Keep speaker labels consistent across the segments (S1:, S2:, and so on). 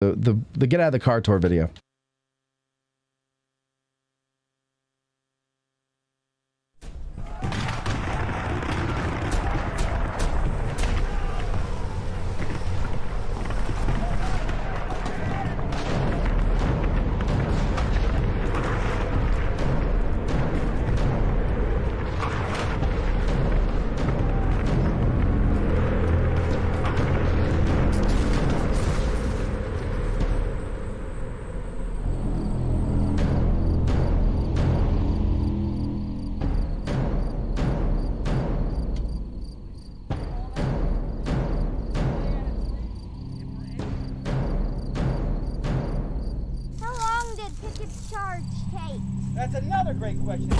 S1: The Get Out of the Car tour video.
S2: That's another great question.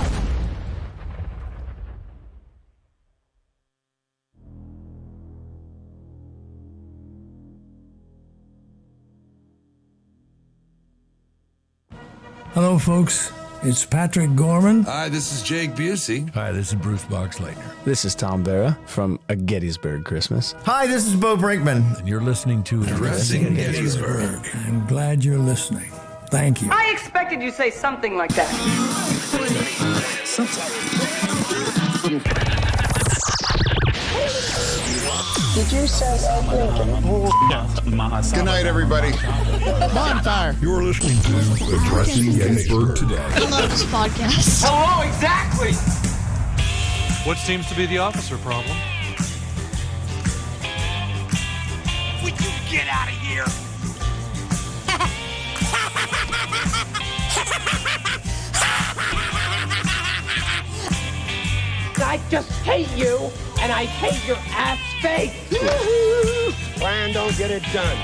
S3: Hello, folks. It's Patrick Gorman.
S4: Hi, this is Jake Busey.
S3: Hi, this is Bruce Boxleitner.
S5: This is Tom Vera from A Gettysburg Christmas.
S6: Hi, this is Bo Brinkman.
S3: And you're listening to
S4: Addressing Gettysburg.
S3: I'm glad you're listening. Thank you.
S7: I expected you to say something like that.
S8: Did you say
S6: Good night, everybody.
S8: bonfire?
S4: You're listening to Addressing Gettysburg today.
S8: I love this podcast.
S7: Hello, exactly.
S9: What seems to be the officer problem?
S7: Would you get out of here? I just hate you, and I hate your ass face.
S2: Plan don't get it done.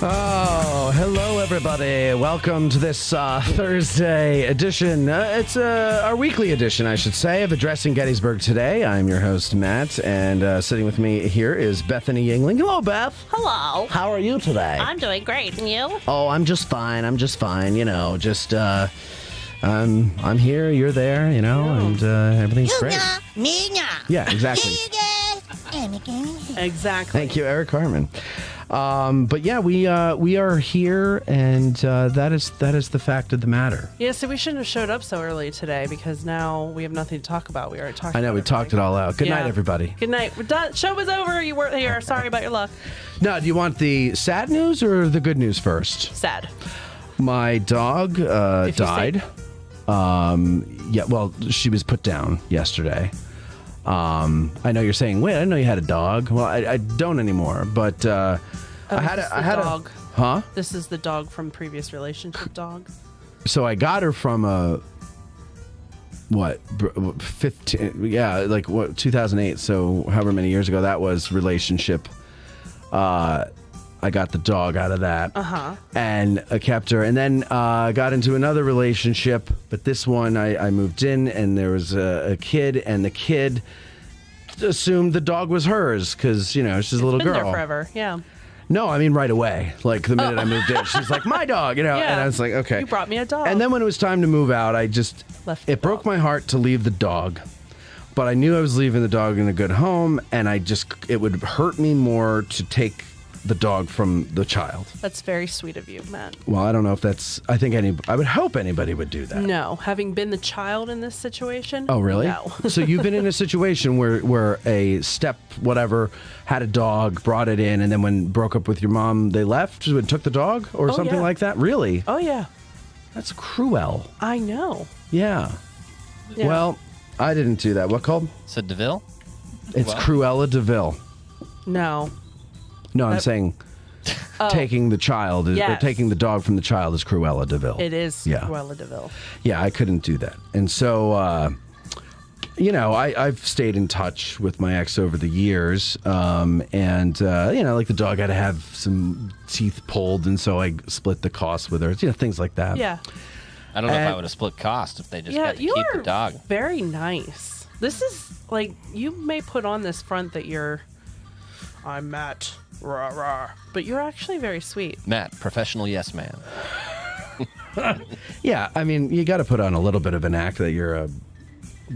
S1: Oh, hello everybody. Welcome to this Thursday edition. It's our weekly edition, I should say, of Addressing Gettysburg Today. I'm your host, Matt, and sitting with me here is Bethany Yingling. Hello, Beth.
S10: Hello.
S1: How are you today?
S10: I'm doing great. And you?
S1: Oh, I'm just fine. You know, just I'm here, you're there, you know, and everything's great. Yeah, exactly.
S10: Exactly.
S1: Thank you, Eric Harmon. But yeah, we are here, and that is the fact of the matter.
S10: Yeah, so we shouldn't have showed up so early today because now we have nothing to talk about. We already talked.
S1: I know, we talked it all out. Good night, everybody.
S10: Good night. We're done. Show was over. You weren't here. Sorry about your luck.
S1: Now, do you want the sad news or the good news first?
S10: Sad.
S1: My dog died. Yeah, well, she was put down yesterday. I know you're saying, wait, I didn't know you had a dog. Well, I don't anymore, but I had a
S10: dog.
S1: Huh?
S10: This is the dog from previous relationship dog.
S1: So I got her from a 15? Yeah, like 2008. So however many years ago that was relationship. I got the dog out of that. And I kept her. And then got into another relationship. But this one, I moved in, and there was a kid, and the kid assumed the dog was hers because, you know, she's a little girl.
S10: Been there forever, yeah.
S1: No, I mean right away. Like the minute I moved in, she's like, my dog, you know.
S10: Yeah.
S1: And I was like, okay.
S10: You brought me a dog.
S1: And then when it was time to move out, I just
S10: Left
S1: broke my heart to leave the dog. But I knew I was leaving the dog in a good home, and it would hurt me more to take the dog from the child.
S10: That's very sweet of you, Matt.
S1: Well, I don't know if that's, I would hope anybody would do that.
S10: No, having been the child in this situation.
S1: Oh, really?
S10: No.
S1: So you've been in a situation where a step whatever had a dog, brought it in, and then when broke up with your mom, they left and took the dog or something like that? Really?
S10: Oh, yeah.
S1: That's cruel.
S10: I know.
S1: Yeah.
S10: Yeah.
S1: Well, I didn't do that. What called?
S5: So DeVille?
S1: It's Cruella DeVille.
S10: No.
S1: No, I'm saying taking the child, or
S10: Yes.
S1: taking the dog from the child is Cruella DeVille.
S10: It is
S1: Yeah.
S10: Cruella DeVille.
S1: Yeah, I couldn't do that. And so, you know, I've stayed in touch with my ex over the years. And, you know, like the dog had to have some teeth pulled, and so I split the cost with her. You know, things like that.
S10: Yeah.
S5: I don't know if I would have split cost if they just got to
S10: you
S5: keep
S10: are
S5: the dog.
S10: very nice. This is like, you may put on this front that I'm Matt, rah rah, but you're actually very sweet.
S5: Matt, professional yes man.
S1: Yeah, I mean, you got to put on a little bit of an act that you're a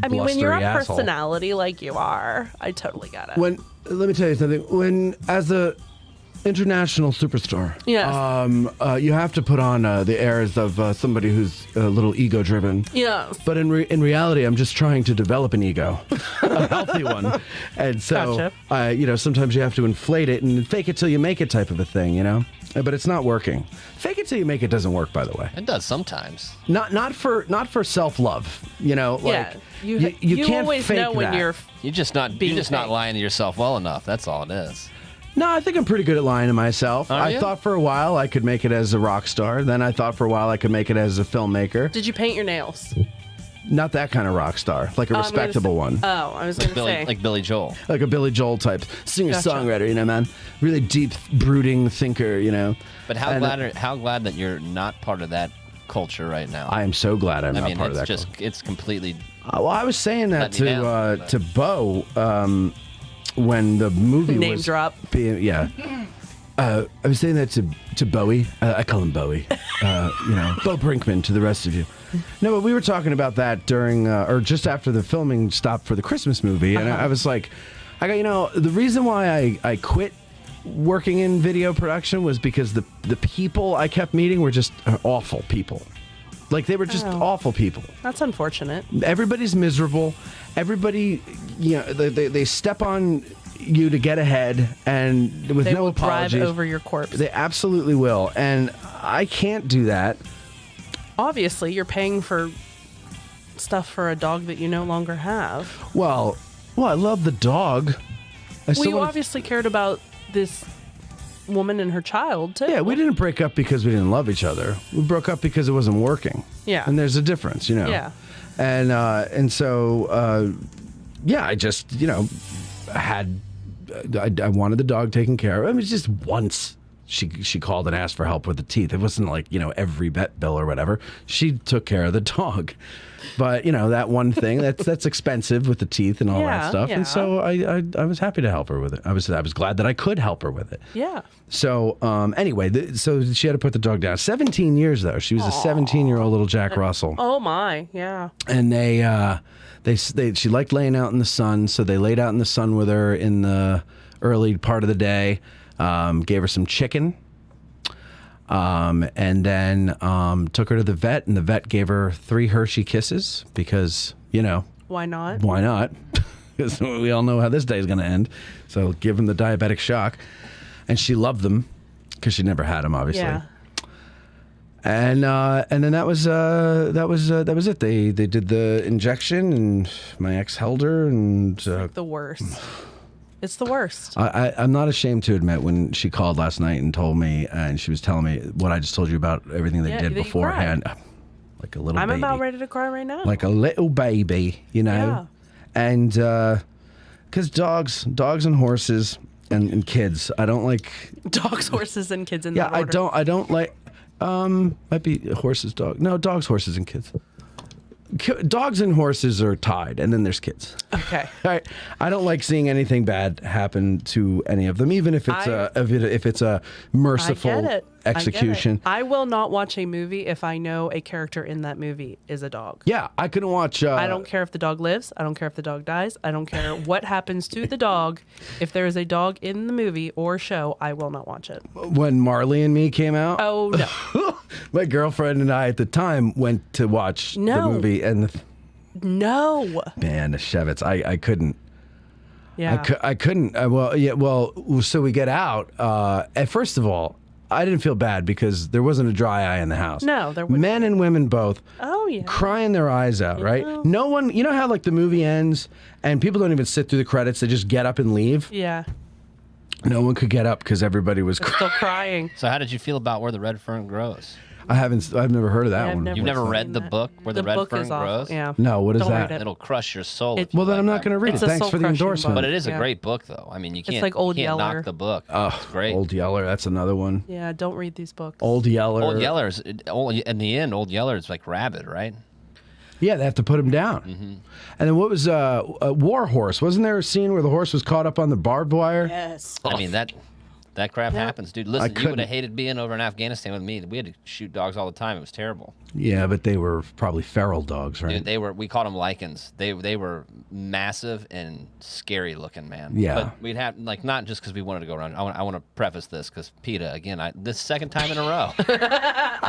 S10: I mean, when you're a
S1: asshole.
S10: personality like you are, I totally get it.
S1: Let me tell you something. When as a international superstar.
S10: Yes.
S1: You have to put on the airs of somebody who's a little ego-driven.
S10: Yes.
S1: But in reality, I'm just trying to develop an ego, a healthy one. And so,
S10: Gotcha.
S1: Sometimes you have to inflate it and fake it till you make it type of a thing, But it's not working. Fake it till you make it doesn't work, by the way.
S5: It does sometimes.
S1: Not for self-love,
S10: Yeah.
S1: You can't
S10: always
S1: fake
S10: know when
S1: that.
S10: you're
S5: You're just not
S10: fake.
S5: lying to yourself well enough. That's all it is.
S1: No, I think I'm pretty good at lying to myself.
S5: Are
S1: I
S5: you?
S1: thought for a while I could make it as a rock star. Then I thought for a while I could make it as a filmmaker.
S10: Did you paint your nails?
S1: Not that kind of rock star, like a respectable one.
S10: Oh, I was going to say.
S5: Like Billy Joel.
S1: Like a Billy Joel type singer-songwriter, man. Really deep, brooding thinker,
S5: But how glad that you're not part of that culture right now.
S1: I am so glad I'm not part of that
S5: it's
S1: culture.
S5: it's completely.
S1: Well, I was saying that
S5: Let me down,
S1: to Bo when the movie
S10: Name
S1: was
S10: drop.
S1: being, yeah. I was saying that to Bowie. I call him Bowie. Bo Brinkman to the rest of you. No, but we were talking about that during or just after the filming stopped for the Christmas movie, and I was like, the reason why I quit working in video production was because the people I kept meeting were just awful people. Like, they were just awful people.
S10: That's unfortunate.
S1: Everybody's miserable. Everybody, they step on you to get ahead, and with
S10: They
S1: no
S10: will
S1: apologies.
S10: drive over your corpse.
S1: They absolutely will, and I can't do that.
S10: Obviously, you're paying for stuff for a dog that you no longer have.
S1: Well, I love the dog.
S10: You obviously cared about this woman and her child, too.
S1: Yeah, we didn't break up because we didn't love each other. We broke up because it wasn't working.
S10: Yeah.
S1: And there's a difference,
S10: Yeah.
S1: And so, I just, had, I wanted the dog taken care of. I mean, just once she called and asked for help with the teeth. It wasn't like, every vet bill or whatever. She took care of the dog. But, that one thing, that's expensive with the teeth and all that stuff.
S10: Yeah.
S1: And so I was happy to help her with it. I was glad that I could help her with it.
S10: Yeah.
S1: So anyway, so she had to put the dog down. 17 years, though. She was a 17-year-old little Jack Russell.
S10: Oh, my. Yeah.
S1: And she liked laying out in the sun, so they laid out in the sun with her in the early part of the day, gave her some chicken, and then took her to the vet, and the vet gave her 3 Hershey kisses because,
S10: Why not?
S1: why not? Because we all know how this day is going to end. So give them the diabetic shock. And she loved them because she never had them, obviously.
S10: Yeah.
S1: And then that was it. They did the injection, and my ex held her, and
S10: The worst. It's the worst.
S1: I'm not ashamed to admit when she called last night and told me, and she was telling me what I just told you about everything they did
S10: that you
S1: beforehand, like a little
S10: I'm
S1: baby.
S10: about ready to cry right now.
S1: Like a little baby,
S10: Yeah.
S1: And because dogs and horses and kids, I don't like.
S10: Dogs, horses, and kids in
S1: Yeah,
S10: that order.
S1: I don't like. Might be horses, dog. No, dogs, horses, and kids. Dogs and horses are tied, and then there's kids.
S10: Okay.
S1: I don't like seeing anything bad happen to any of them, even if it's if it's a merciful
S10: I get it.
S1: execution.
S10: I will not watch a movie if I know a character in that movie is a dog.
S1: Yeah, I couldn't watch.
S10: I don't care if the dog lives. I don't care if the dog dies. I don't care what happens to the dog. If there is a dog in the movie or show, I will not watch it.
S1: When Marley and Me came out,
S10: Oh, no.
S1: my girlfriend and I at the time went to watch the movie, and
S10: No.
S1: man, the Shevitz, I couldn't.
S10: Yeah.
S1: I couldn't. So we get out. First of all, I didn't feel bad because there wasn't a dry eye in the house.
S10: No, there wouldn't.
S1: Men and women both.
S10: Oh, yeah.
S1: Crying their eyes out, right? No one. You know how like the movie ends and people don't even sit through the credits; they just get up and leave.
S10: Yeah.
S1: No one could get up because everybody was crying.
S10: Still crying.
S5: So how did you feel about Where the Red Fern Grows?
S1: I've never heard of that one.
S5: You've never read
S10: seen
S5: the
S10: that.
S5: book Where the Red
S10: book
S5: Fern
S10: is awful.
S5: Grows?
S10: Yeah.
S1: No, what is
S10: Don't
S1: that?
S10: read it.
S5: It'll crush your soul.
S10: It-
S1: Well, then I'm not going to read
S10: It's
S1: it.
S10: a
S1: Thanks for the
S10: soul-crushing
S1: endorsement.
S10: book.
S5: But it is a
S10: Yeah.
S5: great book, though. I mean, you can't,
S10: like Old
S5: you can't
S10: Yeller.
S5: knock the book.
S1: Oh,
S5: It's great.
S1: Old Yeller, that's another one.
S10: Yeah, don't read these books.
S1: Old Yeller.
S5: Old Yeller's, in the end, Old Yeller's like rabid, right?
S1: Yeah, they have to put him down.
S5: Mm-hmm.
S1: And then what was War Horse? Wasn't there a scene where the horse was caught up on the barbed wire?
S10: Yes.
S5: I mean, that That crap happens, dude. Listen, you
S1: couldn't-
S5: would have hated being over in Afghanistan with me. We had to shoot dogs all the time. It was terrible.
S1: Yeah, but they were probably feral dogs, right?
S5: Dude, we called them lichens. They were massive and scary looking, man.
S1: Yeah.
S5: But we'd have, like, not just because we wanted to go around. I want to preface this because PETA, again, this second time in a row.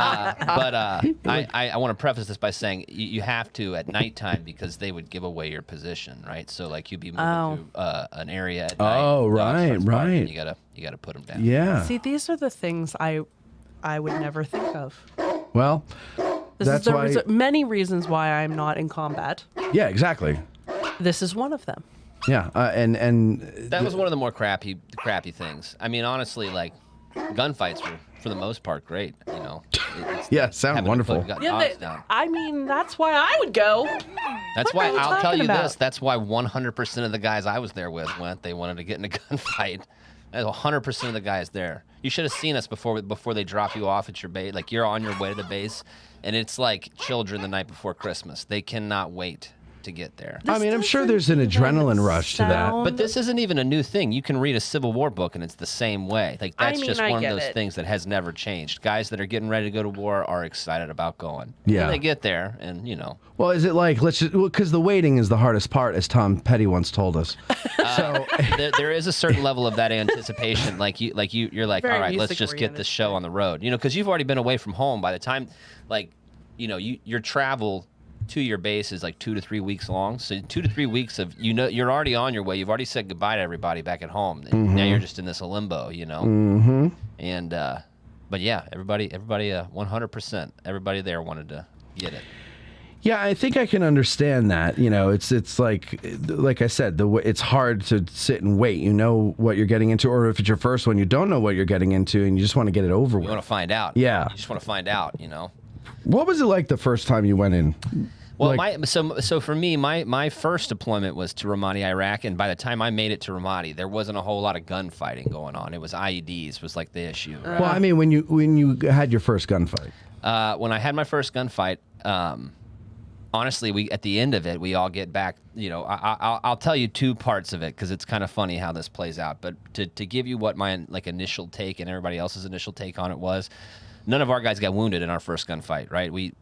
S5: I want to preface this by saying you have to at nighttime because they would give away your position, right? So, like, you'd be moving through an area at night.
S1: Oh,
S5: dogs
S1: right,
S5: starts barking,
S1: right.
S5: You gotta put them down.
S1: Yeah.
S10: See, these are the things I would never think of.
S1: Well, that's why.
S10: Many reasons why I'm not in combat.
S1: Yeah, exactly.
S10: This is one of them.
S1: Yeah, and
S5: That was one of the more crappy things. I mean, honestly, like, gunfights were, for the most part, great. You know.
S1: yeah, sound wonderful.
S10: I mean, that's why I would go.
S5: That's
S10: What
S5: why
S10: are you
S5: I'll tell
S10: talking
S5: you
S10: about?
S5: this. That's why 100% of the guys I was there with went. They wanted to get in a gunfight. 100% of the guys there. You should have seen us before they drop you off at your base. Like, you're on your way to the base, and it's like children the night before Christmas. They cannot wait to get there.
S1: I mean, I'm sure there's an adrenaline rush to that.
S5: But this isn't even a new thing. You can read a Civil War book, and it's the same way. Like, that's just one of those things that has never changed. Guys that are getting ready to go to war are excited about going.
S1: Yeah.
S5: And they get there, and, you know.
S1: Well, is it like, because the waiting is the hardest part, as Tom Petty once told us. So
S5: there is a certain level of that anticipation. You're like,
S10: Very
S5: all right, let's just get this show on the road. You know, because you've already been away from home. By the time, like, you know, your travel to your base is like 2 to 3 weeks long. So 2 to 3 weeks of, you know, you're already on your way. You've already said goodbye to everybody back at home. And now you're just in this limbo, you know.
S1: Mm-hmm.
S5: And but yeah, everybody 100%. Everybody there wanted to get it.
S1: yeah, I think I can understand that. You know, it's like I said, it's hard to sit and wait. You know what you're getting into, or if it's your first one, you don't know what you're getting into, and you just want to get it over
S5: You
S1: with.
S5: want to find out.
S1: Yeah.
S5: You just want to find out, you know.
S1: What was it like the first time you went in?
S5: Well,
S1: Like-
S5: so for me, my first deployment was to Ramadi, Iraq, and by the time I made it to Ramadi, there wasn't a whole lot of gunfighting going on. It was IEDs was like the issue. Right?
S1: Well, I mean, when you had your first gunfight.
S5: When I had my first gunfight, honestly, at the end of it, we all get back. You know, I'll tell you two parts of it because it's kind of funny how this plays out. But to give you what my initial take and everybody else's initial take on it was, none of our guys got wounded in our first gunfight. Right? We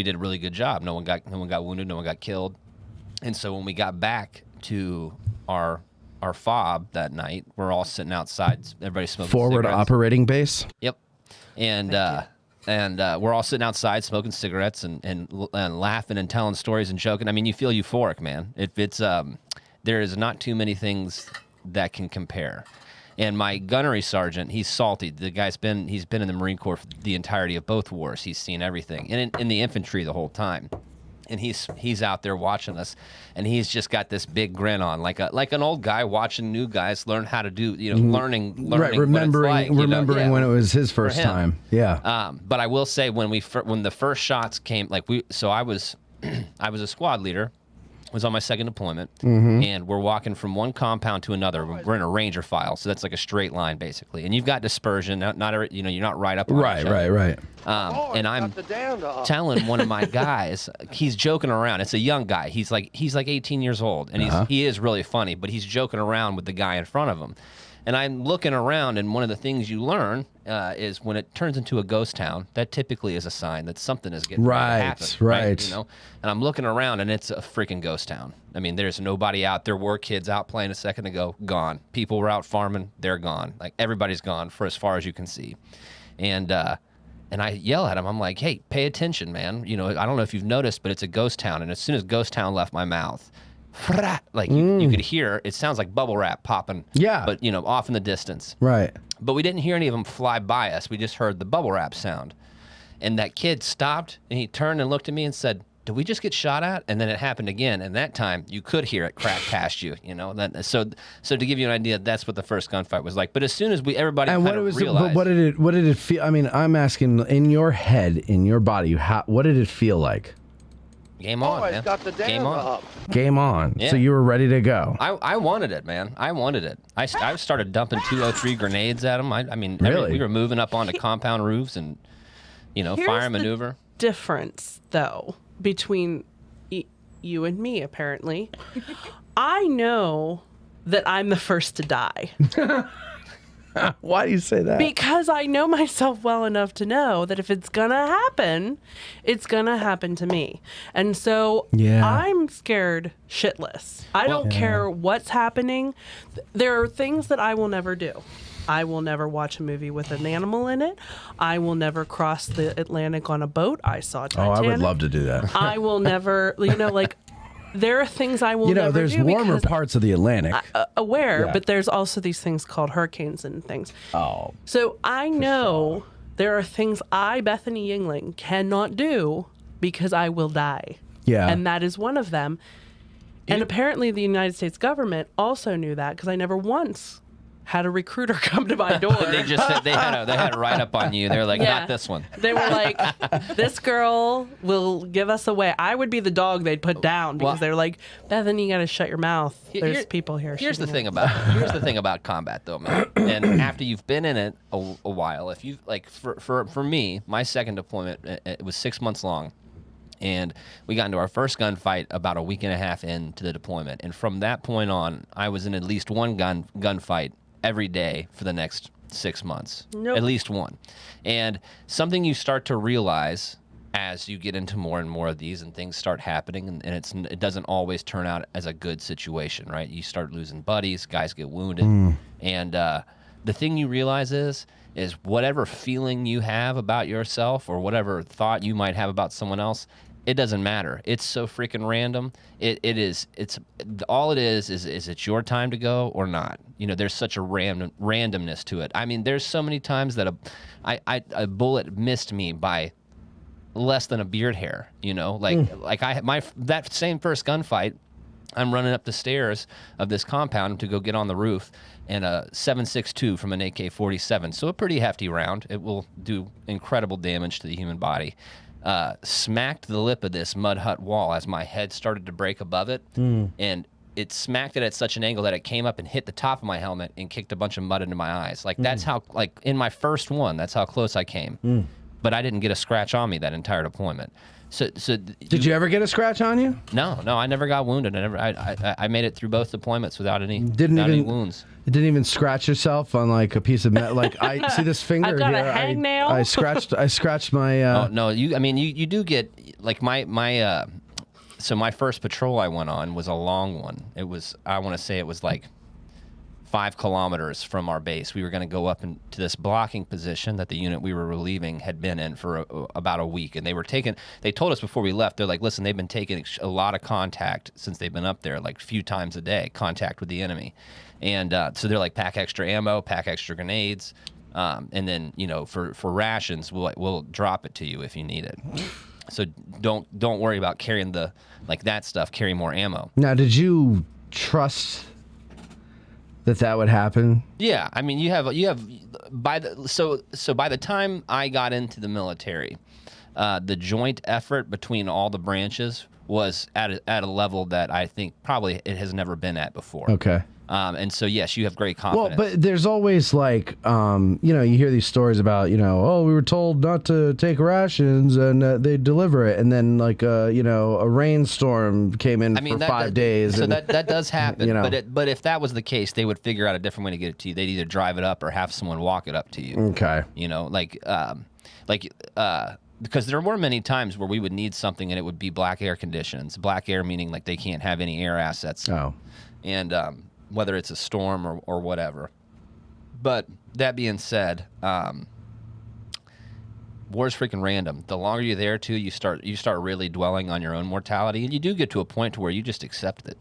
S5: did a really good job. No one got wounded. No one got killed. And so when we got back to our fob that night, we're all sitting outside. Everybody's smoking
S1: Forward
S5: cigarettes.
S1: operating base.
S5: Yep. And we're all sitting outside smoking cigarettes and laughing and telling stories and joking. I mean, you feel euphoric, man. There is not too many things that can compare. And my gunnery sergeant, he's salty. The guy's been in the Marine Corps for the entirety of both wars. He's seen everything, and in the infantry the whole time. And he's out there watching us, and he's just got this big grin on, like an old guy watching new guys learn how to do, you know, learning
S1: Right, remembering
S5: what it's like, you know?
S1: remembering
S5: Yeah.
S1: when it was his first
S5: him.
S1: time. Yeah.
S5: But I will say when the first shots came, I was I was a squad leader. Was on my second deployment, and we're walking from one compound to another. We're in a ranger file, so that's like a straight line basically. And you've got dispersion. You're not right up on each other.
S1: Right.
S5: And I'm telling one of my guys, he's joking around. It's a young guy. He's like 18 years old, and he is really funny, but he's joking around with the guy in front of him. And I'm looking around, and one of the things you learn is when it turns into a ghost town, that typically is a sign that something is getting ready to happen.
S1: Right.
S5: You know? And I'm looking around, and it's a freaking ghost town. I mean, there's nobody out. There were kids out playing a second ago, gone. People were out farming, they're gone. Like, everybody's gone for as far as you can see. And I yell at him. I'm like, hey, pay attention, man. You know, I don't know if you've noticed, but it's a ghost town. And as soon as ghost town left my mouth, like you could hear, it sounds like bubble wrap popping.
S1: Yeah.
S5: But, you know, off in the distance.
S1: Right.
S5: But we didn't hear any of them fly by us. We just heard the bubble wrap sound. And that kid stopped, and he turned and looked at me and said, did we just get shot at? And then it happened again. And that time, you could hear it crack past you, you know. So to give you an idea, that's what the first gunfight was like. But as soon as everybody
S1: And
S5: kind of realized.
S1: what did it feel? I mean, I'm asking, in your head, in your body, what did it feel like?
S5: Game on, man. Game on.
S1: Game on.
S5: Yeah.
S1: So you were ready to go.
S5: I wanted it, man. I wanted it. I started dumping 203 grenades at them. I mean,
S1: Really?
S5: we were moving up onto compound roofs and, you know,
S10: Here's
S5: fire
S10: the
S5: maneuver.
S10: Difference, though, between you and me, apparently. I know that I'm the first to die.
S1: Why do you say that?
S10: Because I know myself well enough to know that if it's gonna happen, it's gonna happen to me. And so I'm scared shitless. I don't care what's happening. There are things that I will never do. I will never watch a movie with an animal in it. I will never cross the Atlantic on a boat. I saw Titanic.
S1: Oh, I would love to do that.
S10: I will never, like, there are things I will never do.
S1: There's warmer parts of the Atlantic.
S10: But there's also these things called hurricanes and things.
S1: Oh.
S10: So I know there are things I, Bethany Yingling, cannot do because I will die.
S1: Yeah.
S10: And that is one of them. And apparently the United States government also knew that because I never once had a recruiter come to my door.
S5: They just said they had a write up on you. They were like, not this one.
S10: They were like, this girl will give us away. I would be the dog they'd put down because they're like, Bethany, you got to shut your mouth. There's people here.
S5: Here's the thing about combat, though, man. And after you've been in it a while, if you like, for me, my second deployment, it was 6 months long. And we got into our first gunfight about a week and a half into the deployment. And from that point on, I was in at least one gunfight every day for the next 6 months. At least one. And something you start to realize as you get into more and more of these and things start happening, and it doesn't always turn out as a good situation, right? You start losing buddies, guys get wounded. And the thing you realize is whatever feeling you have about yourself or whatever thought you might have about someone else, it doesn't matter. It's so freaking random. It's all it is it's your time to go or not. There's such a randomness to it. I mean, there's so many times that a bullet missed me by less than a beard hair. That same first gunfight, I'm running up the stairs of this compound to go get on the roof, and a 7.62 from an AK-47, so a pretty hefty round. It will do incredible damage to the human body. Smacked the lip of this mud hut wall as my head started to break above it, and it smacked it at such an angle that it came up and hit the top of my helmet and kicked a bunch of mud into my eyes. That's how, in my first one, that's how close I came. But I didn't get a scratch on me that entire deployment. So
S1: did you ever get a scratch on you?
S5: No, I never got wounded. I made it through both deployments without any wounds.
S1: You didn't even scratch yourself on like a piece of metal. Like I see this finger
S10: I've got
S1: here.
S10: a hangnail.
S1: I scratched my.
S5: Oh no, you do get like my. So my first patrol I went on was a long one. It was, I want to say it was like 5 kilometers from our base. We were going to go up into this blocking position that the unit we were relieving had been in for about a week. And they told us before we left, they're like, listen, they've been taking a lot of contact since they've been up there, like a few times a day, contact with the enemy. And so they're like, pack extra ammo, pack extra grenades. And then, for rations, we'll drop it to you if you need it. So don't worry about carrying that stuff, carry more ammo.
S1: Now, did you trust that would happen?
S5: Yeah, I mean, you have by the time I got into the military, the joint effort between all the branches was at a level that I think probably it has never been at before.
S1: Okay.
S5: And so yes, you have great confidence.
S1: Well, but there's always like, you hear these stories about, we were told not to take rations and they deliver it, and then like, a rainstorm came in for 5 days.
S5: So that does happen. But if that was the case, they would figure out a different way to get it to you. They'd either drive it up or have someone walk it up to you.
S1: Okay.
S5: Because there were many times where we would need something and it would be black air conditions. Black air meaning like they can't have any air assets.
S1: Oh.
S5: And whether it's a storm or whatever. But that being said, war's freaking random. The longer you're there too, you start really dwelling on your own mortality, and you do get to a point to where you just accept it.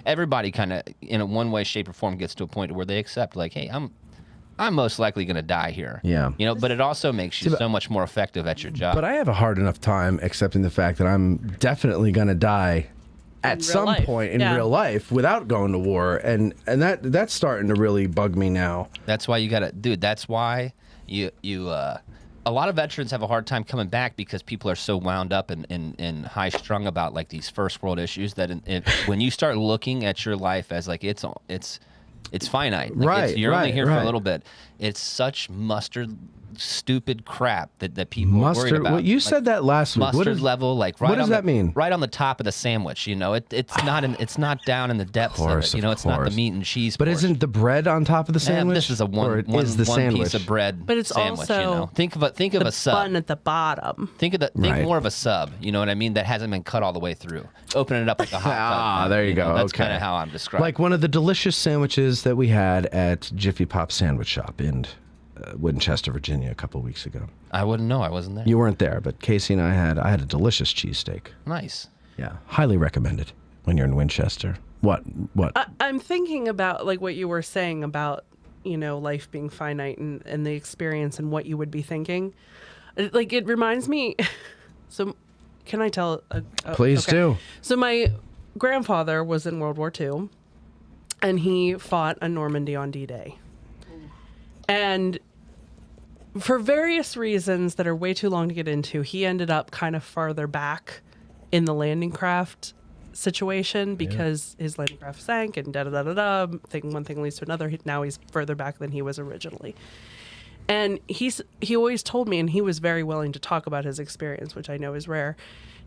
S5: Everybody kind of in a one way, shape, or form gets to a point where they accept, like, hey, I'm most likely going to die here.
S1: Yeah.
S5: But it also makes you so much more effective at your job.
S1: But I have a hard enough time accepting the fact that I'm definitely going to die at some point in real life without going to war, and that's starting to really bug me now.
S5: That's why you gotta, dude. That's why you a lot of veterans have a hard time coming back because people are so wound up and high strung about like these first world issues that when you start looking at your life as like it's finite, like you're only here for a little bit. It's such mustard, stupid crap that people are worried about.
S1: Well, you said that last week.
S5: Mustard level, like right
S1: what does
S5: on
S1: that mean?
S5: Right on the top of the sandwich. You know, it's not down in the depths of it. You know, it's not the meat and cheese.
S1: But
S5: portion.
S1: isn't the bread on top of the sandwich?
S5: This is a one piece of bread.
S10: But it's
S5: sandwich,
S10: also
S5: you know? Think of a sub.
S10: bun at the bottom.
S5: Think more of a sub. You know what I mean? That hasn't been cut all the way through. Open it up like a hot dog.
S1: There you go.
S5: That's
S1: okay.
S5: kind of how I'm describing.
S1: Like one of the delicious sandwiches that we had at Jiffy Pop Sandwich Shop in Winchester, Virginia, a couple weeks ago.
S5: I wouldn't know. I wasn't there.
S1: You weren't there, but Casey and I had a delicious cheesesteak.
S5: Nice.
S1: Yeah, highly recommended when you're in Winchester. What?
S10: I'm thinking about like what you were saying about, you know, life being finite and the experience and what you would be thinking. Like it reminds me. So, can I tell?
S1: Please do.
S10: So my grandfather was in World War II, and he fought in Normandy on D-Day. And for various reasons that are way too long to get into, he ended up kind of farther back in the landing craft situation because his landing craft sank and da-da-da-da-da. One thing leads to another. Now he's further back than he was originally. And he always told me, and he was very willing to talk about his experience, which I know is rare.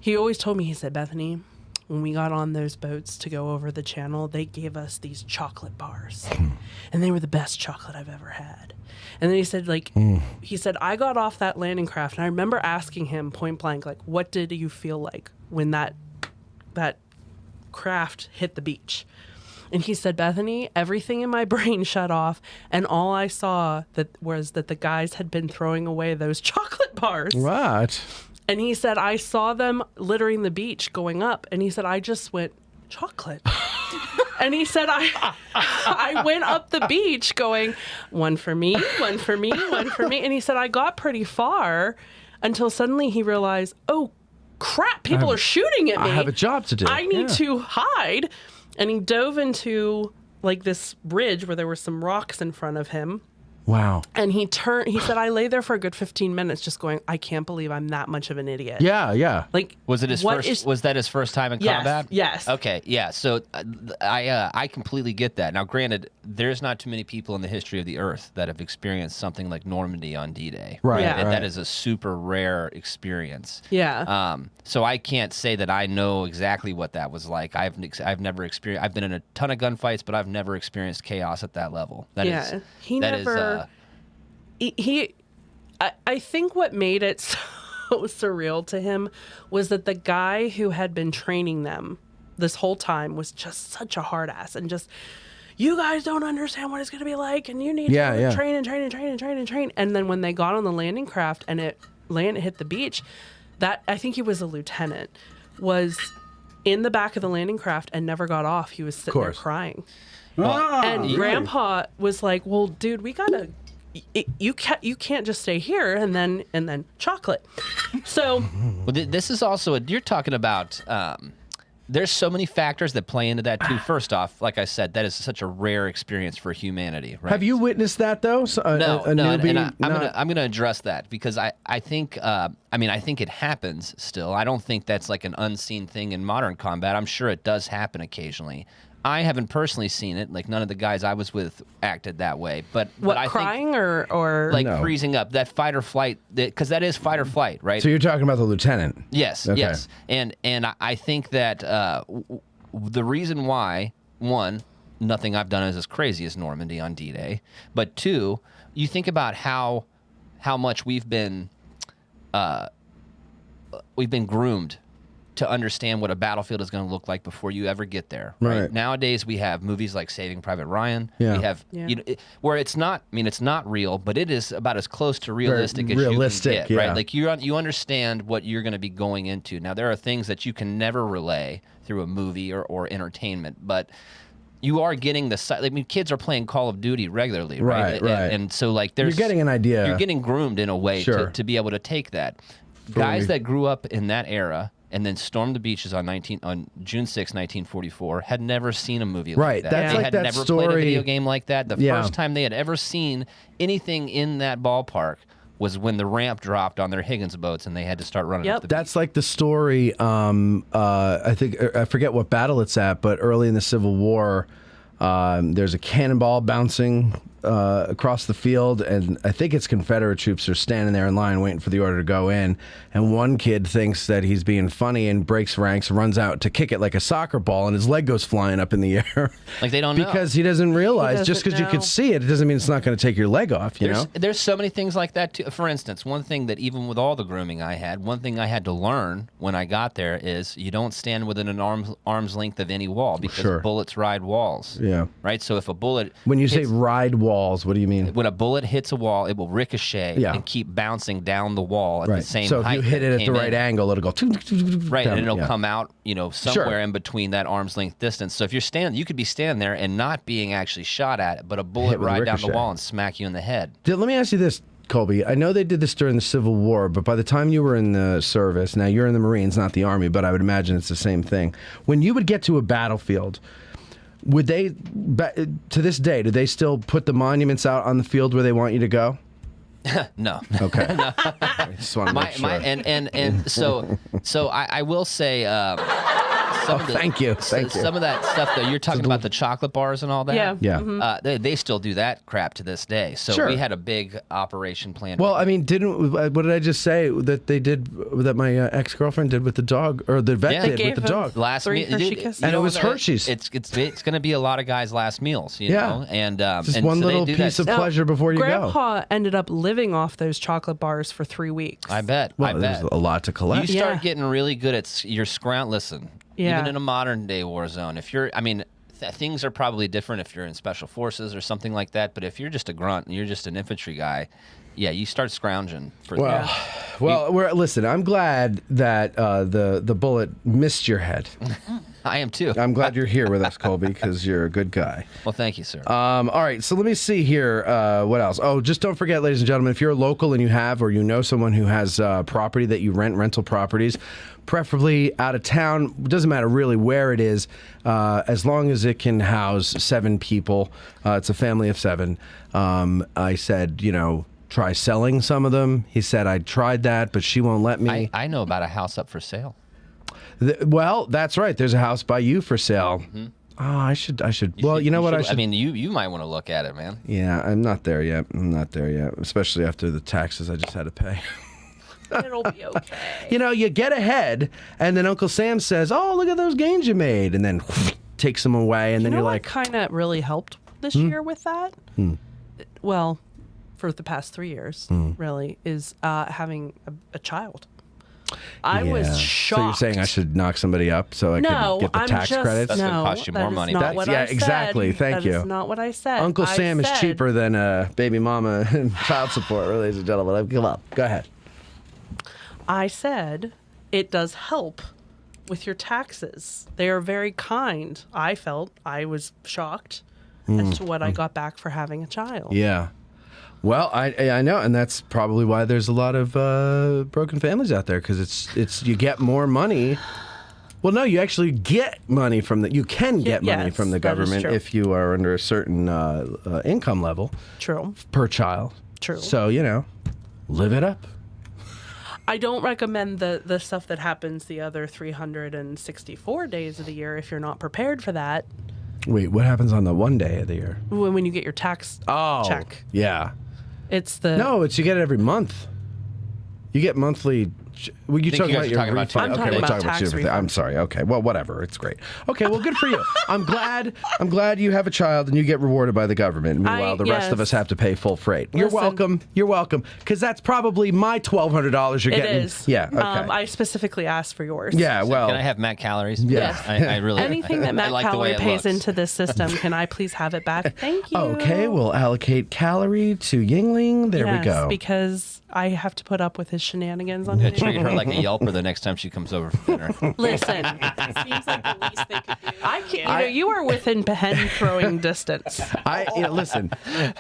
S10: He always told me, he said, Bethany, when we got on those boats to go over the channel, they gave us these chocolate bars. And they were the best chocolate I've ever had. And then he said, he said, I got off that landing craft, and I remember asking him point blank, like, what did you feel like when that craft hit the beach? And he said, Bethany, everything in my brain shut off, and all I saw was that the guys had been throwing away those chocolate bars.
S1: What?
S10: And he said, I saw them littering the beach going up, and he said, I just went, chocolate. And he said, I went up the beach going, one for me, one for me, one for me. And he said, I got pretty far until suddenly he realized, oh, crap, people are shooting at me.
S1: I have a job to do.
S10: I need to hide. And he dove into like this ridge where there were some rocks in front of him.
S1: Wow.
S10: And he said, I lay there for a good 15 minutes just going, I can't believe I'm that much of an idiot.
S1: Yeah.
S10: Like,
S5: was that his first time in combat?
S10: Yes.
S5: Okay. Yeah. So I completely get that. Now, granted, there's not too many people in the history of the Earth that have experienced something like Normandy on D-Day.
S1: Right.
S10: Yeah.
S5: That is a super rare experience.
S10: Yeah.
S5: So I can't say that I know exactly what that was like. I've never experienced. I've been in a ton of gunfights, but I've never experienced chaos at that level.
S10: I think what made it so surreal to him was that the guy who had been training them this whole time was just such a hard ass and just, you guys don't understand what it's going to be like, and you need to train and train and train and train and train. And then when they got on the landing craft and it hit the beach, that I think he was a lieutenant, was in the back of the landing craft and never got off. He was sitting there crying. And Grandpa was like, well, dude, we gotta, you can't just stay here and then chocolate. So
S5: well, this is also you're talking about there's so many factors that play into that too. First off, like I said, that is such a rare experience for humanity, right?
S1: Have you witnessed that though?
S5: No, I'm gonna address that because I think it happens still. I don't think that's like an unseen thing in modern combat. I'm sure it does happen occasionally. I haven't personally seen it. Like none of the guys I was with acted that way. But I
S10: crying
S5: think,
S10: or
S5: like freezing up, that fight or flight, because that is fight or flight, right?
S1: So you're talking about the lieutenant?
S5: Yes, okay. Yes. And I think that the reason why, one, nothing I've done is as crazy as Normandy on D-Day, but two, you think about how much we've been groomed to understand what a battlefield is going to look like before you ever get there. Right. Nowadays, we have movies like Saving Private Ryan. Yeah. We have where it's not. I mean, it's not real, but it is about as close to realistic as you can get. Yeah. Right. Like you understand what you're going to be going into. Now, there are things that you can never relay through a movie or entertainment, but you are getting the. I mean, kids are playing Call of Duty regularly, right?
S1: Right.
S5: And so, like,
S1: you're getting an idea.
S5: You're getting groomed in a way to be able to take that. Guys that grew up in that era and then stormed the beaches on June 6, 1944, had never seen a movie like that.
S1: That's
S5: they
S1: like
S5: had
S1: that
S5: never
S1: story.
S5: played a video game like that. The first time they had ever seen anything in that ballpark was when the ramp dropped on their Higgins boats and they had to start running up the beach.
S1: That's like the story, I forget what battle it's at, but early in the Civil War, there's a cannonball bouncing across the field, and I think it's Confederate troops are standing there in line waiting for the order to go in. And one kid thinks that he's being funny and breaks ranks, runs out to kick it like a soccer ball, and his leg goes flying up in the air.
S5: Like they don't know.
S1: Because he doesn't realize just because you could see it, it doesn't mean it's not going to take your leg off, you know?
S5: There's so many things like that, too. For instance, one thing that even with all the grooming I had, one thing I had to learn when I got there is you don't stand within an arm's length of any wall because bullets ride walls.
S1: Yeah.
S5: Right? So if a bullet...
S1: When you say ride walls, what do you mean?
S5: When a bullet hits a wall, it will ricochet and keep bouncing down the wall at the same height.
S1: So if you hit it at the right angle, it'll go...
S5: Right,
S1: down,
S5: and it'll come out, somewhere in between that arm's length distance. So if you're standing, you could be standing there and not being actually shot at, but a bullet ride down the wall and smack you in the head.
S1: Let me ask you this, Colby. I know they did this during the Civil War, but by the time you were in the service, now you're in the Marines, not the Army, but I would imagine it's the same thing. When you would get to a battlefield, would they, to this day, do they still put the monuments out on the field where they want you to go?
S5: No.
S1: Okay. I just want to make sure.
S5: And so I will say.
S1: Thank you.
S5: Some of that stuff that you're talking about, the chocolate bars and all that.
S10: Yeah.
S5: Mm-hmm. They still do that crap to this day. So we had a big operation planned.
S1: Well, I mean, what did I just say that they did, that my ex-girlfriend did with the dog, or the vet did with the dog?
S5: Last meal,
S1: and it was Hershey's.
S5: It's going to be a lot of guys' last meals, you know? And
S1: just
S5: and
S1: one
S5: so
S1: little piece of pleasure before you go.
S10: Grandpa ended up living off those chocolate bars for 3 weeks.
S5: I bet.
S1: Well, there's a lot to collect.
S5: You start getting really good at your scrounge. Listen, even in a modern day war zone, if you're, things are probably different if you're in special forces or something like that. But if you're just a grunt and you're just an infantry guy, you start scrounging for
S1: listen, I'm glad that the bullet missed your head.
S5: I am too.
S1: I'm glad you're here with us, Colby, because you're a good guy.
S5: Well, thank you, sir.
S1: All right, so let me see here. What else? Oh, just don't forget, ladies and gentlemen, if you're local and you have or you know someone who has property that you rental properties, preferably out of town, doesn't matter really where it is, as long as it can house 7 people. It's a family of 7. I said, try selling some of them. He said, I tried that, but she won't let me.
S5: I know about a house up for sale.
S1: Well, that's right. There's a house by you for sale.
S5: Mm-hmm.
S1: Oh, I should. Well, you know what? I should.
S5: You might want to look at it, man.
S1: Yeah, I'm not there yet. Especially after the taxes I just had to pay.
S10: It'll be okay.
S1: You get ahead, and then Uncle Sam says, "Oh, look at those gains you made," and then takes them away, and then you're like,
S10: kind of really helped this year with that. Well, for the past 3 years, really, is having a child. I was shocked.
S1: So you're saying I should knock somebody up so I can get the tax credits?
S5: That's going to cost you more money.
S1: Exactly. Thank you.
S10: That's not what I said.
S1: Uncle Sam is cheaper than baby mama and child support, ladies and gentlemen. Come on. Go ahead.
S10: I said it does help with your taxes. They are very kind. I was shocked as to what I got back for having a child.
S1: Yeah. Well, I know, and that's probably why there's a lot of broken families out there, because it's you get more money. Well, no, you actually get money from you can get money from the government if you are under a certain income level.
S10: True.
S1: Per child.
S10: True.
S1: So, live it up.
S10: I don't recommend the stuff that happens the other 364 days of the year if you're not prepared for that.
S1: Wait, what happens on the one day of the year?
S10: When you get your tax check.
S1: Yeah.
S10: It's
S1: you get it every month. You get monthly. Well, you're talking about your refund.
S10: Okay, we're talking about
S1: tax refund. I'm sorry. Okay, well, whatever. It's great. Okay, well, good for you. I'm glad you have a child and you get rewarded by the government. Meanwhile, the rest of us have to pay full freight. You're welcome. You're welcome. Because that's probably my $1,200 you're getting.
S10: It is.
S1: Yeah. Okay.
S10: I specifically asked for yours.
S1: Yeah. Well,
S5: can I have Matt Calories?
S1: Yeah.
S5: I really.
S10: Anything that Matt
S5: like
S10: Calorie pays into this system, can I please have it back? Thank you.
S1: Okay, we'll allocate Calorie to Yingling. There we go.
S10: Because I have to put up with his shenanigans on
S5: treat her like a Yelper the next time she comes over for dinner.
S10: Listen,
S8: It seems like the least they could do.
S10: I can't. You are within pen throwing distance.
S1: Listen.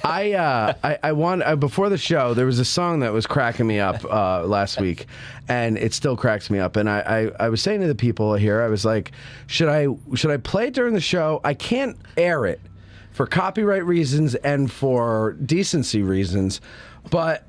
S1: I want before the show. There was a song that was cracking me up last week, and it still cracks me up. And I was saying to the people here, I was like, should I play it during the show? I can't air it for copyright reasons and for decency reasons, but.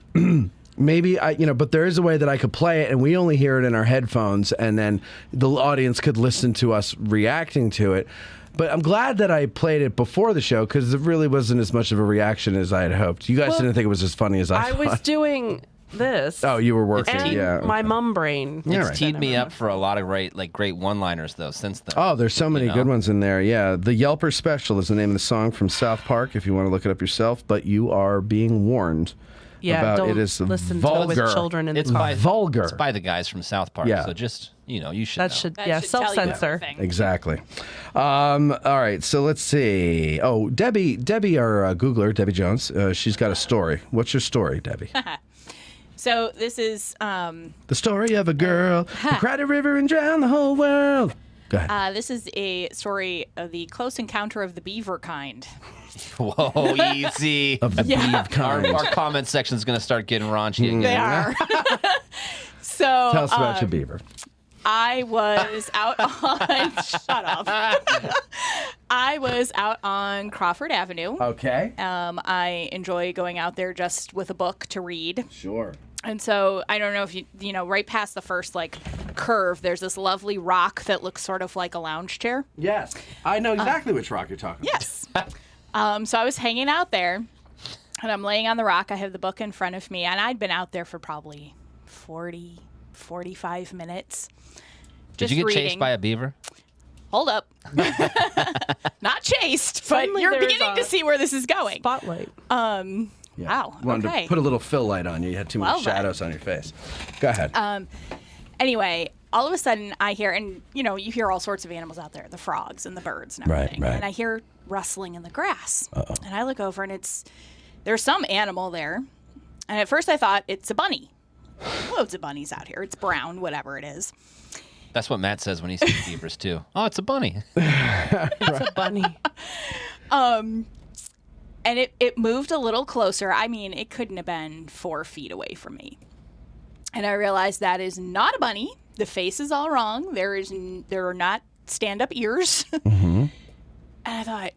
S1: Maybe but there is a way that I could play it and we only hear it in our headphones and then the audience could listen to us reacting to it. But I'm glad that I played it before the show because it really wasn't as much of a reaction as I had hoped. You guys didn't think it was as funny as I thought.
S10: I was doing this.
S1: Oh, you were working.
S10: And
S1: Yeah.
S10: my mum brain.
S5: It's teed me up for a lot of great one-liners though since then.
S1: Oh, there's so many good ones in there. Yeah, the Yelper Special is the name of the song from South Park. If you want to look it up yourself, but you are being warned.
S10: Yeah,
S1: about
S10: don't
S1: it is
S10: listen
S1: vulgar.
S10: to it with children in
S5: It's
S10: the car.
S5: by
S1: vulgar.
S5: It's by the guys from South Park.
S1: Yeah.
S5: So just you should.
S10: That
S5: know.
S10: should,
S8: That
S10: yeah,
S8: should tell you
S10: self-censor.
S8: everything.
S1: Exactly. All right, so let's see. Oh, Debbie, our Googler, Debbie Jones, she's got a story. What's your story, Debbie?
S8: So this is
S1: The story of a girl who cried a river and drowned the whole world. Go ahead.
S8: this is a story of the close encounter of the beaver kind.
S5: Whoa, easy.
S1: Of the beeve kind.
S5: Our comment section is going to start getting raunchy again.
S8: They are. So
S1: Tell us about your beaver.
S8: I was out on shut up. I was out on Crawford Avenue.
S1: Okay.
S8: I enjoy going out there just with a book to read.
S1: Sure.
S8: And so I don't know if you know, right past the first curve, there's this lovely rock that looks sort of like a lounge chair.
S1: Yes. I know exactly which rock you're talking about.
S8: Yes. So I was hanging out there, and I'm laying on the rock. I have the book in front of me, and I'd been out there for probably 45 minutes.
S5: Did you get chased by a beaver?
S8: Hold up. Not chased, but
S10: Suddenly
S8: you're
S10: there's
S8: beginning to see where this is going.
S10: Spotlight.
S8: Wow.
S1: Wanted
S8: Okay.
S1: to put a little fill light on you. You had too many
S8: Well then.
S1: shadows on your face. Go ahead.
S8: Anyway, all of a sudden I hear, and you hear all sorts of animals out there, the frogs and the birds and everything.
S1: Right.
S8: And I hear rustling in the grass. And I look over and there's some animal there. And at first I thought it's a bunny. Loads of bunnies out here. It's brown, whatever it is.
S5: That's what Matt says when he sees beavers too. Oh, it's a bunny.
S10: It's a bunny.
S8: And it moved a little closer. I mean, it couldn't have been 4 feet away from me. And I realized that is not a bunny. The face is all wrong. There are not stand-up ears.
S1: Mm-hmm.
S8: And I thought,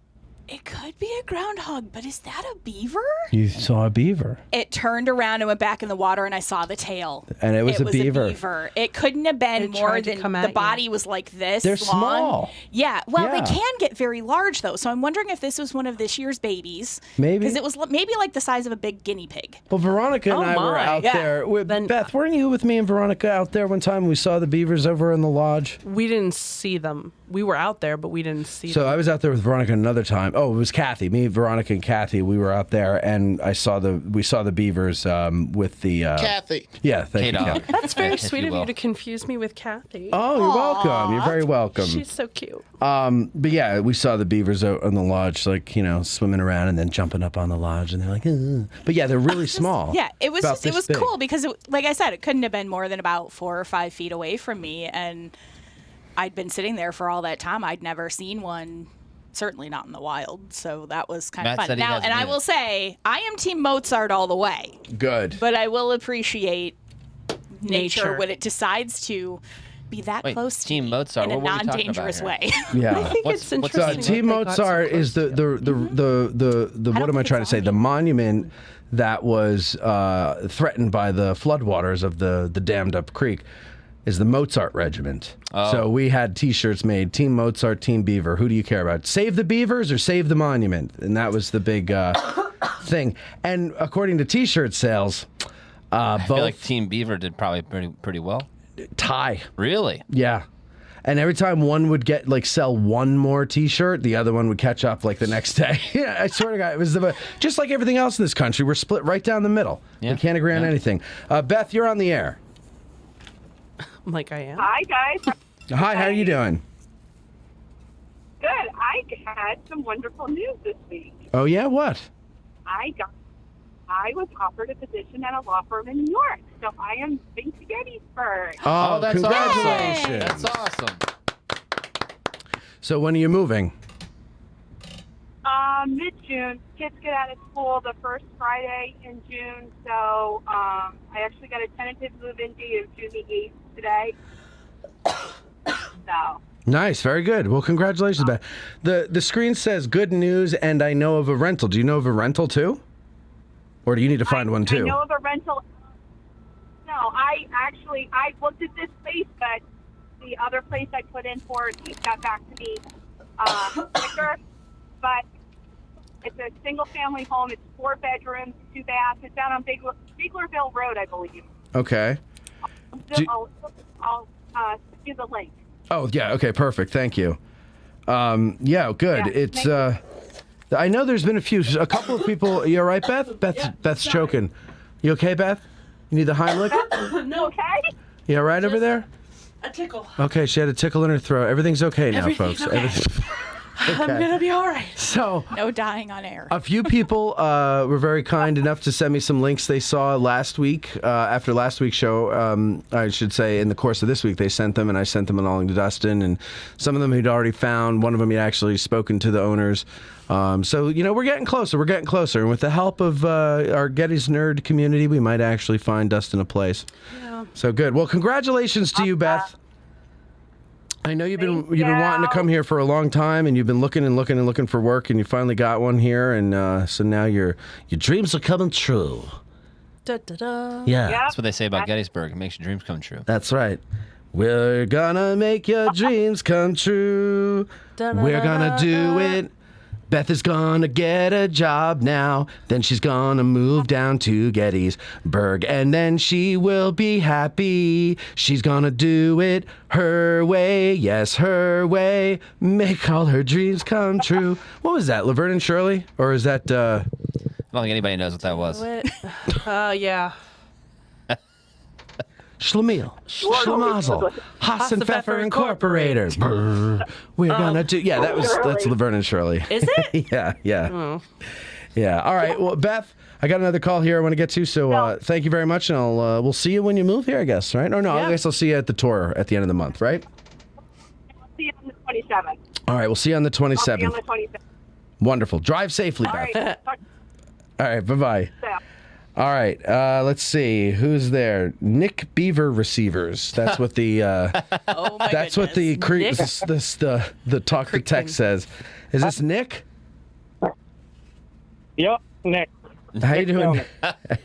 S8: it could be a groundhog, but is that a beaver?
S1: You saw a beaver.
S8: It turned around and went back in the water, and I saw the tail.
S1: And it was a beaver.
S8: It couldn't have been
S10: It
S8: more
S10: tried to
S8: than
S10: come
S8: the
S10: at you.
S8: body was like this.
S1: They're
S8: long.
S1: small.
S8: Yeah. Well,
S1: Yeah.
S8: they can get very large though. So I'm wondering if this was one of this year's babies.
S1: Maybe.
S8: Because it was maybe like the size of a big guinea pig.
S1: Well, Veronica and
S10: Oh,
S1: I were
S10: my.
S1: out
S8: Yeah.
S1: there. Beth, weren't you with me and Veronica out there one time? We saw the beavers over in the lodge.
S10: We didn't see them. We were out there, but we didn't see
S1: So
S10: them.
S1: I was out there with Veronica another time. Oh, it was Kathy. Me, Veronica, and Kathy. We were out there, and we saw the beavers with the
S2: Kathy.
S1: Yeah, thank you,
S5: K-Dog.
S1: Kathy.
S10: That's very
S5: If
S10: sweet
S5: you
S10: of you
S5: will.
S10: to confuse me with Kathy.
S1: Oh, you're welcome. You're very welcome.
S10: She's so cute.
S1: But yeah, we saw the beavers out on the lodge, swimming around and then jumping up on the lodge, and they're like, ugh. But yeah, they're really small.
S8: Yeah, it was
S1: About
S8: it
S1: this
S8: was
S1: big.
S8: cool because like I said, it couldn't have been more than about 4 or 5 feet away from me, and I'd been sitting there for all that time. I'd never seen one. Certainly not in the wild, so that was kind
S5: Matt
S8: of
S5: said
S8: fun.
S5: he
S8: Now,
S5: hasn't
S8: and I
S5: either.
S8: will say, I am Team Mozart all the way,
S1: Good.
S8: but I will appreciate nature
S10: Nature.
S8: when it decides to be that
S5: Wait,
S8: close to
S5: Team
S8: me
S5: Mozart,
S8: in a
S5: what were we talking about
S8: non-dangerous
S5: here?
S8: way.
S1: Yeah.
S10: I think
S5: What's-
S10: it's
S5: what's
S10: interesting.
S5: that?
S10: that
S1: Team
S10: they got so
S1: Mozart is
S10: close.
S1: the what am I
S8: think
S1: trying to
S8: it's
S1: say?
S8: on
S1: The
S8: me.
S1: monument that was threatened by the floodwaters of the dammed up creek is the Mozart Regiment.
S5: Oh.
S1: So we had T-shirts made, Team Mozart, Team Beaver. Who do you care about? Save the beavers or save the monument? And that was the big thing. And according to T-shirt sales,
S5: I
S1: both
S5: feel like Team Beaver did probably pretty well.
S1: tie.
S5: Really?
S1: Yeah. And every time one would sell one more T-shirt, the other one would catch up the next day. Yeah, I swear to God, it was just like everything else in this country. We're split right down the middle.
S5: Yeah.
S1: We can't agree on anything. Beth, you're on the air.
S10: Like I am.
S11: Hi, guys.
S1: Hi, how are you doing?
S11: Good. I had some wonderful news this week.
S1: Oh yeah, what?
S11: I was offered a position at a law firm in New York, so I am moving to Gettysburg.
S1: Oh,
S5: that's
S1: congratulations!
S5: awesome. That's awesome.
S1: So when are you moving?
S11: Mid-June. Kids get out of school the first Friday in June, so I actually got a tentative move-in date of June the 8th today. So.
S1: Nice, very good. Well, congratulations, Beth. The screen says good news, and I know of a rental. Do you know of a rental too? Or do you need to find one too?
S11: I know of a rental. No, I looked at this place, but the other place I put in for it, he got back to me thicker, but it's a single-family home. It's 4 bedrooms, 2 baths. It's down on Biglerville Road, I believe.
S1: Okay.
S11: I'll give you the link.
S1: Oh, yeah. Okay, perfect. Thank you. Yeah, good.
S11: Yeah,
S1: I know there's been a couple of people. You all right, Beth? Beth's choking. You okay, Beth? You need the Heimlich?
S11: No, okay?
S1: You all right over there?
S10: A tickle.
S1: Okay, she had a tickle in her throat. Everything's okay now,
S10: Everything's
S1: folks.
S10: okay. I'm gonna be all right.
S1: So,
S8: No dying on air.
S1: a few people were very kind enough to send me some links they saw last week. After last week's show, I should say, in the course of this week, they sent them, and I sent them along to Dustin. And some of them he'd already found. One of them he'd actually spoken to the owners. So, we're getting closer. We're getting closer. And with the help of our Getty's Nerd community, we might actually find Dustin a place.
S10: Yeah.
S1: So good. Well, congratulations to you, Beth. I know you've been wanting to come here for a long time, and you've been looking for work, and you finally got one here, and so now your dreams are coming true.
S10: Da, da, da.
S1: Yeah.
S5: That's what they say about Gettysburg. It makes your dreams come true.
S1: That's right. We're gonna make your dreams come true. We're gonna do it. Beth is gonna get a job now. Then she's gonna move down to Gettysburg. And then she will be happy. She's gonna do it her way. Yes, her way. Make all her dreams come true. What was that, Laverne and Shirley? Or is that,
S5: I don't think anybody knows what that was.
S10: Yeah.
S1: Schlemiel, Schlemazel, Haas and Pfeffer Incorporated. Brr. We're gonna do. Yeah, that's Laverne and Shirley.
S10: Is it?
S1: Yeah.
S10: Oh.
S1: Yeah. All right. Well, Beth, I got another call here I want to get to. So thank you very much, and we'll see you when you move here, I guess. Right? Or no, I guess I'll see you at the tour at the end of the month. Right?
S11: I'll see you on the 27th.
S1: All right. We'll see you on the 27th.
S11: I'll see you on the 27th.
S1: Wonderful. Drive safely,
S11: All
S1: Beth.
S11: right.
S1: All right. Bye bye.
S11: Yeah.
S1: All right, let's see who's there. Nick Beaver Receivers. That's what the
S8: Oh my
S1: that's what the the talk to text says. Is this Nick?
S12: Yep, Nick.
S1: How you doing?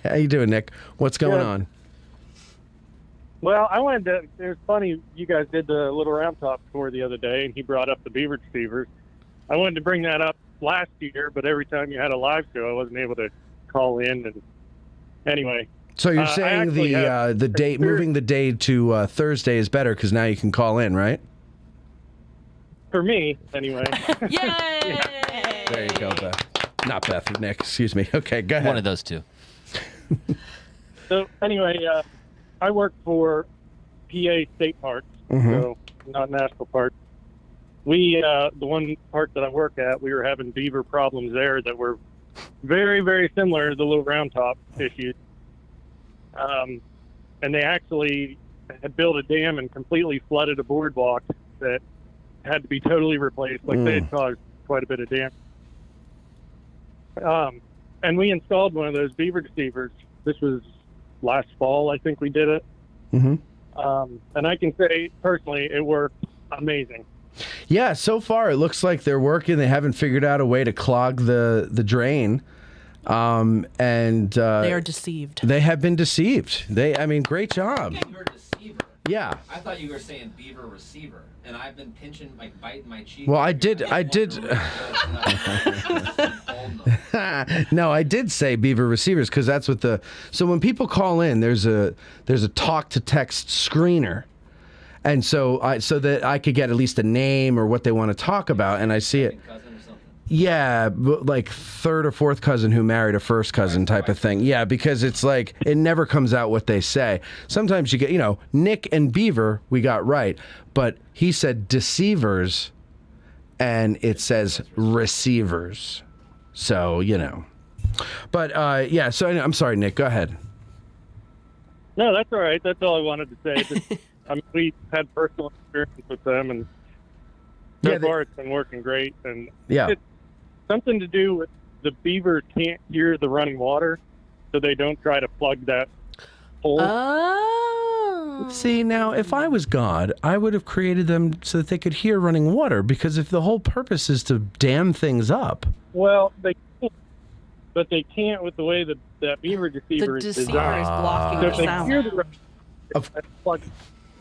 S1: How you doing, Nick? What's going on?
S12: Well, I wanted to. It was funny. You guys did the Little Round Top tour the other day, and he brought up the Beaver Receivers. I wanted to bring that up last year, but every time you had a live show, I wasn't able to call in. And anyway,
S1: So you're saying the date, moving the day to Thursday is better because now you can call in, right?
S12: for me, anyway.
S10: Yay!
S1: There you go, Beth. Not Beth, Nick. Excuse me. Okay, go ahead.
S5: One of those two.
S12: So anyway, I work for PA State Parks, so not national parks. We, the one park that I work at, we were having beaver problems there that were very, very similar to the Little Round Top issues. And they actually had built a dam and completely flooded a boardwalk that had to be totally replaced. Like they had caused quite a bit of damage. And we installed one of those beaver deceivers. This was last fall, I think we did it. And I can say personally, it worked amazing.
S1: Yeah, so far it looks like they're working. They haven't figured out a way to clog the drain. And
S10: they are deceived.
S1: They have been deceived. I mean, great job.
S5: You were deceiver.
S1: Yeah.
S5: I thought you were saying beaver receiver, and I've been pinching, like biting my cheek.
S1: Well, I did. No, I did say beaver receivers because that's what so when people call in, there's a talk to text screener. And so that I could get at least a name or what they want to talk about, and I see it. Yeah, like third or fourth cousin who married a first cousin type of thing. Yeah, because it's like it never comes out what they say. Sometimes you get, Nick and Beaver, we got right, but he said deceivers, and it says receivers. So, But, yeah, so I'm sorry, Nick, go ahead.
S12: No, that's all right. That's all I wanted to say. We had personal experience with them, and so far it's been working great. And it's something to do with the beavers can't hear the running water, so they don't try to plug that hole.
S10: Oh.
S1: See, now, if I was God, I would have created them so that they could hear running water, because if the whole purpose is to dam things up.
S12: Well, they can't, but they can't with the way that beaver deceiver is designed.
S10: Is blocking
S12: So
S10: the
S12: if they
S10: sound.
S12: hear the running water, plug it.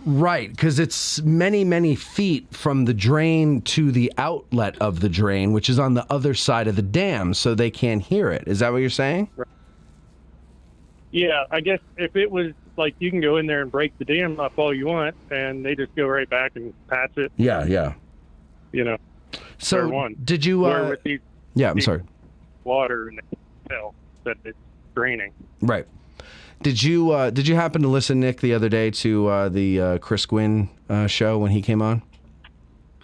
S1: Right, because it's many, many feet from the drain to the outlet of the drain, which is on the other side of the dam, so they can't hear it. Is that what you're saying?
S12: Right. Yeah, I guess if it was like you can go in there and break the dam up all you want, and they just go right back and patch it.
S1: Yeah.
S12: You know.
S1: So did you?
S12: With these,
S1: I'm sorry.
S12: Water and tell that it's draining.
S1: Right. Did you happen to listen, Nick, the other day to the Chris Gwynn show when he came on?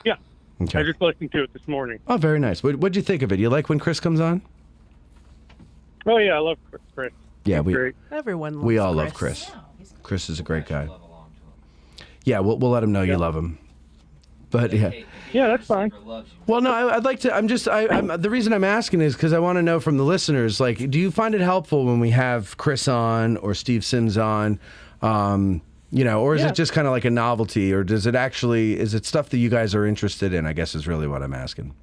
S12: Yeah.
S1: Okay.
S12: I just listened to it this morning.
S1: Oh, very nice. What'd you think of it? You like when Chris comes on?
S12: Oh yeah, I love Chris.
S1: Yeah,
S10: everyone loves
S1: we all
S10: Chris.
S1: love Chris. Chris is a great guy. Yeah, we'll let him know you love him. But
S12: yeah, that's fine.
S1: Well, no, I'd like to. I'm the reason I'm asking is because I want to know from the listeners. Like, do you find it helpful when we have Chris on or Steve Sims on? Or is it just kind of like a novelty, or is it stuff that you guys are interested in? I guess is really what I'm asking.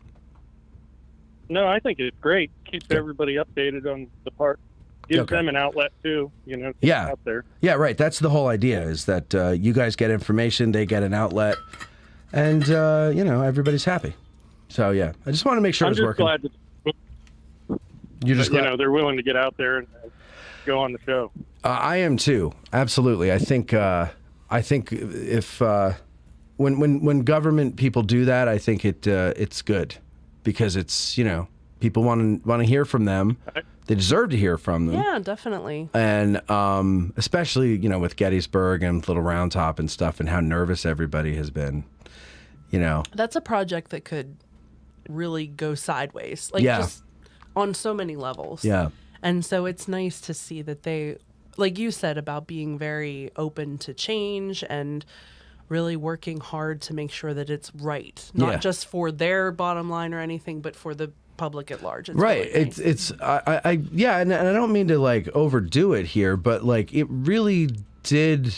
S12: No, I think it's great. Keeps everybody updated on the park. Gives them an outlet too, out there.
S1: Yeah, right. That's the whole idea, is that you guys get information, they get an outlet, and everybody's happy. So yeah, I just want to make sure it's working.
S12: I'm just glad that
S1: you're just glad
S12: they're willing to get out there and go on the show.
S1: I am too. Absolutely. I think if when government people do that, I think it's good, because it's people want to hear from them. They deserve to hear from them.
S10: Yeah, definitely.
S1: And especially, with Gettysburg and Little Round Top and stuff, and how nervous everybody has been,
S10: That's a project that could really go sideways, just on so many levels.
S1: Yeah.
S10: And so it's nice to see that they, like you said, about being very open to change and really working hard to make sure that it's right. Not just for their bottom line or anything, but for the public at large. It's
S1: right.
S10: Really nice.
S1: And I don't mean to overdo it here, but it really did.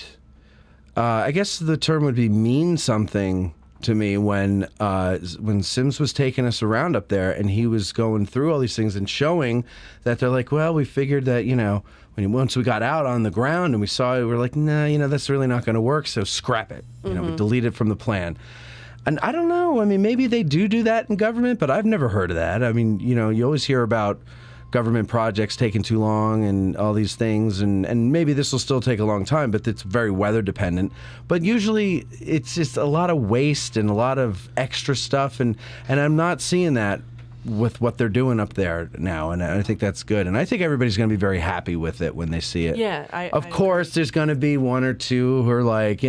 S1: I guess the term would be mean something to me when Sims was taking us around up there, and he was going through all these things and showing that they're like, well, we figured that once we got out on the ground and we saw it, we're like, nah, that's really not going to work, so scrap it. We delete it from the plan. And I don't know. I mean, maybe they do that in government, but I've never heard of that. I mean, you always hear about government projects taking too long and all these things, and maybe this will still take a long time, but it's very weather dependent. But usually it's just a lot of waste and a lot of extra stuff, and I'm not seeing that with what they're doing up there now, and I think that's good. And I think everybody's going to be very happy with it when they see it.
S10: Yeah.
S1: Of course, there's going to be one or two who are like,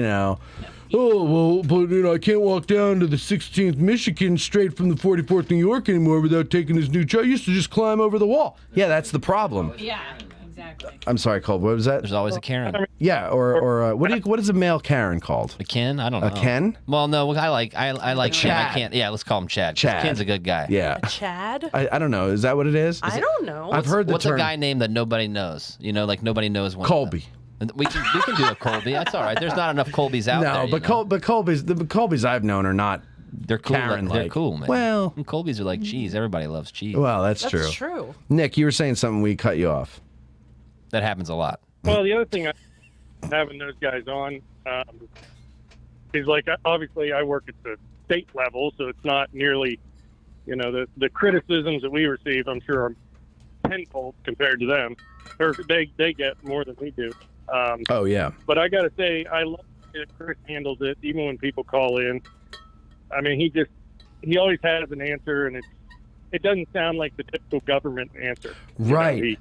S1: oh, well, but I can't walk down to the 16th Michigan straight from the 44th New York anymore without taking this new I used to just climb over the wall. Yeah, that's the problem.
S8: Yeah, exactly.
S1: I'm sorry, Cole. What was that?
S5: There's always a Karen.
S1: Yeah, or what is a male Karen called?
S5: A Ken? I don't know.
S1: A Ken?
S5: Well, no, I like Chad. I can't. Yeah, let's call him Chad. Ken's a good guy.
S1: Yeah.
S10: A Chad?
S1: I don't know. Is that what it is?
S10: I don't know.
S1: I've heard the
S5: what's
S1: term.
S5: What's a guy name that nobody knows? Nobody knows one.
S1: Colby.
S5: We can do a Colby. That's all right. There's not enough Colbys out there.
S1: No, but Colbys I've known are not.
S5: They're cool.
S1: Karen-like.
S5: They're cool, man.
S1: Well,
S5: and Colbys are like cheese. Everybody loves cheese.
S1: Well, that's
S10: true. That's true.
S1: Nick, you were saying something. We cut you off.
S5: That happens a lot.
S12: Well, the other thing, having those guys on, is obviously I work at the state level, so it's not nearly, the criticisms that we receive, I'm sure, are tenfold compared to them, or they get more than we do.
S1: Oh yeah.
S12: But I got to say, I love that Chris handles it, even when people call in. I mean, he always has an answer, and it doesn't sound like the typical government answer.
S1: Right.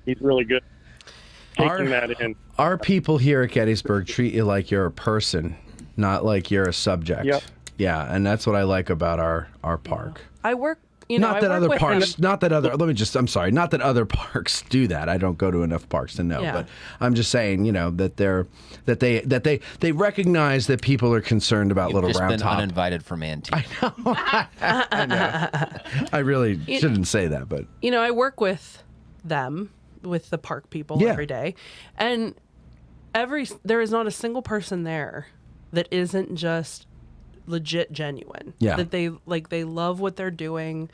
S12: He's really good taking that in.
S1: Our people here at Gettysburg treat you like you're a person, not like you're a subject.
S12: Yep.
S1: Yeah, and that's what I like about our park.
S10: I work.
S1: Not that other other parks do that. I don't go to enough parks to know, but I'm just saying, that they recognize that people are concerned about Little Round Top.
S5: You've just been uninvited from Antique.
S1: I know. I really shouldn't say that, but
S10: I work with them, with the park people every day, and there is not a single person there that isn't just legit genuine.
S1: Yeah.
S10: That they love what they're doing.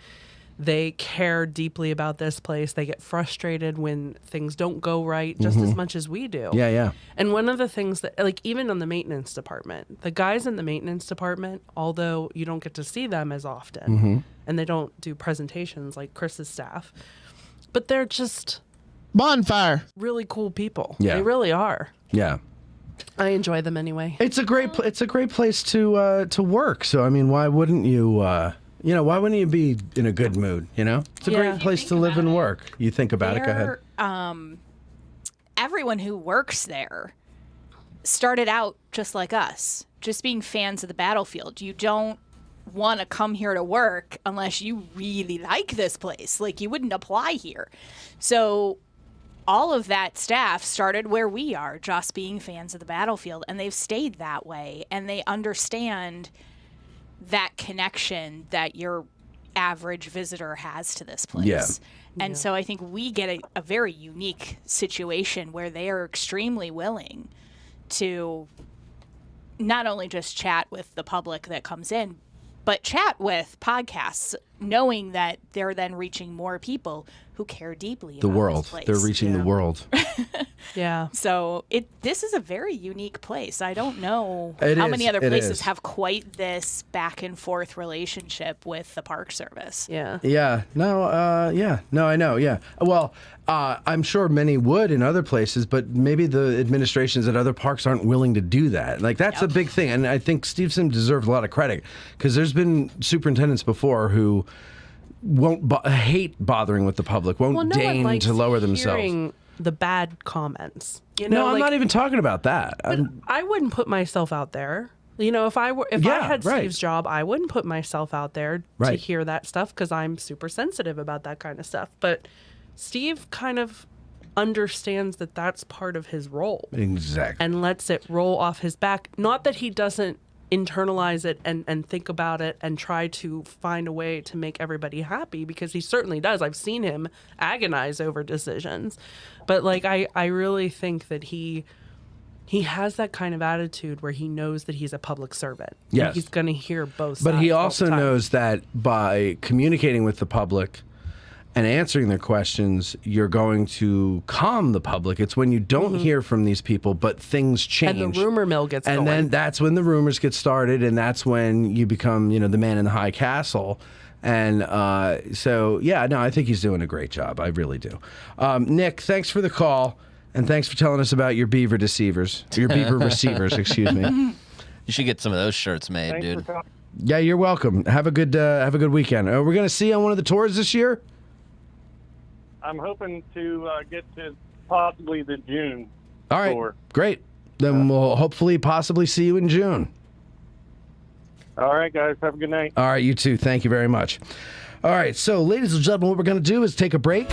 S10: They care deeply about this place. They get frustrated when things don't go right just as much as we do.
S1: Yeah.
S10: And one of the things that, like, even on the maintenance department, the guys in the maintenance department, although you don't get to see them as often, and they don't do presentations like Chris's staff, but they're just
S13: bonfire.
S10: Really cool people.
S1: Yeah.
S10: They really are.
S1: Yeah.
S10: I enjoy them anyway.
S1: It's a great place to work. So I mean, why wouldn't you? Why wouldn't you be in a good mood? It's a great place to live and work. You think about it. Go ahead.
S8: Everyone who works there started out just like us, just being fans of the battlefield. You don't want to come here to work unless you really like this place. Like, you wouldn't apply here. So all of that staff started where we are, just being fans of the battlefield, and they've stayed that way, and they understand that connection that your average visitor has to this place.
S1: Yeah.
S8: And so I think we get a very unique situation where they are extremely willing to not only just chat with the public that comes in, but chat with podcasts, knowing that they're then reaching more people who care deeply about
S1: The world.
S8: this place.
S1: They're reaching the world.
S10: Yeah.
S8: So this is a very unique place. I don't know
S1: It
S8: how
S1: is.
S8: many other
S1: It
S8: places
S1: is.
S8: have quite this back and forth relationship with the Park Service.
S10: Yeah.
S1: Yeah. No. Yeah. No. I know. Yeah. Well, I'm sure many would in other places, but maybe the administrations at other parks aren't willing to do that. Like, that's a big thing, and I think Steve Sim deserves a lot of credit, because there's been superintendents before who won't hate bothering with the public, won't deign to lower themselves.
S10: Hearing the bad comments.
S1: No, I'm not even talking about that.
S10: I wouldn't put myself out there. If I had Steve's job, I wouldn't put myself out there to hear that stuff, because I'm super sensitive about that kind of stuff. But Steve kind of understands that that's part of his role.
S1: Exactly.
S10: And lets it roll off his back. Not that he doesn't internalize it and think about it and try to find a way to make everybody happy, because he certainly does. I've seen him agonize over decisions. But I really think that he has that kind of attitude where he knows that he's a public servant.
S1: Yes.
S10: He's going to hear both sides.
S1: But he
S10: all
S1: also
S10: the time.
S1: knows that by communicating with the public and answering their questions, you're going to calm the public. It's when you don't hear from these people, but things change.
S10: And the rumor mill gets going.
S1: And then that's when the rumors get started, and that's when you become, the man in the high castle. And I think he's doing a great job. I really do. Nick, thanks for the call, and thanks for telling us about your beaver receivers, excuse me.
S5: You should get some of those shirts made, dude.
S1: Yeah, you're welcome. Have a good weekend. Are we going to see you on one of the tours this year?
S12: I'm hoping to get to possibly the June
S1: All right,
S12: tour.
S1: Great. Then we'll hopefully possibly see you in June.
S12: All right, guys. Have a good night.
S1: All right, you too. Thank you very much. All right, so ladies and gentlemen, what we're going to do is take a break,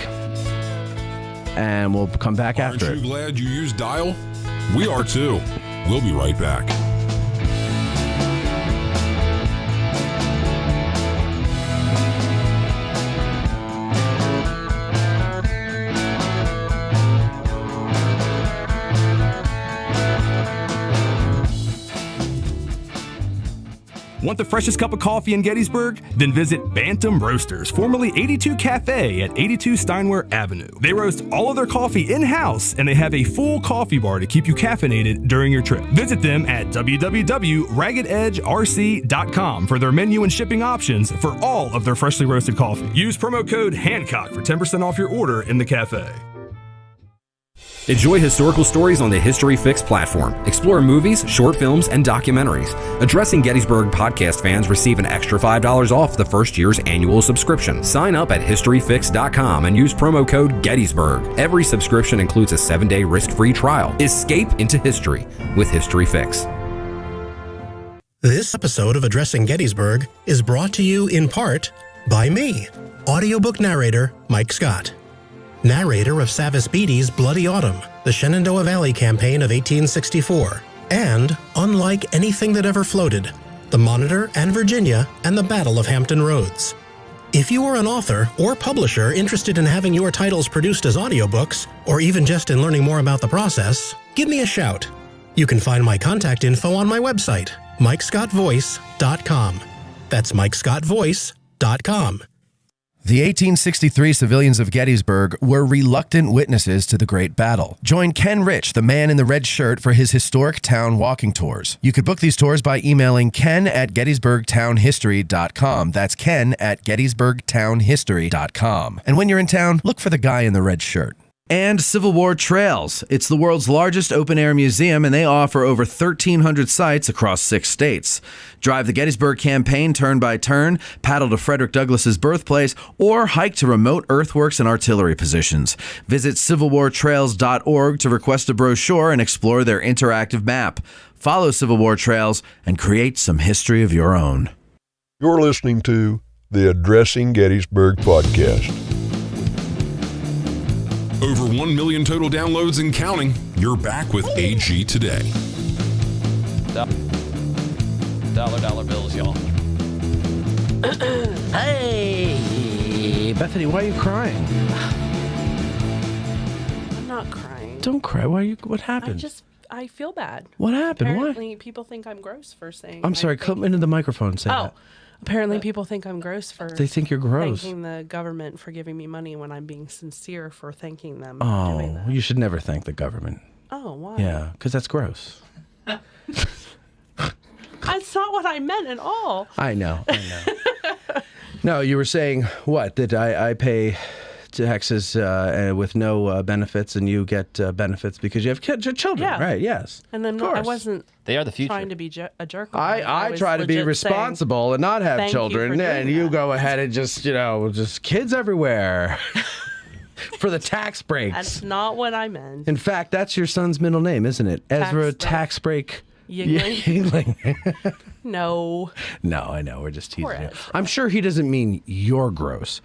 S1: and we'll come back after it.
S4: Aren't you glad you used Dial? We are too. We'll be right back.
S14: Want the freshest cup of coffee in Gettysburg? Then visit Bantam Roasters, formerly 82 Cafe at 82 Steinway Avenue. They roast all of their coffee in-house, and they have a full coffee bar to keep you caffeinated during your trip. Visit them at www.raggededgerc.com for their menu and shipping options for all of their freshly roasted coffee. Use promo code Hancock for 10% off your order in the cafe.
S15: Enjoy historical stories on the History Fix platform. Explore movies, short films, and documentaries. Addressing Gettysburg podcast fans receive an extra $5 off the first year's annual subscription. Sign up at historyfix.com and use promo code Gettysburg. Every subscription includes a 7-day risk-free trial. Escape into history with History Fix.
S16: This episode of Addressing Gettysburg is brought to you in part by me, audiobook narrator Mike Scott. Narrator of Savis Beattie's Bloody Autumn, the Shenandoah Valley Campaign of 1864, and Unlike Anything That Ever Floated, the Monitor and Virginia and the Battle of Hampton Roads. If you are an author or publisher interested in having your titles produced as audiobooks, or even just in learning more about the process, give me a shout. You can find my contact info on my website, MikeScottVoice.com. That's MikeScottVoice.com.
S13: The 1863 civilians of Gettysburg were reluctant witnesses to the Great Battle. Join Ken Rich, the man in the red shirt, for his historic town walking tours. You could book these tours by emailing ken@gettysburgtownhistory.com. That's ken@gettysburgtownhistory.com. And when you're in town, look for the guy in the red shirt. And Civil War Trails. It's the world's largest open-air museum, and they offer over 1,300 sites across 6 states. Drive the Gettysburg campaign turn by turn, paddle to Frederick Douglass's birthplace, or hike to remote earthworks and artillery positions. Visit civilwartrails.org to request a brochure and explore their interactive map. Follow Civil War Trails and create some history of your own.
S17: You're listening to the Addressing Gettysburg podcast.
S4: Over 1 million total downloads and counting. You're back with AG Today.
S5: Dollar bills, y'all.
S1: Hey, Bethany, why are you crying?
S10: I'm not crying.
S1: Don't cry. What happened?
S10: I feel bad.
S1: What happened?
S10: Apparently, people think I'm gross for saying.
S1: I'm sorry. Come into the microphone and say that.
S10: Apparently, people think I'm gross for.
S1: They think you're gross.
S10: Thanking the government for giving me money when I'm being sincere for thanking them.
S1: Oh, you should never thank the government.
S10: Oh, why?
S1: Yeah, because that's gross.
S10: That's not what I meant at all.
S1: I know. No, you were saying what? That I pay taxes with no benefits, and you get benefits because you have children,
S10: Yeah.
S1: right? Yes.
S10: And then I wasn't.
S5: They are the future.
S10: Trying to be a jerk.
S1: I try to be responsible and not have children, and you go ahead and just kids everywhere for the tax breaks.
S10: That's not what I meant.
S1: In fact, that's your son's middle name, isn't it? Ezra Tax Break.
S10: Yingling. No.
S1: No, I know. We're just teasing
S10: Poor
S1: you.
S10: Ezra.
S1: I'm sure he doesn't mean you're gross.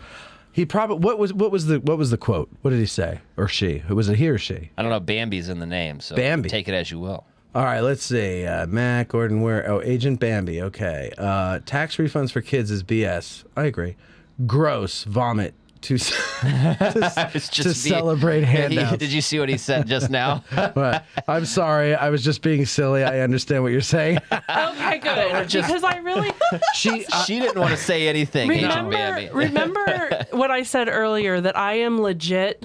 S1: He probably what was the quote? What did he say? Or she? Was it he or she?
S5: I don't know. Bambi's in the name, so
S1: Bambi.
S5: Take it as you will.
S1: All right, let's see. Matt Gordon, where? Oh, Agent Bambi. Okay. Tax refunds for kids is BS. I agree. Gross. Vomit. To celebrate handouts.
S5: Did you see what he said just now?
S1: But I'm sorry. I was just being silly. I understand what you're saying.
S10: Okay, good. Because I really.
S5: She didn't want to say anything. Agent Bambi.
S10: Remember what I said earlier, that I am legit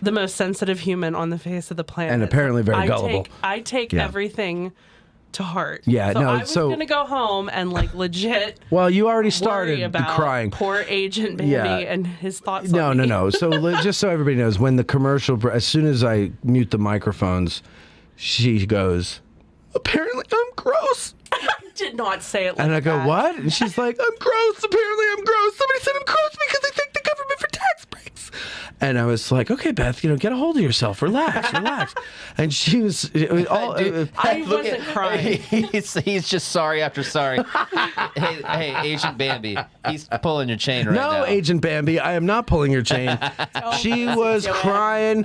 S10: the most sensitive human on the face of the planet.
S1: And apparently very gullible.
S10: I take everything to heart.
S1: Yeah,
S10: I was going to go home and legit.
S1: Well, you already started
S10: about
S1: crying.
S10: Poor Agent Bambi and his thoughts. on me.
S1: No. So just so everybody knows, when the commercial, as soon as I mute the microphones, she goes, "Apparently I'm gross."
S10: I did not say it like that.
S1: And I go, "What?" And she's like, "I'm gross. Apparently I'm gross. Somebody said I'm gross because they thank the government for tax breaks." And I was like, "Okay, Beth, get a hold of yourself. Relax." And she was all.
S10: I wasn't crying.
S5: He's just sorry after sorry. hey, Agent Bambi, he's pulling your chain right now.
S1: No, Agent Bambi, I am not pulling your chain. She was crying.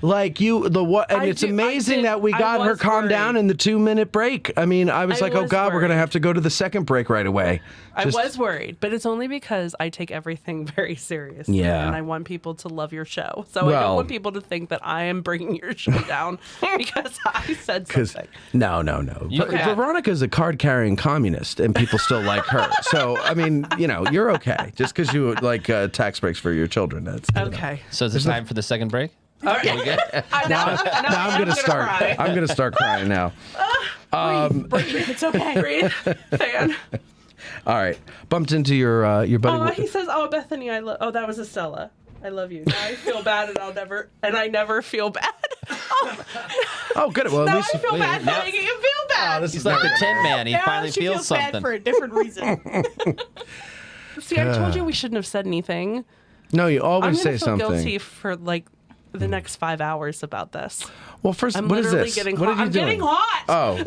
S1: Like and it's amazing that we got her calmed down in the 2-minute break. I mean, I was like, oh God, we're going to have to go to the second break right away.
S10: I was worried, but it's only because I take everything very seriously.
S1: Yeah.
S10: And I want people to love your show. So I don't want people to think that I am bringing your show down because I said something.
S1: No. Veronica's a card-carrying communist, and people still like her. So, I mean, you're okay. Just because you like tax breaks for your children. That's
S10: okay.
S5: So is it time for the second break?
S10: All right.
S1: Now I'm going to start.
S10: Cry.
S1: I'm going to start crying now.
S10: Breathe. It's okay. Breathe. Fan.
S1: All right. Bumped into your buddy.
S10: Oh, he says, "Oh, Bethany, that was Estella. I love you. Now I feel bad, and I never feel bad."
S1: Oh, good. Well, at least
S10: I feel bad for making you feel bad.
S5: He's like the Tin Man. He finally
S8: she
S5: feels
S8: bad
S5: something.
S8: for a different reason.
S10: See, I told you we shouldn't have said anything.
S1: No, you always say
S10: I'm
S1: something.
S10: gonna feel guilty for the next 5 hours about this.
S1: Well, first,
S10: I'm
S1: what is
S10: literally
S1: this?
S10: getting
S1: What
S10: hot.
S1: are you
S10: I'm
S1: doing?
S10: getting hot.
S1: Oh,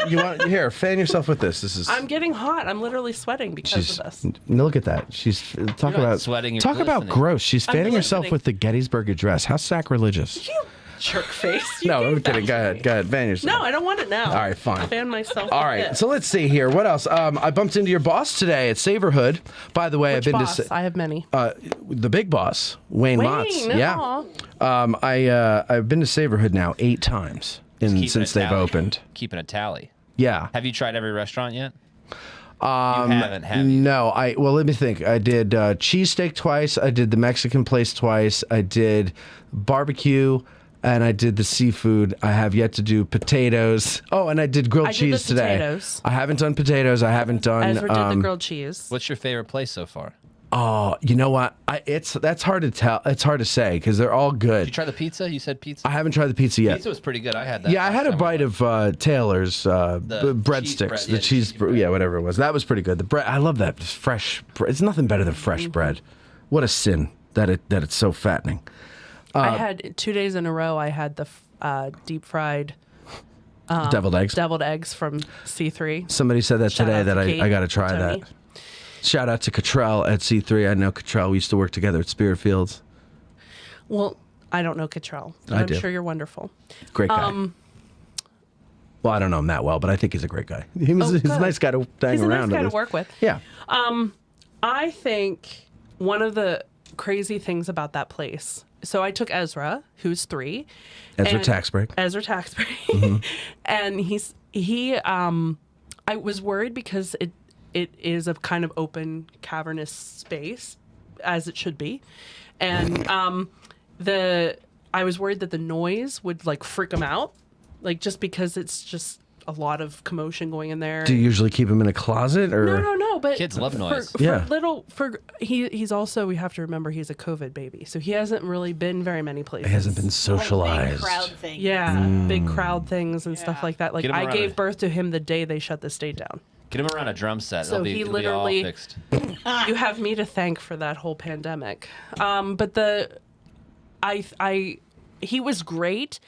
S1: you want here? Fan yourself with this. This is.
S10: I'm getting hot. I'm literally sweating because of this.
S1: Look at that. She's talk
S5: not
S1: about
S5: sweating, you're
S1: talk about
S5: glistening.
S1: gross. She's
S10: I'm
S1: fanning herself
S10: glistening.
S1: with the Gettysburg Address. How sacrilegious!
S10: You jerk face.
S1: No, I'm kidding. Go ahead. Fan yourself.
S10: No, I don't want it now.
S1: All right, fine.
S10: Fan myself.
S1: All right, so let's see here. What else? I bumped into your boss today at Saverhood. By the way,
S10: Which
S1: I've been
S10: boss?
S1: to
S10: I have many.
S1: the big boss, Wayne Motts.
S10: Wayne,
S1: Yeah.
S10: aw.
S1: I've been to Saverhood now 8 times
S5: Keeping
S1: since
S5: a
S1: they've
S5: tally.
S1: opened.
S5: Keeping a tally.
S1: Yeah.
S5: Have you tried every restaurant yet? You haven't, have you?
S1: No, well, let me think. I did cheesesteak twice. I did the Mexican place twice. I did barbecue, and I did the seafood. I have yet to do potatoes. Oh, and I did grilled cheese today.
S10: Potatoes.
S1: I haven't done potatoes. I haven't done.
S10: Ezra did the grilled cheese.
S5: What's your favorite place so far?
S1: Oh, you know what? That's hard to tell. It's hard to say because they're all good.
S5: Did you try the pizza? You said pizza.
S1: I haven't tried the pizza yet.
S5: Pizza was pretty good. I had that.
S1: Yeah, I had a bite of Taylor's breadsticks. The cheese, whatever it was. That was pretty good. The bread, I love that fresh. It's nothing better than fresh bread. What a sin that it's so fattening.
S10: I had 2 days in a row. I had the deep fried
S1: deviled eggs.
S10: Deviled eggs from C3.
S1: Somebody said that today that I got to try
S10: Tony.
S1: that. Shout out to Cottrell at C3. I know Cottrell. We used to work together at Spirit Fields.
S10: Well, I don't know Cottrell, but I'm sure you're wonderful.
S1: Great guy. Well, I don't know him that well, but I think he's a great guy. He's a nice guy to hang around.
S10: He's a nice guy to work with.
S1: Yeah.
S10: I think one of the crazy things about that place. So I took Ezra, who's 3.
S1: Ezra Tax Break.
S10: Ezra Tax Break. And I was worried because it is a kind of open, cavernous space, as it should be. And I was worried that the noise would like freak him out, like just because it's just a lot of commotion going in there.
S1: Do you usually keep him in a closet or?
S10: No. But
S5: kids love noise.
S10: He's also, we have to remember, he's a COVID baby, so he hasn't really been very many places.
S1: He hasn't been socialized.
S8: Big crowd thing.
S10: Yeah, big crowd things and stuff like that. Like I gave birth to him the day they shut the state down.
S5: Get him around a drum set.
S10: So he literally,
S5: it'll be all fixed.
S10: You have me to thank for that whole pandemic. But he was great.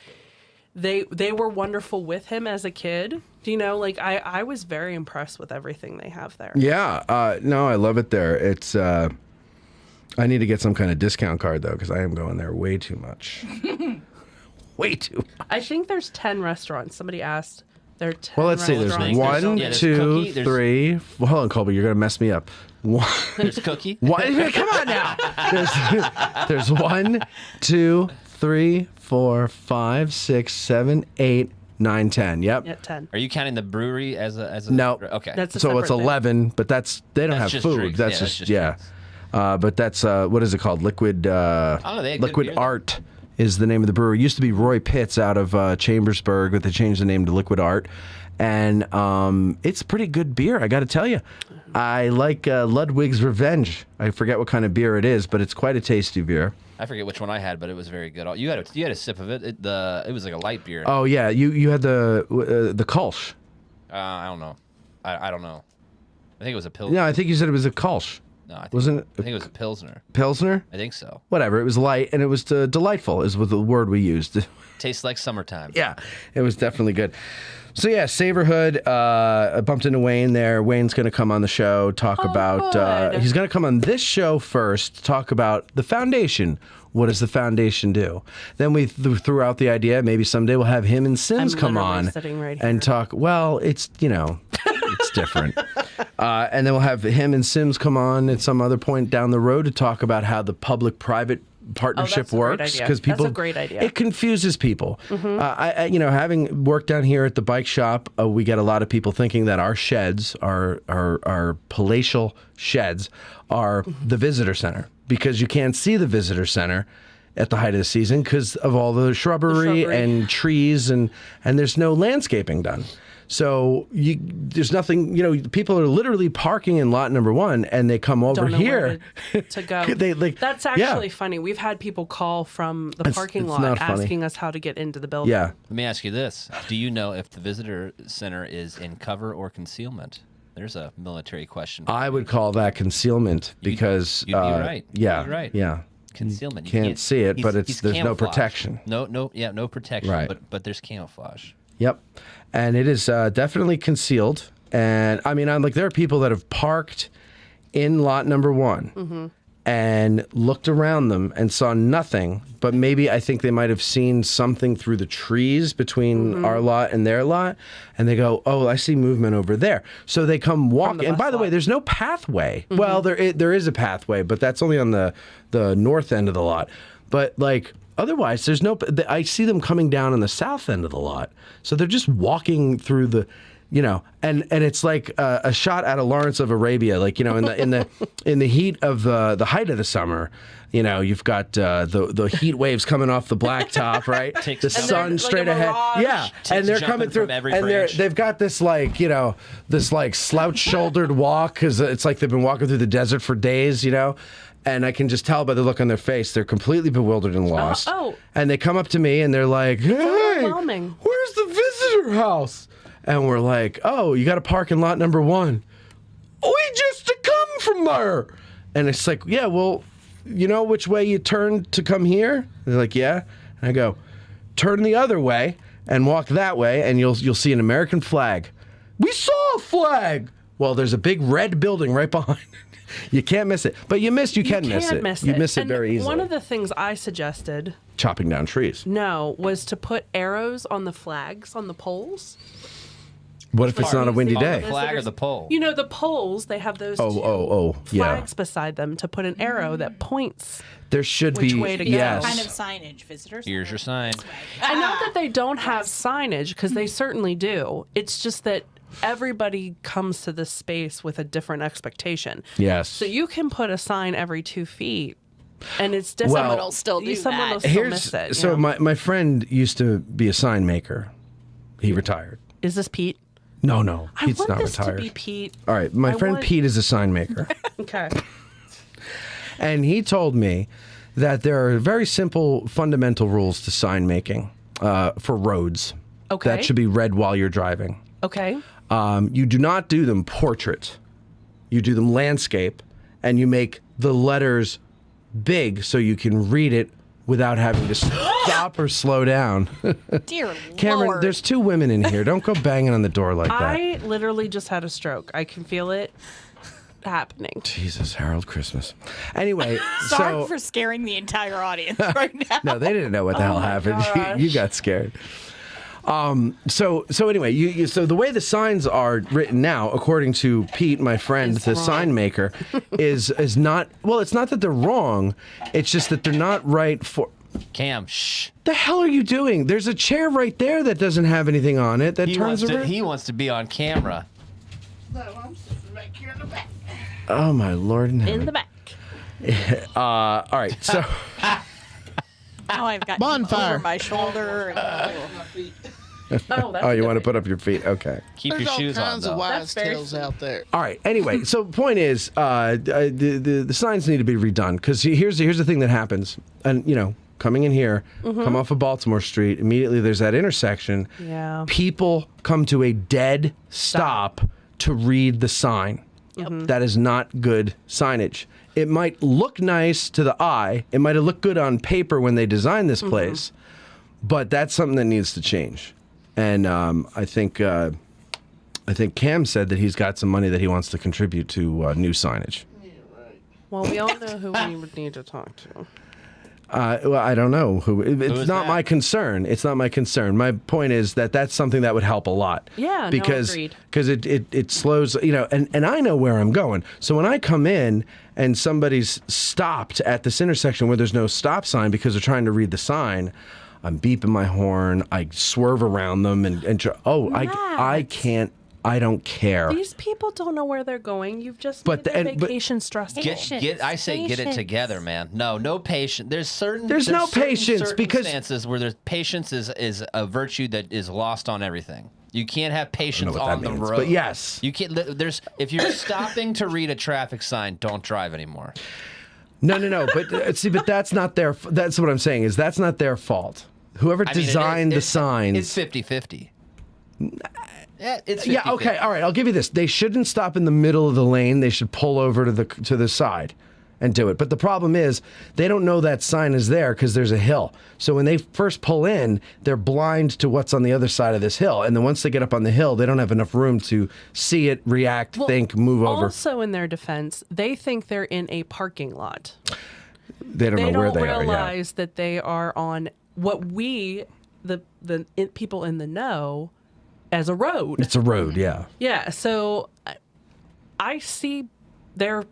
S10: They were wonderful with him as a kid. You know, like I was very impressed with everything they have there.
S1: Yeah, no, I love it there. It's I need to get some kind of discount card though, because I am going there way too much. Way too much.
S10: I think there's 10 restaurants. Somebody asked. There are 10
S1: well, let's see. There's
S10: restaurants.
S1: 1, 2, 3. Well, hold on, Colby. You're gonna mess me up.
S5: There's Cookie.
S1: Come on now. There's 1, 2, 3, 4, 5, 6, 7, 8, 9, 10. Yep.
S10: Yeah, 10.
S5: Are you counting the brewery as a?
S1: No.
S5: Okay.
S10: That's a
S1: so it's
S10: separate
S1: 11, but they don't have
S5: just
S1: food.
S5: drinks.
S1: That's
S5: That's
S1: just
S5: drinks.
S1: but that's what is it called? Liquid.
S5: They had
S1: Liquid
S5: good beer
S1: Art is the name of the brewery. It used to be Roy Pitts out of Chambersburg, but they changed the name to Liquid Art, and it's pretty good beer. I got to tell you, I like Ludwig's Revenge. I forget what kind of beer it is, but it's quite a tasty beer.
S5: I forget which one I had, but it was very good. You had a sip of it. It was like a light beer.
S1: Oh yeah, you had the Kolsch.
S5: I don't know. I don't know. I think it was a Pilsner.
S1: No, I think you said it was a Kolsch.
S5: No, I think it was a Pilsner.
S1: Pilsner?
S5: I think so.
S1: Whatever. It was light and it was delightful. Is the word we used.
S5: Tastes like summertime.
S1: Yeah, it was definitely good. So yeah, Saberhood. I bumped into Wayne there. Wayne's going to come on the show, talk about. He's going to come on this show first, talk about the foundation. What does the foundation do? Then we threw out the idea maybe someday we'll have him and Sims come on and talk. Well, it's it's different. And then we'll have him and Sims come on at some other point down the road to talk about how the public-private partnership works, because people,
S10: that's a great idea.
S1: It confuses people. I having worked down here at the bike shop, we get a lot of people thinking that our sheds, our palatial sheds, are the visitor center, because you can't see the visitor center at the height of the season because of all the shrubbery and trees, and there's no landscaping done. So there's nothing, people are literally parking in lot number 1 and they come over here
S10: to go. That's actually funny. We've had people call from the parking lot asking us how to get into the building.
S1: Yeah.
S5: Let me ask you this. Do you know if the visitor center is in cover or concealment? There's a military question.
S1: I would call that concealment because
S5: you'd be right.
S1: Yeah.
S5: You'd be right.
S1: Yeah.
S5: Concealment.
S1: You can't see it, but there's no protection.
S5: No protection.
S1: Right.
S5: But there's camouflage.
S1: Yep. And it is definitely concealed. And I mean, there are people that have parked in lot number 1 and looked around them and saw nothing, but maybe I think they might have seen something through the trees between our lot and their lot, and they go, oh, I see movement over there. So they come walk. And by the way, there's no pathway. Well, there is a pathway, but that's only on the north end of the lot. But otherwise, there's no. I see them coming down on the south end of the lot, so they're just walking through the, and it's like a shot out of Lawrence of Arabia, like in the heat of the height of the summer. You've got the heat waves coming off the blacktop, right?
S5: Takes
S1: the
S5: a jump.
S1: sun straight ahead, yeah, and they're coming through, and they've got this this slouch-shouldered walk because it's like they've been walking through the desert for days, And I can just tell by the look on their face, they're completely bewildered and lost. And they come up to me and they're like, "Hey, where's the visitor house?" And we're like, "Oh, you got to park in lot number 1. We just to come from there." And it's like, "Yeah, well, you know which way you turn to come here?" And they're like, "Yeah." And I go, "Turn the other way and walk that way, and you'll see an American flag." "We saw a flag." "Well, there's a big red building right behind it. You can't miss it." But you can miss it. You miss it very easily.
S10: One of the things I suggested,
S1: chopping down trees.
S10: No, was to put arrows on the flags on the poles.
S1: What if it's not a windy day?
S5: The flag or the pole?
S10: The poles, they have those flags beside them to put an arrow that points.
S1: There should
S10: which
S1: be
S10: way to go.
S1: yes.
S8: Kind of signage, visitors.
S5: Here's your sign.
S10: I know that they don't have signage because they certainly do. It's just that everybody comes to this space with a different expectation.
S1: Yes.
S10: So you can put a sign every 2 feet, and it's different.
S8: Someone will still do
S10: Someone
S8: that.
S10: will still miss it.
S1: So my friend used to be a sign maker. He retired.
S10: Is this Pete?
S1: No, Pete's
S10: I want
S1: not
S10: this
S1: retired.
S10: to be Pete.
S1: All right, my friend Pete is a sign maker.
S10: Okay.
S1: And he told me that there are very simple, fundamental rules to sign making for roads.
S10: Okay.
S1: That should be read while you're driving.
S10: Okay.
S1: You do not do them portrait. You do them landscape, and you make the letters big so you can read it without having to stop or slow down.
S8: Dear
S1: Cameron,
S8: Lord.
S1: there's 2 women in here. Don't go banging on the door like that.
S10: I literally just had a stroke. I can feel it happening.
S1: Jesus, Harold Christmas. Anyway,
S8: Sorry for scaring the entire audience right now.
S1: No, they didn't know what the hell happened. You got scared. So anyway, so the way the signs are written now, according to Pete, my friend, the sign maker, is not, well, it's not that they're wrong. It's just that they're not right for.
S5: Cam, shh.
S1: The hell are you doing? There's a chair right there that doesn't have anything on it that turns around.
S5: He wants to be on camera.
S2: No, I'm sitting back here in the back.
S1: Oh my Lord!
S10: In the back.
S1: All right, so.
S8: Now I've got
S2: Bonfire.
S8: over my shoulder.
S1: Oh, you want to put up your feet? Okay.
S5: Keep
S2: There's
S5: your shoes
S2: all
S5: on,
S2: kinds
S5: though.
S2: of wise tales out there.
S1: All right. Anyway, so point is, the signs need to be redone because here's the thing that happens, and coming in here, come off of Baltimore Street, immediately there's that intersection.
S10: Yeah.
S1: People come to a dead stop to read the sign. That is not good signage. It might look nice to the eye. It might have looked good on paper when they designed this place, but that's something that needs to change. And I think Cam said that he's got some money that he wants to contribute to new signage.
S10: Well, we all know who we would need to talk to.
S1: Well, I don't know who. It's not my concern. It's not my concern. My point is that that's something that would help a lot.
S10: Yeah,
S1: because
S10: agreed.
S1: It slows, and I know where I'm going. So when I come in and somebody's stopped at this intersection where there's no stop sign because they're trying to read the sign, I'm beeping my horn. I swerve around them I can't. I don't care.
S10: These people don't know where they're going. You've just made their vacation stressful.
S5: I say get it together, man. No patience.
S1: There's no patience because
S5: circumstances where there's patience is a virtue that is lost on everything. You can't have patience on the road.
S1: But yes,
S5: you can't. If you're stopping to read a traffic sign, don't drive anymore.
S1: No. But see, but that's not their. That's what I'm saying is that's not their fault. Whoever designed the signs.
S5: It's 50-50. It's 50-50.
S1: Yeah, okay, all right, I'll give you this. They shouldn't stop in the middle of the lane. They should pull over to the side and do it. But the problem is they don't know that sign is there because there's a hill. So when they first pull in, they're blind to what's on the other side of this hill. And then once they get up on the hill, they don't have enough room to see it, react, think, move over.
S10: Also, in their defense, they think they're in a parking lot.
S1: They don't know where they are.
S10: They don't realize that they are on what we, the people in the know, as a road.
S1: It's a road, yeah.
S10: Yeah, so I see their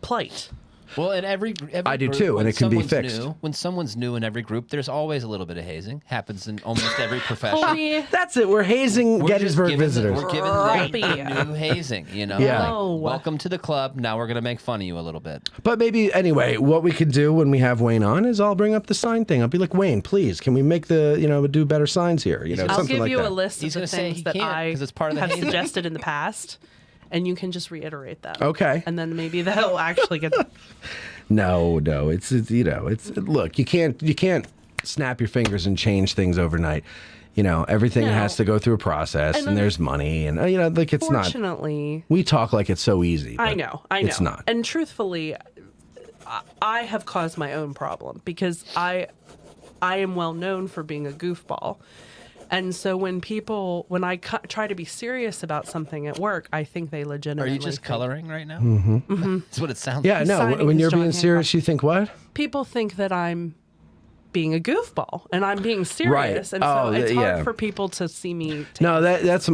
S10: plight.
S5: Well, in every
S1: I do
S5: group,
S1: too,
S5: when
S1: and it can be
S5: someone's
S1: fixed.
S5: When someone's new in every group, there's always a little bit of hazing. Happens in almost every profession.
S1: That's it. We're hazing Gettysburg visitors.
S5: We're giving the new hazing, you know?
S1: Yeah.
S5: Like, welcome to the club. Now we're going to make fun of you a little bit.
S1: But maybe, anyway, what we could do when we have Wayne on is I'll bring up the sign thing. I'll be like, Wayne, please, can we make do better signs here?
S10: I'll
S1: something
S10: give
S1: like
S10: you
S1: that.
S10: a list of the things that I
S5: it's part of the
S10: have
S5: hazing.
S10: suggested in the past, and you can just reiterate them.
S1: Okay.
S10: And then maybe that'll actually get...
S1: No, it's look, you can't snap your fingers and change things overnight. Everything
S10: No.
S1: has to go through a process, and there's money, and it's not.
S10: Fortunately,
S1: we talk like it's so easy.
S10: I
S1: but
S10: know.
S1: It's not.
S10: And truthfully, I have caused my own problem because I am well known for being a goofball. And so when I try to be serious about something at work, I think they legitimately
S5: Are you just coloring right now?
S1: Mm-hmm.
S5: That's what it sounds
S1: Yeah,
S5: like.
S1: no. When you're being serious, you think what?
S10: People think that I'm being a goofball and I'm being serious.
S1: Right.
S10: And so it's hard
S1: yeah.
S10: for people to see me.
S1: No, that's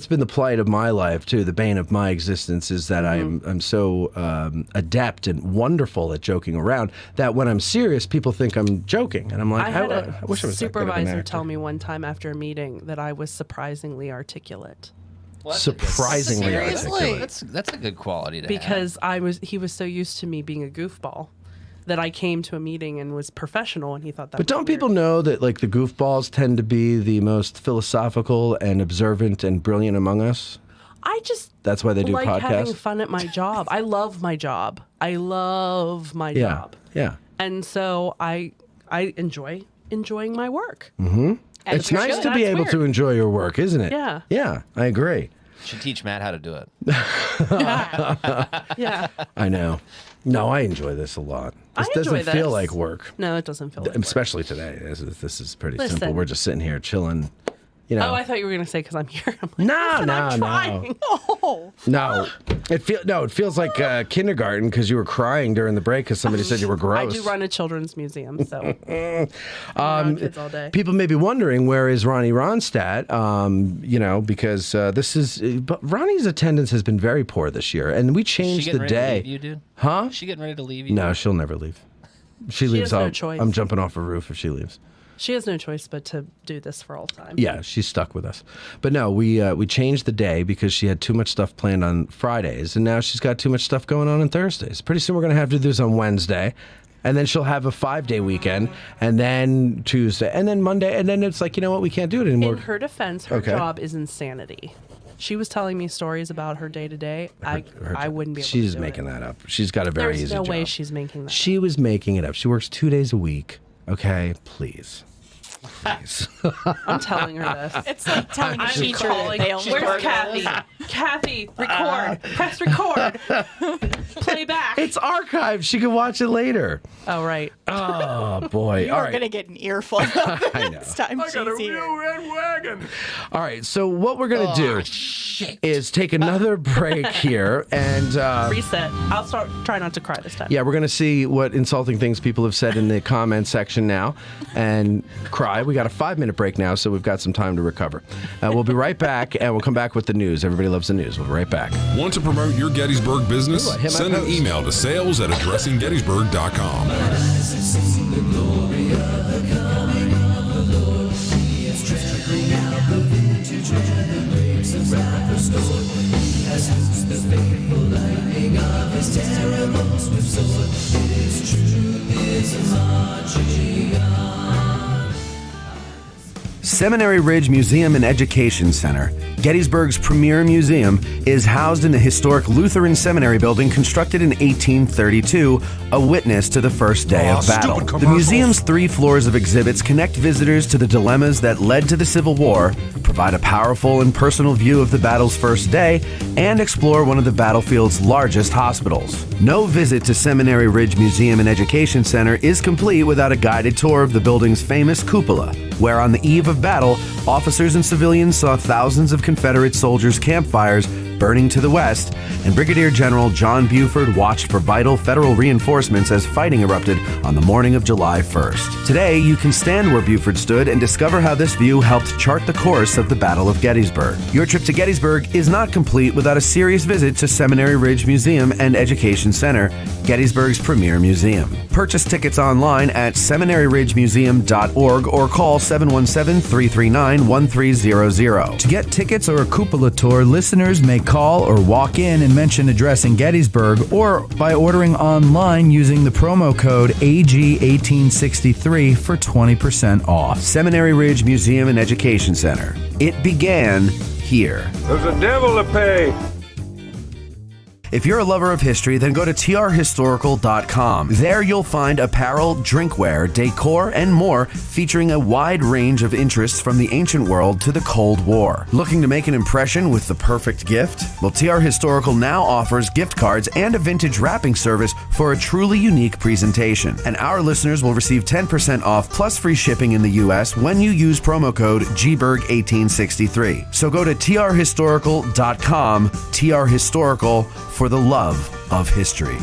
S1: been the plight of my life too. The bane of my existence is that I'm so adept and wonderful at joking around that when I'm serious, people think I'm joking, and I'm like,
S10: I had
S1: I
S10: a
S1: wish I was that good of an
S10: supervisor
S1: actor.
S10: tell me one time after a meeting that I was surprisingly articulate.
S1: Surprisingly articulate.
S5: That's a good quality to have.
S10: Because he was so used to me being a goofball that I came to a meeting and was professional, and he thought that.
S1: But
S10: was
S1: don't
S10: weird.
S1: people know that like the goofballs tend to be the most philosophical and observant and brilliant among us?
S10: I just
S1: That's why they do
S10: like having
S1: podcasts.
S10: fun at my job. I love my job. I love my job.
S1: Yeah.
S10: And so I enjoying my work.
S1: Mm-hmm.
S10: And
S1: It's nice to
S10: that's
S1: be able
S10: weird.
S1: to enjoy your work, isn't it?
S10: Yeah.
S1: Yeah, I agree.
S5: Should teach Matt how to do it.
S10: Yeah.
S1: I know. No, I enjoy this a lot. This
S10: I enjoy
S1: doesn't feel
S10: this.
S1: like work.
S10: No, it doesn't feel like work.
S1: Especially today. This is pretty
S10: Listen.
S1: simple. We're just sitting here chilling.
S10: Oh, I thought you were going to say because I'm here. I'm like,
S1: No,
S10: listen, I'm
S1: no.
S10: trying.
S1: No, it feels like kindergarten because you were crying during the break because somebody said you were gross.
S10: I do run a children's museum, so around kids all day.
S1: People may be wondering where is Ronnie Ronstadt, because this is. But Ronnie's attendance has been very poor this year, and we
S5: Is she
S1: changed
S5: getting
S1: the
S5: ready to
S1: day.
S5: leave you, dude?
S1: Huh?
S5: Is she getting ready to leave you?
S1: No, she'll never leave. She leaves.
S10: has no
S1: I'm
S10: choice.
S1: jumping off a roof if she leaves.
S10: She has no choice but to do this for all time.
S1: Yeah, she's stuck with us. But no, we changed the day because she had too much stuff planned on Fridays, and now she's got too much stuff going on Thursdays. Pretty soon we're going to have to do this on Wednesday, and then she'll have a 5-day weekend, and then Tuesday, and then Monday, and then it's like, you know what, we can't do it anymore.
S10: In her defense, her job is insanity. She was telling me stories about her day to day. I wouldn't be able to
S1: She's
S10: do
S1: making
S10: it.
S1: that up. She's got a very
S10: There's
S1: easy
S10: no
S1: job.
S10: way she's making that.
S1: She was making it up. She works 2 days a week. Okay, please. Please.
S10: I'm telling her this.
S8: It's like telling a
S10: I'm
S8: teacher
S10: calling.
S8: that they only
S10: Where's
S8: work
S10: Kathy? Kathy, record. Press record. Play back.
S1: It's archived. She can watch it later.
S10: Oh, right.
S1: Oh, boy.
S8: You
S1: All
S8: are
S1: right.
S8: going to get an earful of it
S1: I know.
S8: next time she's here.
S3: red wagon.
S1: All right, so what we're going to do is take another break here, and
S10: Reset. I'll try not to cry this time.
S1: yeah, we're going to see what insulting things people have said in the comment section now and cry. We got a 5-minute break now, so we've got some time to recover. We'll be right back, and we'll come back with the news. Everybody loves the news. We'll be right back.
S4: Want to promote your Gettysburg business?
S1: Ooh, I hit my
S4: Send an
S1: post.
S4: email to sales@addressinggettysburg.com.
S13: Seminary Ridge Museum and Education Center, Gettysburg's premier museum, is housed in the historic Lutheran Seminary building constructed in 1832, a witness to the first day of battle. The museum's 3 floors of exhibits connect visitors to the dilemmas that led to the Civil War, provide a powerful and personal view of the battle's first day, and explore one of the battlefield's largest hospitals. No visit to Seminary Ridge Museum and Education Center is complete without a guided tour of the building's famous cupola, where on the eve of battle, officers and civilians saw thousands of Confederate soldiers' campfires burning to the west, and Brigadier General John Buford watched for vital federal reinforcements as fighting erupted on the morning of July 1st. Today, you can stand where Buford stood and discover how this view helped chart the course of the Battle of Gettysburg. Your trip to Gettysburg is not complete without a serious visit to Seminary Ridge Museum and Education Center, Gettysburg's premier museum. Purchase tickets online at seminaryridgemuseum.org or call 717-339-1300. To get tickets or a cupola tour, listeners may call or walk in and mention addressing Gettysburg, or by ordering online using the promo code AG1863 for 20% off. Seminary Ridge Museum and Education Center. It began here.
S17: There's a devil to pay.
S13: If you're a lover of history, then go to trhistorical.com. There you'll find apparel, drinkware, decor, and more, featuring a wide range of interests from the ancient world to the Cold War. Looking to make an impression with the perfect gift? Well, TR Historical now offers gift cards and a vintage wrapping service for a truly unique presentation. And our listeners will receive 10% off plus free shipping in the U.S. when you use promo code GBERG1863. So go to trhistorical.com, TR Historical, for the love of history.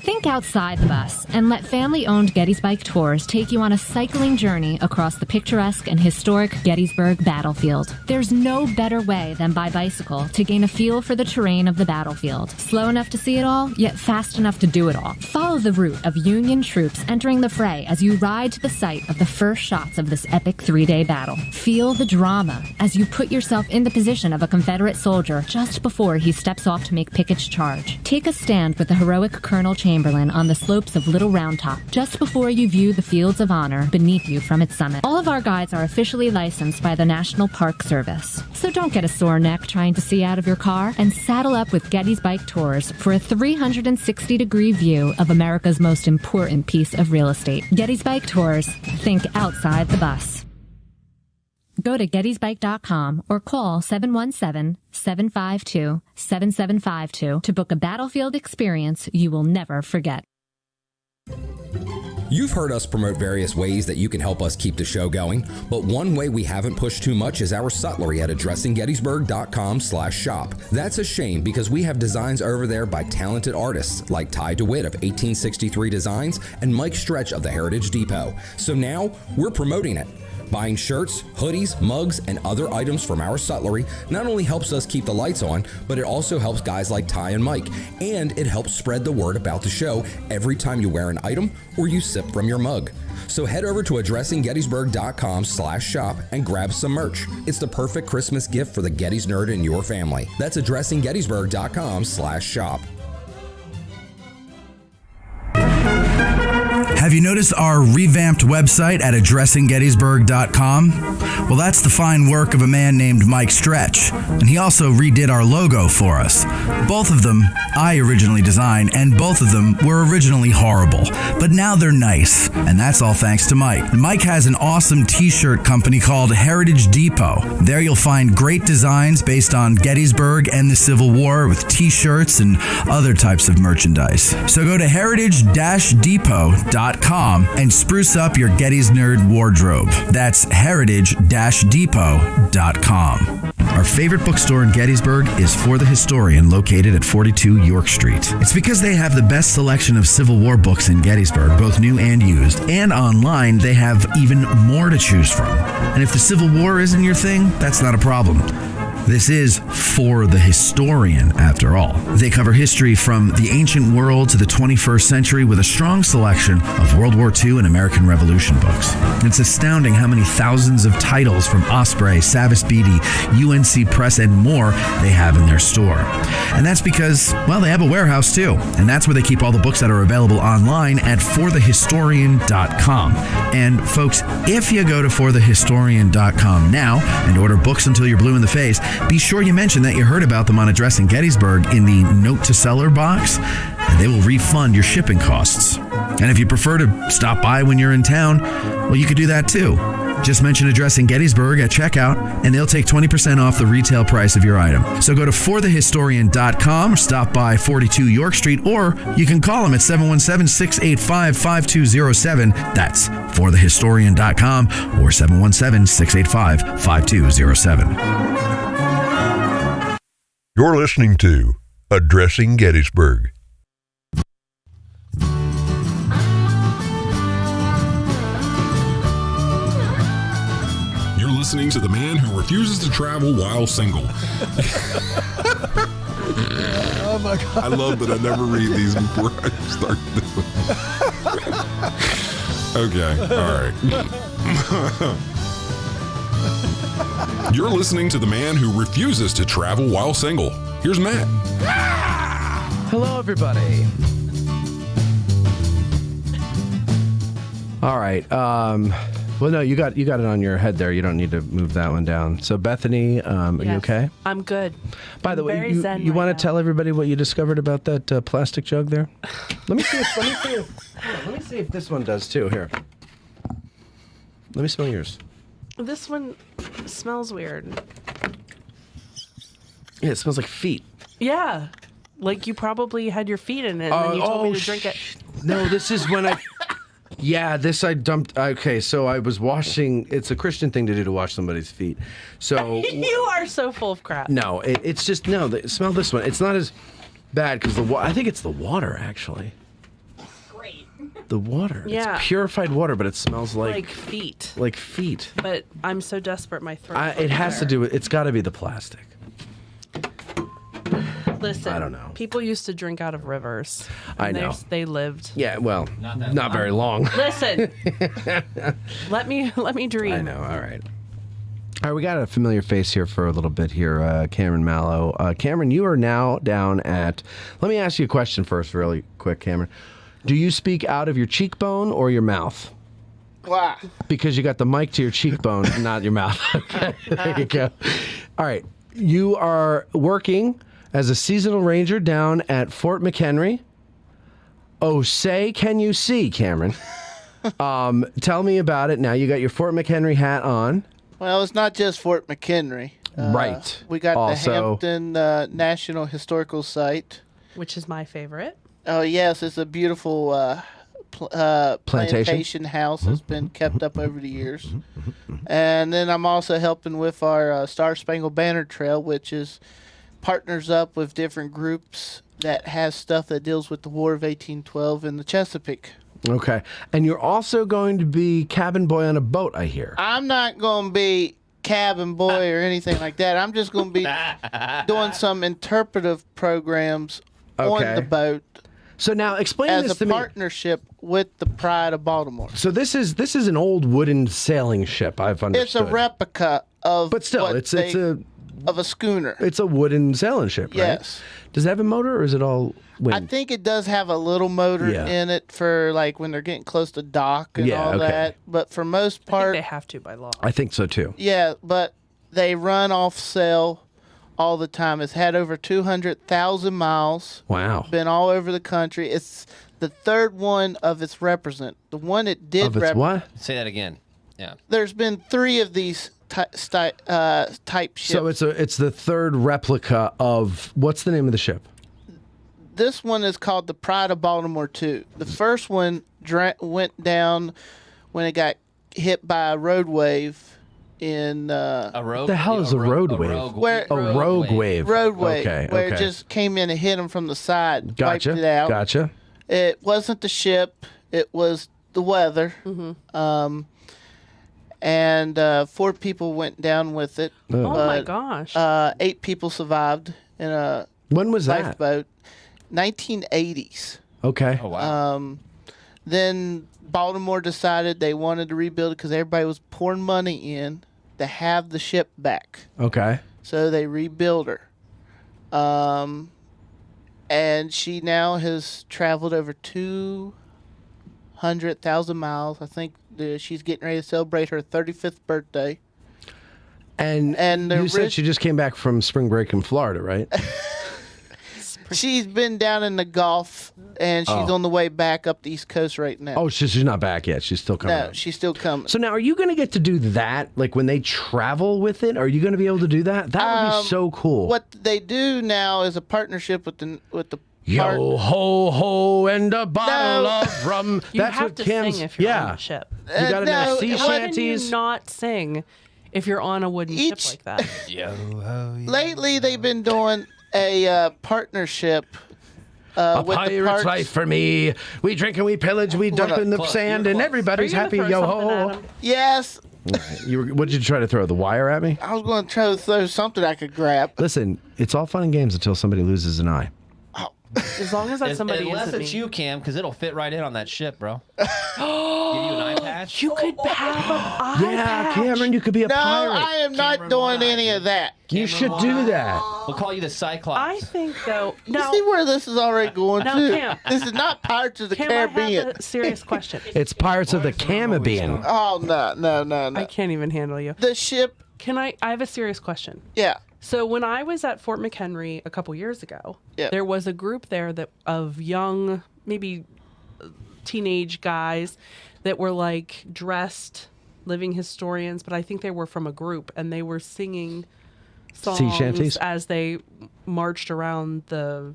S18: Think outside the bus and let family-owned Gettysburg Tours take you on a cycling journey across the picturesque and historic Gettysburg battlefield. There's no better way than by bicycle to gain a feel for the terrain of the battlefield. Slow enough to see it all, yet fast enough to do it all. Follow the route of Union troops entering the fray as you ride to the site of the first shots of this epic 3-day battle. Feel the drama as you put yourself in the position of a Confederate soldier just before he steps off to make Pickett's charge. Take a stand with the heroic Colonel Chamberlain on the slopes of Little Round Top just before you view the fields of honor beneath you from its summit. All of our guides are officially licensed by the National Park Service. So don't get a sore neck trying to see out of your car and saddle up with Gettysburg Tours for a 360-degree view of America's most important piece of real estate. Gettysburg Tours. Think outside the bus. Go to gettysburg.com or call 717-752-7752 to book a battlefield experience you will never forget.
S15: You've heard us promote various ways that you can help us keep the show going, but one way we haven't pushed too much is our sutlery at addressinggettysburg.com/shop. That's a shame because we have designs over there by talented artists like Ty DeWitt of 1863 Designs and Mike Stretch of the Heritage Depot. So now we're promoting it. Buying shirts, hoodies, mugs, and other items from our sutlery not only helps us keep the lights on, but it also helps guys like Ty and Mike, and it helps spread the word about the show every time you wear an item or you sip from your mug. So head over to addressinggettysburg.com/shop and grab some merch. It's the perfect Christmas gift for the Gettys nerd in your family. That's addressinggettysburg.com/shop.
S13: Have you noticed our revamped website at addressinggettysburg.com? Well, that's the fine work of a man named Mike Stretch, and he also redid our logo for us. Both of them I originally designed, and both of them were originally horrible, but now they're nice, and that's all thanks to Mike. Mike has an awesome t-shirt company called Heritage Depot. There you'll find great designs based on Gettysburg and the Civil War with t-shirts and other types of merchandise. So go to heritage-depot.com and spruce up your Gettys nerd wardrobe. That's heritage-depot.com. Our favorite bookstore in Gettysburg is For the Historian, located at 42 York Street. It's because they have the best selection of Civil War books in Gettysburg, both new and used, and online they have even more to choose from. And if the Civil War isn't your thing, that's not a problem. This is For the Historian, after all. They cover history from the ancient world to the 21st century with a strong selection of World War II and American Revolution books. It's astounding how many thousands of titles from Osprey, Savas Beatty, UNC Press, and more they have in their store. And that's because, well, they have a warehouse too. And that's where they keep all the books that are available online at forthehistorian.com. And folks, if you go to forthehistorian.com now and order books until you're blue in the face, be sure you mention that you heard about them on Addressing Gettysburg in the Note to Seller box, and they will refund your shipping costs. And if you prefer to stop by when you're in town, well, you could do that too. Just mention Addressing Gettysburg at checkout, and they'll take 20% off the retail price of your item. So go to forthehistorian.com, or stop by 42 York Street, or you can call them at 717-685-5207. That's forthehistorian.com or 717-685-5207.
S17: You're listening to Addressing Gettysburg.
S4: You're listening to the man who refuses to travel while single.
S1: Oh my God.
S4: I love that I never read these before I start doing. Okay, all right. You're listening to the man who refuses to travel while single. Here's Matt.
S1: Hello, everybody. All right. Well, no, you got it on your head there. You don't need to move that one down. So, Bethany, are you okay?
S10: I'm good.
S1: By the way, you want to tell everybody what you discovered about that plastic jug there? Let me see if this one does too. Here, let me smell yours.
S10: This one smells weird.
S1: Yeah, it smells like feet.
S10: Yeah, like you probably had your feet in it, and then you told me to drink it.
S1: No, this is when I. Yeah, this I dumped. Okay, so I was washing. It's a Christian thing to do to wash somebody's feet. So
S10: You are so full of crap.
S1: no, it's just no. Smell this one. It's not as bad because I think it's the water actually. Great. The water.
S10: Yeah.
S1: It's purified water, but it smells like
S10: feet.
S1: Like feet.
S10: But I'm so desperate, my throat.
S1: It has to do with. It's got to be the plastic.
S10: Listen,
S1: I don't know.
S10: People used to drink out of rivers.
S1: I know.
S10: They lived.
S1: Yeah, well, not very long.
S10: Listen, let me dream.
S1: I know. All right. All right, we got a familiar face here for a little bit here, Cameron Mallow. Cameron, you are now down at. Let me ask you a question first, really quick, Cameron. Do you speak out of your cheekbone or your mouth?
S2: Why?
S1: Because you got the mic to your cheekbone, not your mouth. Okay, there you go. All right, you are working as a seasonal ranger down at Fort McHenry. Oh, say can you see, Cameron? Tell me about it now. You got your Fort McHenry hat on.
S2: Well, it's not just Fort McHenry.
S1: Right.
S2: We got
S1: Also,
S2: the Hampton National Historical Site.
S10: Which is my favorite.
S2: Oh, yes. It's a beautiful plantation house that's been kept up over the years. And then I'm also helping with our Star Spangled Banner Trail, which is partners up with different groups that has stuff that deals with the War of 1812 in the Chesapeake.
S1: Okay. And you're also going to be cabin boy on a boat, I hear.
S2: I'm not going to be cabin boy or anything like that. I'm just going to be doing some interpretive programs on the boat.
S1: So now explain this to me.
S2: As a partnership with the Pride of Baltimore.
S1: So this is an old wooden sailing ship, I've understood.
S2: It's a replica of
S1: But still, it's
S2: a schooner.
S1: It's a wooden sailing ship, right?
S2: Yes.
S1: Does it have a motor or is it all wind?
S2: I think it does have a little motor in it for like when they're getting close to dock and all that. But for most part,
S10: they have to by law.
S1: I think so too.
S2: Yeah, but they run off sail all the time. It's had over 200,000 miles.
S1: Wow.
S2: Been all over the country. It's the third one of its represent. The one it did
S1: Of its what?
S5: Say that again. Yeah.
S2: There's been 3 of these type ships.
S1: So it's the third replica of what's the name of the ship?
S2: This one is called the Pride of Baltimore II. The first one went down when it got hit by a road wave in
S5: a rogue.
S1: The hell is a road wave? A rogue wave.
S2: Road wave.
S1: Okay.
S2: Where it just came in and hit them from the side.
S1: Gotcha.
S2: Wiped it out.
S1: Gotcha.
S2: It wasn't the ship. It was the weather. Mm-hmm. And 4 people went down with it.
S10: Oh my gosh.
S2: 8 people survived in a
S1: when was that?
S2: lifeboat. 1980s.
S1: Okay.
S5: Oh wow.
S2: Then Baltimore decided they wanted to rebuild it because everybody was pouring money in to have the ship back.
S1: Okay.
S2: So they rebuilt her. And she now has traveled over 200,000 miles. I think she's getting ready to celebrate her 35th birthday.
S1: And you said she just came back from spring break in Florida, right?
S2: She's been down in the Gulf, and she's on the way back up the East Coast right now.
S1: Oh, she's not back yet. She's still coming.
S2: No, she's still coming.
S1: So now, are you going to get to do that? Like when they travel with it, are you going to be able to do that? That would be so cool.
S2: What they do now is a partnership with the
S1: Yo ho ho and a bottle of rum.
S10: You
S1: That's
S10: have
S1: what
S10: to
S1: Cam's,
S10: sing if you're on a ship.
S1: You got to have sea
S10: How can
S1: shanties.
S10: you not sing if you're on a wooden ship like that?
S2: Lately, they've been doing a partnership.
S1: A
S2: with the
S1: pirate's
S2: parks.
S1: life for me. We drink and we pillage, we dump in the sand, and everybody's happy. Yo ho!
S2: Yes.
S1: What did you try to throw? The wire at me?
S2: I was going to try to throw something I could grab.
S1: Listen, it's all fun and games until somebody loses an eye.
S10: As long as that somebody
S5: Unless
S10: isn't
S5: it's
S10: me.
S5: you, Cam, because it'll fit right in on that ship, bro. Give you an eye patch.
S10: You could have an eye
S1: Yeah,
S10: patch.
S1: Cameron, you could be a
S2: No,
S1: pirate.
S2: I am not doing any of that.
S1: You should do that.
S5: We'll call you the Cyclops.
S10: I think though.
S2: You
S10: Now,
S2: see where this is already going
S10: Now,
S2: to?
S10: Cam.
S2: This is not Pirates of the
S10: Cam, I
S2: Caribbean.
S10: have a serious question.
S1: It's Pirates of the Camibbean.
S2: Oh no!
S10: I can't even handle you.
S2: The ship.
S10: Can I have a serious question.
S2: Yeah.
S10: So when I was at Fort McHenry a couple years ago, there was a group there of young, maybe teenage guys that were like dressed living historians, but I think they were from a group and they were singing
S1: Sea shanties?
S10: songs as they marched around the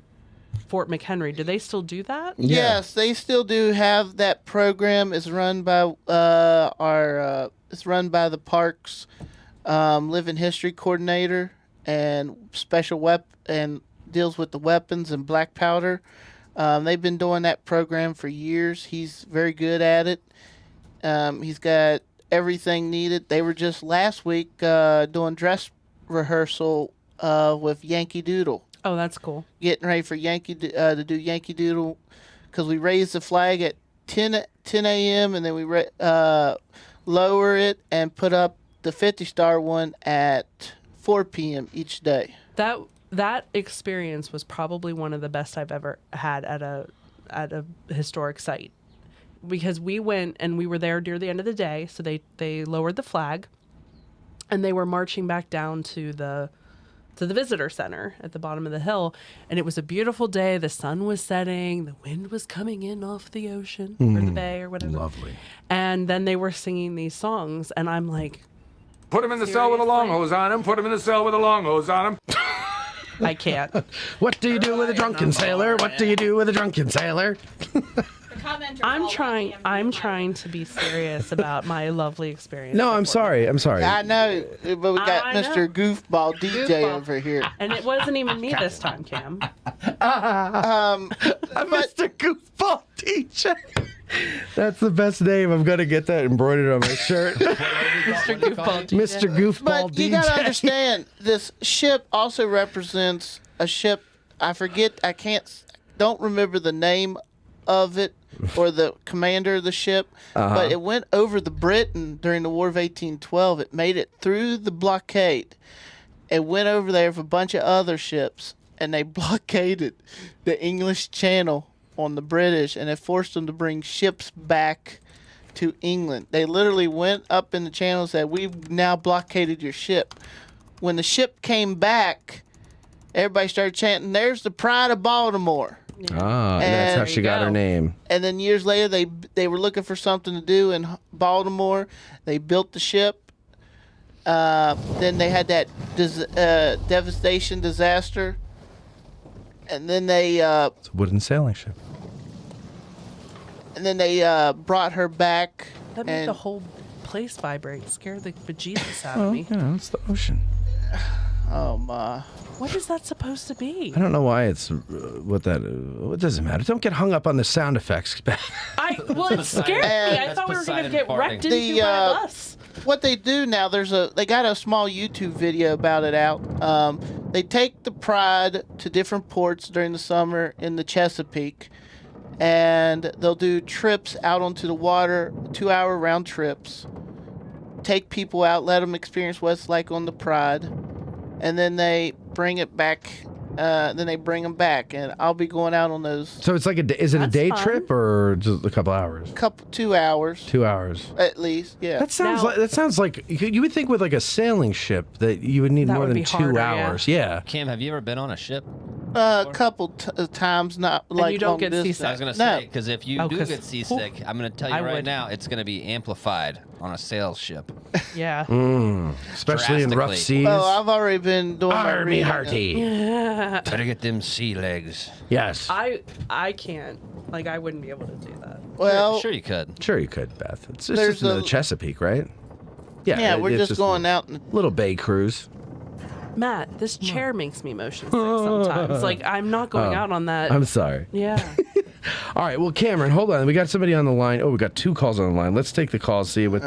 S10: Fort McHenry. Do they still do that?
S2: Yes, they still do have that program. It's run by it's run by the parks living history coordinator and and deals with the weapons and black powder. They've been doing that program for years. He's very good at it. He's got everything needed. They were just last week doing dress rehearsal with Yankee Doodle.
S10: Oh, that's cool.
S2: Getting ready for to do Yankee Doodle because we raise the flag at 10 a.m. and then we lower it and put up the 50-star one at 4 p.m. each day.
S10: That experience was probably one of the best I've ever had at a historic site, because we went and we were there near the end of the day. So they lowered the flag, and they were marching back down to the visitor center at the bottom of the hill, and it was a beautiful day. The sun was setting, the wind was coming in off the ocean or the bay or whatever.
S1: Lovely.
S10: And then they were singing these songs, and I'm like,
S19: put him in the cell with a long hose on him. Put him in the cell with a long hose on him.
S10: I can't.
S1: What do you do with a drunken sailor? What do you do with a drunken sailor?
S10: I'm trying to be serious about my lovely experience.
S1: No, I'm sorry.
S2: I know, but we got
S10: I know.
S2: Mr. Goofball DJ over here.
S10: And it wasn't even me this time, Cam.
S1: Mr. Goofball DJ. That's the best name. I'm gonna get that embroidered on my shirt.
S10: Mr. Goofball DJ.
S1: Mr. Goofball
S2: But
S1: DJ.
S2: you gotta understand, this ship also represents a ship. Don't remember the name of it or the commander of the ship, but it went over the Britain during the War of 1812. It made it through the blockade. It went over there with a bunch of other ships, and they blockaded the English Channel on the British, and it forced them to bring ships back to England. They literally went up in the channel and said, "We've now blockaded your ship." When the ship came back, everybody started chanting, "There's the Pride of Baltimore."
S1: Ah, that's how she got her name.
S2: And then years later, they were looking for something to do in Baltimore. They built the ship. Then they had that devastation disaster. And then they...
S1: It's a wooden sailing ship.
S2: And then they brought her back.
S10: That made the whole place vibrate. Scared the bejesus out of me.
S1: You know, it's the ocean.
S2: Oh, my.
S10: What is that supposed to be?
S1: I don't know why it's it doesn't matter. Don't get hung up on the sound effects.
S10: Well, it scared me. I thought we were going to get wrecked into by a bus.
S2: What they do now, they got a small YouTube video about it out. They take the Pride to different ports during the summer in the Chesapeake, and they'll do trips out onto the water, 2-hour round trips. Take people out, let them experience what it's like on the Pride, and then they bring it back. Then they bring them back, and I'll be going out on those.
S1: So it's like is it a day trip or just a couple hours?
S2: 2 hours.
S1: 2 hours.
S2: At least, yeah.
S1: That sounds like you would think with like a sailing ship that you would need more than 2 hours. Yeah.
S5: Cam, have you ever been on a ship?
S2: A couple times, not like
S10: you don't
S2: long
S10: get
S2: distance.
S10: seasick.
S5: I was going to say, because if you do get seasick, I'm going to tell you
S10: I
S5: right
S10: would.
S5: now, it's going to be amplified on a sail ship.
S10: Yeah.
S1: Especially in rough seas.
S2: Well, I've already been doing my
S1: Army
S2: reading.
S1: hearty.
S5: Better get them sea legs.
S1: Yes.
S10: I can't. Like, I wouldn't be able to do that.
S2: Well,
S5: Sure you could.
S1: Sure you could, Beth. It's
S2: There's
S1: just in the Chesapeake, right?
S2: Yeah, we're
S1: it's
S2: just going out.
S1: Little bay cruise.
S10: Matt, this chair makes me motion sick sometimes. Like, I'm not going out on that.
S1: I'm sorry.
S10: Yeah.
S1: All right. Well, Cameron, hold on. We got somebody on the line. Oh, we got 2 calls on the line. Let's take the calls, see what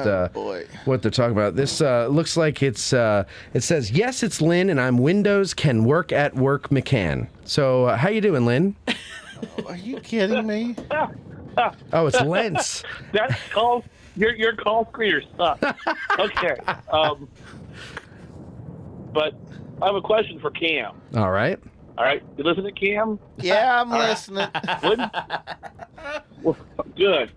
S1: what they're talking about. This looks like it says, yes, it's Lynn, and I'm Windows Can Work at Work McCann. So how you doing, Lynn?
S2: Are you kidding me?
S1: Oh, it's Lentz.
S20: That call, your call screener sucks. Okay. But I have a question for Cam.
S1: All right.
S20: All right. You listen to Cam?
S2: Yeah, I'm listening.
S20: Good.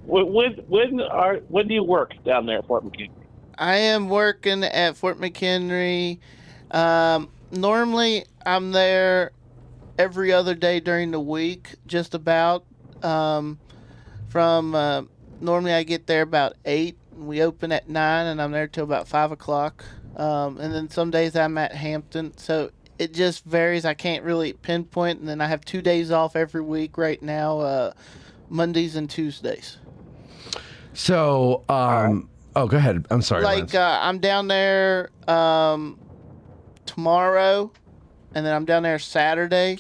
S20: When do you work down there at Fort McHenry?
S2: I am working at Fort McHenry. Normally, I'm there every other day during the week, just about. Normally I get there about 8. And we open at 9, and I'm there till about 5 o'clock. And then some days I'm at Hampton, so it just varies. I can't really pinpoint. And then I have 2 days off every week right now, Mondays and Tuesdays.
S1: So, oh, go ahead. I'm sorry.
S2: Like, I'm down there tomorrow, and then I'm down there Saturday.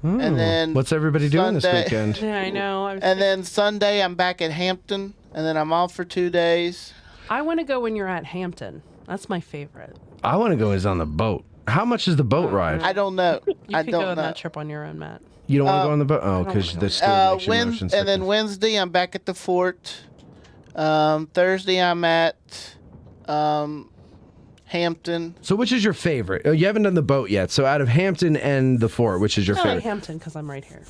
S2: And then
S1: what's everybody doing this weekend?
S10: Yeah, I know.
S2: And then Sunday I'm back at Hampton, and then I'm off for 2 days.
S10: I want to go when you're at Hampton. That's my favorite.
S1: I want to go is on the boat. How much is the boat ride?
S2: I don't know.
S10: You
S2: I
S10: could
S2: don't
S10: go on
S2: know.
S10: that trip on your own, Matt.
S1: You don't want to go on the boat? Oh, because the still makes you motion
S2: And
S1: sickness.
S2: then Wednesday I'm back at the fort. Thursday I'm at Hampton.
S1: So which is your favorite? Oh, you haven't done the boat yet. So out of Hampton and the fort, which is your
S10: I like
S1: favorite?
S10: Hampton because I'm right here.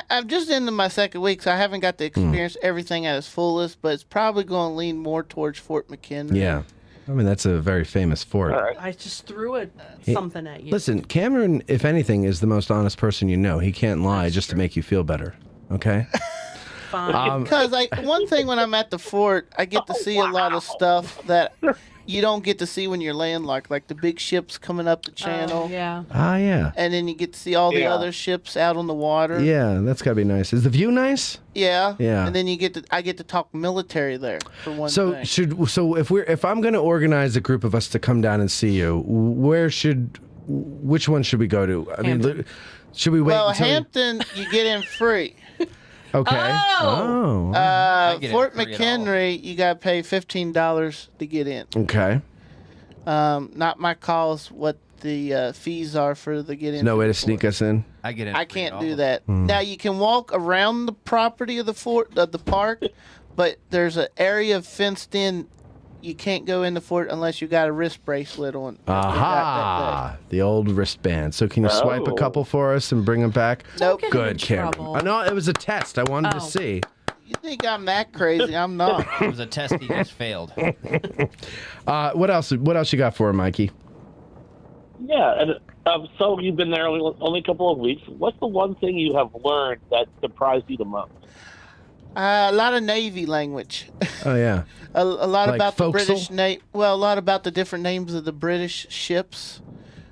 S2: I'm just into my second week, so I haven't got to experience everything at its fullest, but it's probably going to lean more towards Fort McHenry.
S1: Yeah. I mean, that's a very famous fort.
S10: I just threw something at you.
S1: Listen, Cameron, if anything, is the most honest person you know. He can't lie just to make you feel better. Okay?
S2: Because one thing when I'm at the fort, I get to see a lot of stuff that you don't get to see when you're landlocked, like the big ships coming up the channel.
S10: Yeah.
S1: Ah, yeah.
S2: And then you get to see all the other ships out on the water.
S1: Yeah, that's got to be nice. Is the view nice?
S2: Yeah.
S1: Yeah.
S2: And then I get to talk military there for one
S1: So
S2: thing.
S1: if I'm going to organize a group of us to come down and see you, which one should we go to? I mean, should we wait?
S2: Well,
S1: until
S2: Hampton, you get in free.
S1: Okay.
S2: Oh. Fort McHenry, you got to pay $15 to get in.
S1: Okay.
S2: Not my calls what the fees are for the get in.
S1: No way to sneak us in.
S5: I get in.
S2: I can't do that. Now you can walk around the property of the fort, of the park, but there's an area fenced in. You can't go in the fort unless you got a wrist bracelet on.
S1: Aha! The old wristband. So can you swipe a couple for us and bring them back?
S2: Nope.
S1: Good, Cameron. I know it was a test. I wanted to see.
S2: You think I'm that crazy? I'm not.
S5: It was a test he just failed.
S1: What else? What else you got for him, Mikey?
S20: Yeah, and so you've been there only a couple of weeks. What's the one thing you have learned that surprised you the most?
S2: A lot of Navy language.
S1: Oh yeah.
S2: A lot
S1: Like
S2: about the
S1: forecastle?
S2: British name. Well, a lot about the different names of the British ships.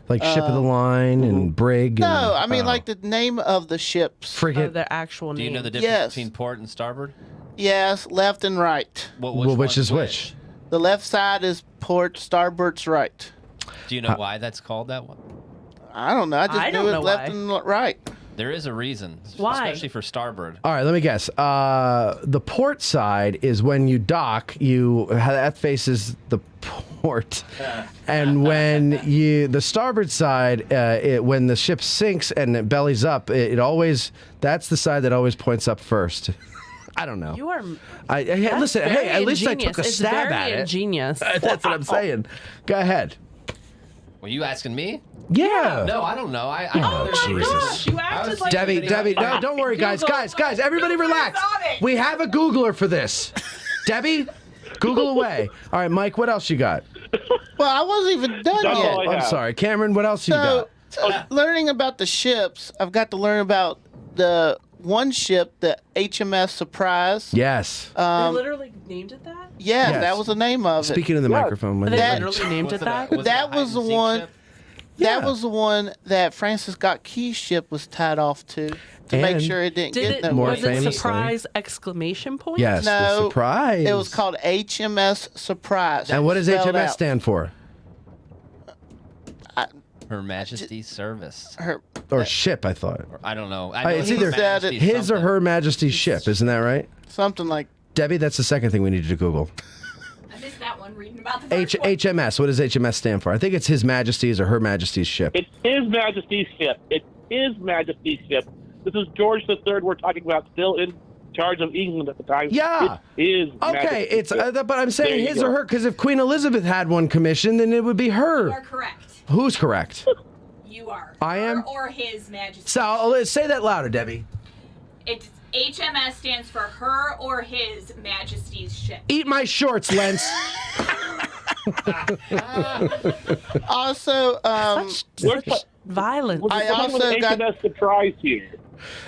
S1: Like ship of the line and brig.
S2: No,
S1: and,
S2: I mean like the name of the ships.
S1: Frigate.
S10: Their actual
S5: Do you
S10: name.
S5: know the difference between port and starboard?
S2: Yes, left and right.
S1: Which is which?
S2: The left side is port, starboard's right.
S5: Do you know why that's called that one?
S2: I don't know. I just knew it was left and right.
S5: There is a reason,
S10: Why?
S5: especially for starboard.
S1: All right, let me guess. The port side is when you dock. That faces the port, and when the starboard side, when the ship sinks and it bellies up, that's the side that always points up first. I don't know.
S10: You are.
S1: Listen. Hey, at least I took a
S10: It's
S1: stab
S10: very
S1: at it.
S10: ingenious.
S1: That's what I'm saying. Go ahead.
S5: Were you asking me?
S1: Yeah.
S5: No, I don't know.
S1: Jesus.
S10: You acted like
S1: Debbie, no, don't worry, guys, everybody relax. We have a Googler for this. Debbie, Google away. All right, Mike, what else you got?
S2: Well, I wasn't even done yet.
S1: I'm sorry, Cameron, what else you got?
S2: Learning about the ships, I've got to learn about the one ship, the HMS Surprise.
S1: Yes.
S10: They literally named it that?
S2: Yeah, that was the name of it.
S1: Speaking of the microphone.
S10: They literally named it that?
S2: That was the one. That was the one that Francis Scott Key's ship was tied off to make
S1: And
S2: sure it didn't
S10: Did
S2: get
S10: it,
S2: nowhere.
S10: was it surprise exclamation point?
S1: Yes, the
S2: No,
S1: surprise.
S2: It was called HMS Surprise.
S1: And what does
S2: Spelled
S1: HMS
S2: out.
S1: stand for?
S5: Her Majesty's Service.
S1: Or ship, I thought.
S5: I don't know. I know
S1: It's
S5: Her
S1: either
S5: Majesty's
S1: his or her Majesty's ship, isn't that right?
S2: Something like.
S1: Debbie, that's the second thing we needed to Google.
S8: I missed that one reading about the first one.
S1: HMS. What does HMS stand for? I think it's His Majesty's or Her Majesty's ship.
S20: It's His Majesty's ship. It's His Majesty's ship. This is George III we're talking about, still in charge of England at the time.
S1: Yeah.
S20: It is
S1: Okay, it's but I'm
S20: There
S1: saying
S20: you
S1: his
S20: go.
S1: or her because if Queen Elizabeth had one commissioned, then it would be her.
S8: You are correct.
S1: Who's correct?
S8: You are.
S1: I am?
S8: Her or His Majesty.
S1: So say that louder, Debbie.
S8: It's HMS stands for Her or His Majesty's ship.
S1: Eat my shorts, Lentz.
S2: Also,
S10: violence.
S2: I also got
S20: HMS Surprise here.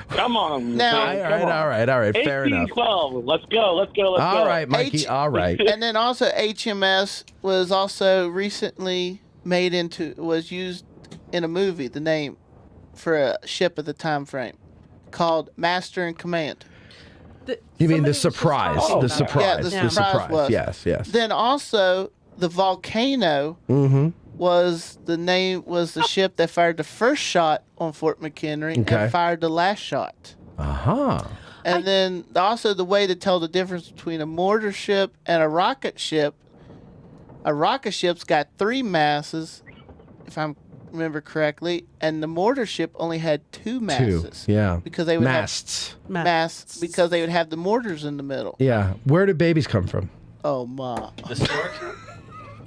S20: Come on.
S2: Now-
S20: man,
S1: All right. Fair enough.
S20: 1812. Let's go.
S1: All right, Mikey. All right.
S2: And then also HMS was also recently was used in a movie, the name for a ship at the time frame, called Master and Command.
S1: You mean the surprise?
S2: Oh,
S1: the surprise.
S2: Yeah, the surprise was.
S1: Yes.
S2: Then also the Volcano was the ship that fired the first shot on Fort McHenry
S1: Okay.
S2: and fired the last shot.
S1: Uh-huh.
S2: And then also the way to tell the difference between a mortar ship and a rocket ship. A rocket ship's got 3 masses, if I remember correctly, and the mortar ship only had 2 masses.
S1: Yeah.
S2: Because they would
S1: Masts.
S2: have masts because they would have the mortars in the middle.
S1: Yeah. Where do babies come from?
S2: Oh my!
S5: The stork.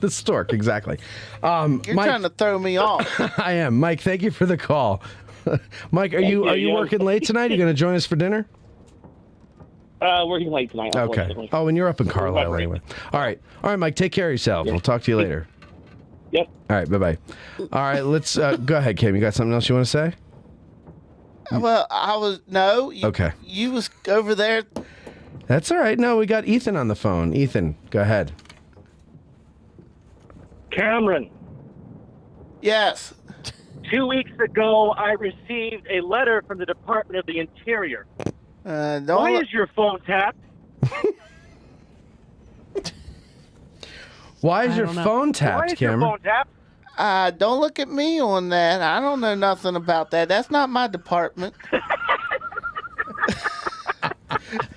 S1: The stork, exactly.
S2: You're
S1: Mike,
S2: trying to throw me off.
S1: I am. Mike, thank you for the call. Mike, are you working late tonight? You going to join us for dinner?
S20: Working late tonight.
S1: Okay.
S20: unfortunately.
S1: Oh, and you're up in Carlisle anyway. All right, Mike. Take care of yourself. We'll talk to you later.
S20: Yep.
S1: All right. Bye. All right. Let's go ahead, Kim. You got something else you want to say?
S2: Well,
S1: Okay.
S2: You was over there.
S1: That's all right. No, we got Ethan on the phone. Ethan, go ahead.
S12: Cameron,
S2: Yes.
S12: 2 weeks ago, I received a letter from the Department of the Interior. Why is your phone tapped?
S1: Why is your phone tapped,
S12: Why is your
S1: Cameron?
S12: phone tapped?
S2: Don't look at me on that. I don't know nothing about that. That's not my department.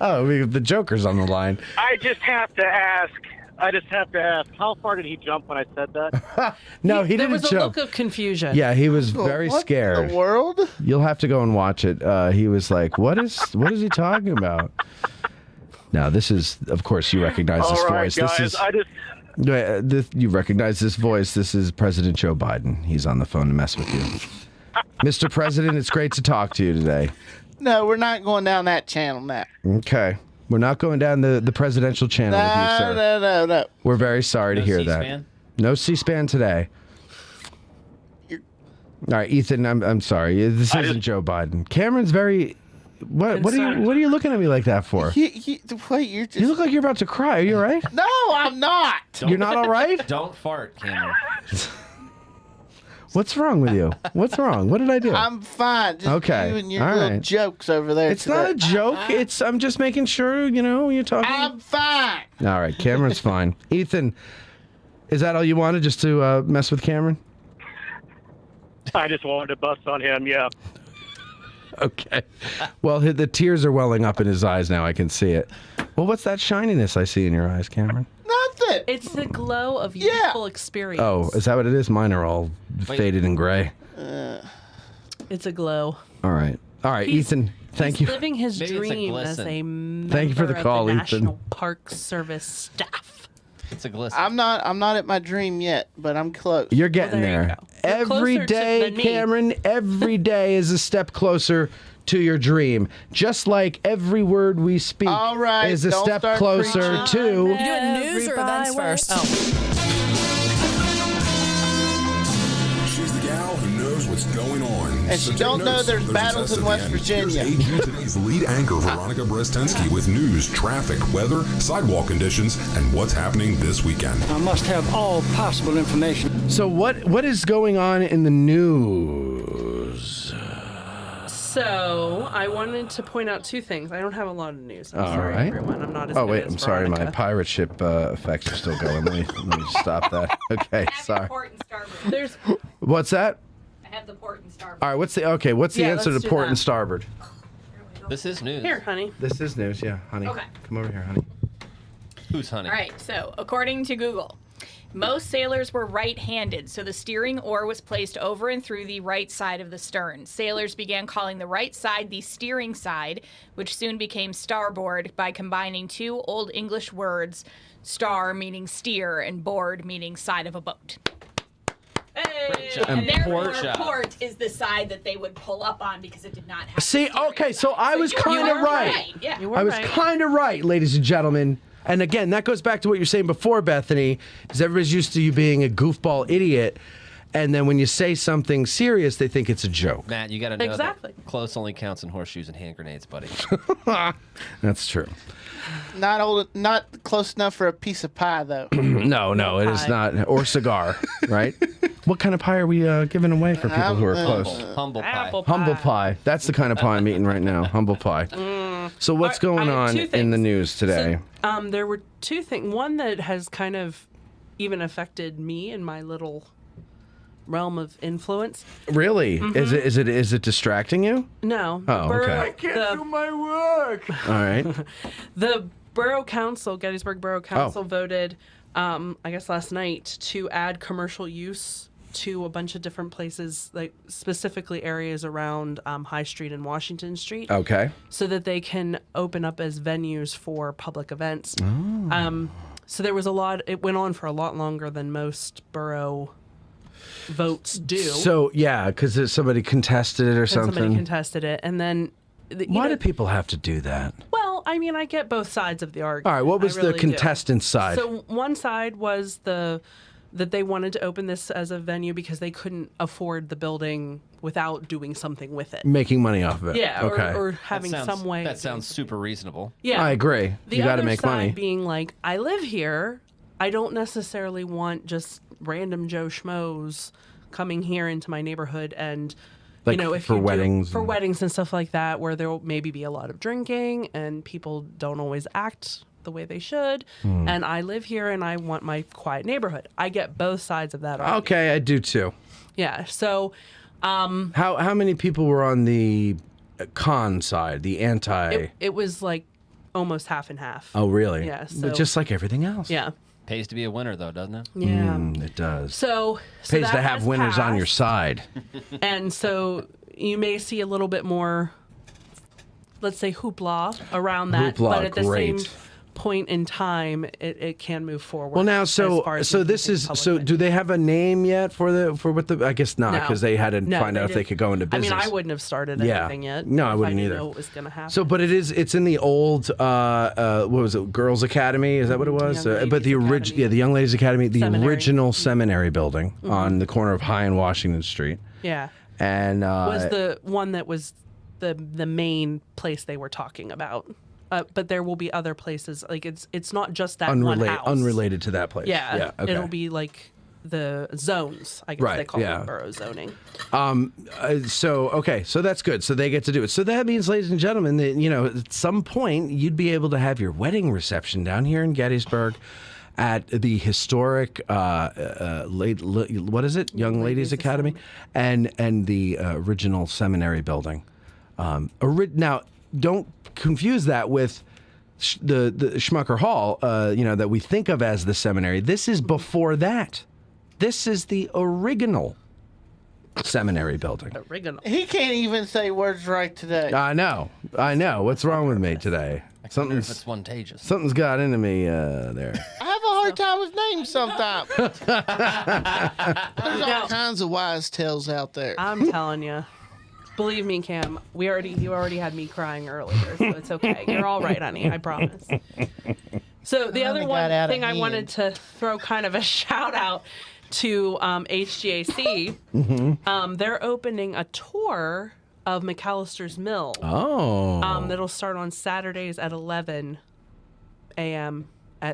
S1: Oh, the Joker's on the line.
S12: I just have to ask, how far did he jump when I said that?
S1: No, he
S10: There
S1: didn't
S10: was a
S1: joke.
S10: look of confusion.
S1: Yeah, he was very
S2: What
S1: scared.
S2: in the world?
S1: You'll have to go and watch it. He was like, "What is he talking about?" Now, this is, of course, you recognize this
S12: All right,
S1: voice.
S12: guys,
S1: This is you recognize this voice. This is President Joe Biden. He's on the phone to mess with you, Mr. President. It's great to talk to you today.
S2: No, we're not going down that channel now.
S1: Okay, we're not going down the presidential channel with you, sir.
S2: No.
S1: We're very sorry to hear
S5: C-SPAN?
S1: that. No C-SPAN today. All right, Ethan. I'm sorry. This isn't Joe Biden. Cameron's very. What are you looking at me like that for?
S2: Wait, you're just.
S1: You look like you're about to cry. Are you all right?
S2: No, I'm not.
S1: You're not all right?
S5: Don't fart, Cameron.
S1: What's wrong with you? What's wrong? What did I do?
S2: I'm fine. Just
S1: Okay,
S2: you and your
S1: all
S2: little
S1: right.
S2: jokes over there.
S1: It's not a joke. I'm just making sure, you're talking.
S2: I'm fine.
S1: All right, Cameron's fine. Ethan, is that all you wanted, just to mess with Cameron?
S12: I just wanted to bust on him, yeah.
S1: Okay. Well, the tears are welling up in his eyes now. I can see it. Well, what's that shininess I see in your eyes, Cameron?
S2: Nothing.
S10: It's the glow of youthful experience.
S1: Oh, is that what it is? Mine are all faded and gray.
S10: It's a glow.
S1: All right, Ethan. Thank you.
S10: He's living his
S5: Maybe it's a
S10: dream as
S5: glisten.
S10: a member
S1: Thank you for the call,
S10: of the
S1: Ethan.
S10: National Park Service staff.
S5: It's a glisten.
S2: I'm not at my dream yet, but I'm close.
S1: You're getting
S10: there you
S1: there.
S10: go. You're
S1: Every
S10: closer
S1: day,
S10: than me.
S1: Cameron, every day is a step closer to your dream. Just like every word we speak
S2: All right,
S1: is a
S2: don't
S1: step
S2: start
S1: closer
S2: preaching.
S1: to.
S21: You doing news or events first?
S10: Oh.
S4: She's the gal who knows what's what's going on.
S2: And
S4: So
S2: you
S4: take
S2: don't know
S4: notes.
S2: there's
S4: a
S2: battles
S4: test
S2: in
S4: at the
S2: West
S4: end.
S2: Virginia.
S4: Here's AG Today's lead anchor, Veronica Brestensky, with news, traffic, weather, sidewalk conditions, and what's happening this weekend.
S6: I must have all possible information.
S1: So what is going on in the news?
S10: So I wanted to point out two things. I don't have a lot of news. I'm
S1: All
S10: sorry,
S1: right.
S10: everyone. I'm not as
S1: Oh
S10: good
S1: wait,
S10: as
S1: I'm sorry. My
S10: Veronica.
S1: pirate ship effects are still going. Let me stop that. Okay, sorry.
S10: There's
S1: What's that?
S8: I have the port and starboard.
S1: All right. What's the
S10: Yeah,
S1: answer
S10: let's
S1: to
S10: do
S1: port
S10: that.
S1: and starboard?
S5: This is news.
S10: Here, honey.
S1: This is news. Yeah, honey.
S8: Okay.
S1: Come over here, honey.
S5: Who's honey?
S8: All right, so according to Google, most sailors were right-handed, so the steering oar was placed over and through the right side of the stern. Sailors began calling the right side the steering side, which soon became starboard by combining two Old English words, star meaning steer and board meaning side of a boat. Hey!
S1: And
S8: And therefore,
S1: port.
S8: port is the side that they would pull up on because it did not have.
S1: See, okay, so I was
S8: you
S1: kind of
S8: were
S1: right.
S8: Yeah,
S1: I was kind of right, ladies and gentlemen. And again, that goes back to what you were saying before, Bethany, is everybody's used to you being a goofball idiot, and then when you say something serious, they think it's a joke.
S5: Matt, you got to know
S10: Exactly.
S5: that close only counts in horseshoes and hand grenades, buddy.
S1: That's true.
S2: Not close enough for a piece of pie, though.
S1: No, it is
S2: pie.
S1: not. Or cigar, right? What kind of pie are we giving away for people who are close?
S5: Humble pie.
S10: Apple pie.
S1: Humble pie. That's the kind of pie I'm eating right now. Humble pie. So what's going
S10: I have
S1: on
S10: two
S1: in the
S10: things.
S1: news today?
S10: There were two things. One that has kind of even affected me in my little realm of influence.
S1: Really?
S10: Mhm.
S1: Is it distracting you?
S10: No.
S1: Oh, okay. I
S10: can't do
S6: my work.
S1: All right.
S10: The Borough Council, Gettysburg Borough Council,
S1: Oh.
S10: voted, I guess last night, to add commercial use to a bunch of different places, like specifically areas around High Street and Washington Street.
S1: Okay.
S10: So that they can open up as venues for public events.
S1: Oh.
S10: So there was a lot. It went on for a lot longer than most borough votes do.
S1: So yeah, because somebody contested it or
S10: And somebody
S1: something.
S10: contested it, and then.
S1: Why do people have to do that?
S10: Well, I mean, I get both sides of the argument.
S1: All right, what was
S10: I really
S1: the
S10: do.
S1: contestant side?
S10: So one side was that they wanted to open this as a venue because they couldn't afford the building without doing something with it.
S1: Making money off of it.
S10: Yeah,
S1: Okay.
S10: or having
S5: That sounds-
S10: some way.
S5: That sounds super reasonable.
S10: Yeah,
S1: I agree.
S10: The
S1: You got to
S10: other
S1: make
S10: side
S1: money.
S10: being like, I live here. I don't necessarily want just random Joe Schmoes coming here into my neighborhood and.
S1: Like
S10: if
S1: for
S10: you do-
S1: weddings
S10: for
S1: and-
S10: weddings and stuff like that, where there will maybe be a lot of drinking and people don't always act the way they should.
S1: Hmm.
S10: And I live here and I want my quiet neighborhood. I get both sides of that argument.
S1: Okay, I do too.
S10: Yeah. So,
S1: How many people were on the con side, the anti?
S10: it was like almost half and half.
S1: Oh, really?
S10: Yeah.
S1: But
S10: So,
S1: just like everything else.
S10: yeah.
S5: Pays to be a winner, though, doesn't it?
S10: Yeah.
S1: It does.
S10: So
S1: Pays
S10: that
S1: to have
S10: has
S1: winners on your
S10: passed.
S1: side.
S10: And so you may see a little bit more, let's say, hoopla around that.
S1: Hoopla,
S10: but at the
S1: great.
S10: same point in time, it can move forward.
S1: Well, now,
S10: as far
S1: so
S10: as
S1: so
S10: making
S1: this
S10: things
S1: is
S10: public
S1: so. Do they have a name yet for what the? I guess not,
S10: No.
S1: because they had to
S10: No,
S1: find out if they
S10: didn't.
S1: could go into business.
S10: I mean, I wouldn't have started
S1: Yeah.
S10: anything yet.
S1: No, I
S10: if
S1: wouldn't
S10: didn't
S1: either.
S10: know what was going to happen.
S1: So, but it's in the old what was it? Girls Academy? Is that what it was? But the original, the Young Ladies Academy, the
S10: Seminary.
S1: original seminary building
S10: Mhm.
S1: on the corner of High and Washington Street.
S10: Yeah.
S1: And
S10: Was the one that was the main place they were talking about. But there will be other places. Like it's not just that one house.
S1: unrelated to that place.
S10: Yeah.
S1: Okay.
S10: It'll be like the zones, I guess they
S1: Right,
S10: call
S1: yeah.
S10: it borough zoning.
S1: So that's good. So they get to do it. So that means, ladies and gentlemen, that at some point you'd be able to have your wedding reception down here in Gettysburg at the historic what is it? Young Ladies Academy, and the original seminary building. Now, don't confuse that with the Schmucker Hall, that we think of as the seminary. This is before that. This is the original seminary building.
S10: Original.
S2: He can't even say words right today.
S1: I know. What's wrong with me today?
S5: I wonder if it's contagious.
S1: Something's got into me there.
S2: I have a hard time with names sometimes. There's all kinds of wise tales out there.
S10: I'm telling you. Believe me, Cam, you already had me crying earlier, so it's okay. You're all right, honey. I promise. So the other
S2: got
S10: one
S2: out of
S10: thing I
S2: hand.
S10: wanted to throw kind of a shout out to HGAC. They're opening a tour of McAllister's Mill.
S1: Oh.
S10: That'll start on Saturdays at 11 a.m.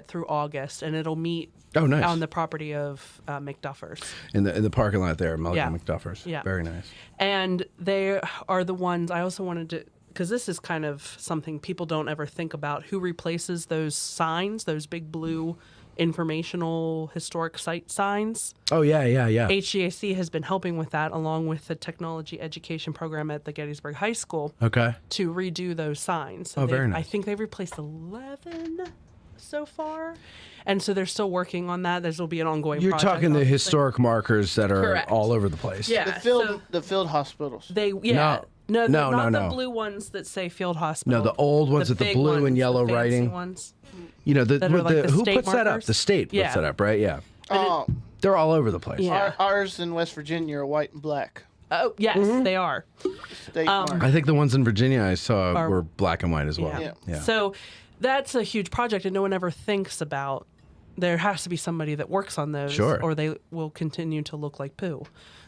S10: through August, and it'll meet
S1: nice.
S10: on the property of McDuffers.
S1: In the parking lot there, Mulligan
S10: Yeah.
S1: McDuffers.
S10: Yeah.
S1: Very nice.
S10: And they are the ones I also wanted to, because this is kind of something people don't ever think about, who replaces those signs, those big blue informational historic site signs.
S1: Oh, yeah.
S10: HGAC has been helping with that, along with the technology education program at the Gettysburg High School,
S1: Okay.
S10: to redo those signs.
S1: Oh, very nice.
S10: I think they've replaced 11 so far. And so they're still working on that. There'll be an ongoing
S1: You're
S10: project.
S1: talking the
S10: obviously.
S1: historic markers that are
S10: Correct.
S1: all over the place.
S10: Yeah.
S2: The field hospitals.
S10: No, not
S1: no.
S10: the blue ones that say Field Hospital.
S1: No, the old ones with the
S10: big
S1: blue and
S10: ones,
S1: yellow
S10: the fancy
S1: writing.
S10: Ones.
S1: You know,
S10: That are like the
S1: who
S10: state
S1: puts that up?
S10: markers?
S1: The state
S10: Yeah.
S1: puts that up, right? Yeah.
S2: Oh,
S1: They're all over the place.
S10: Yeah.
S2: ours in West Virginia are white and black.
S10: Oh, yes, they are.
S2: State mark.
S1: I think the ones in Virginia I saw were black and white as well.
S10: Yeah. So that's a huge project, and no one ever thinks about. There has to be somebody that works on those,
S1: Sure.
S10: or they will continue to look like poo.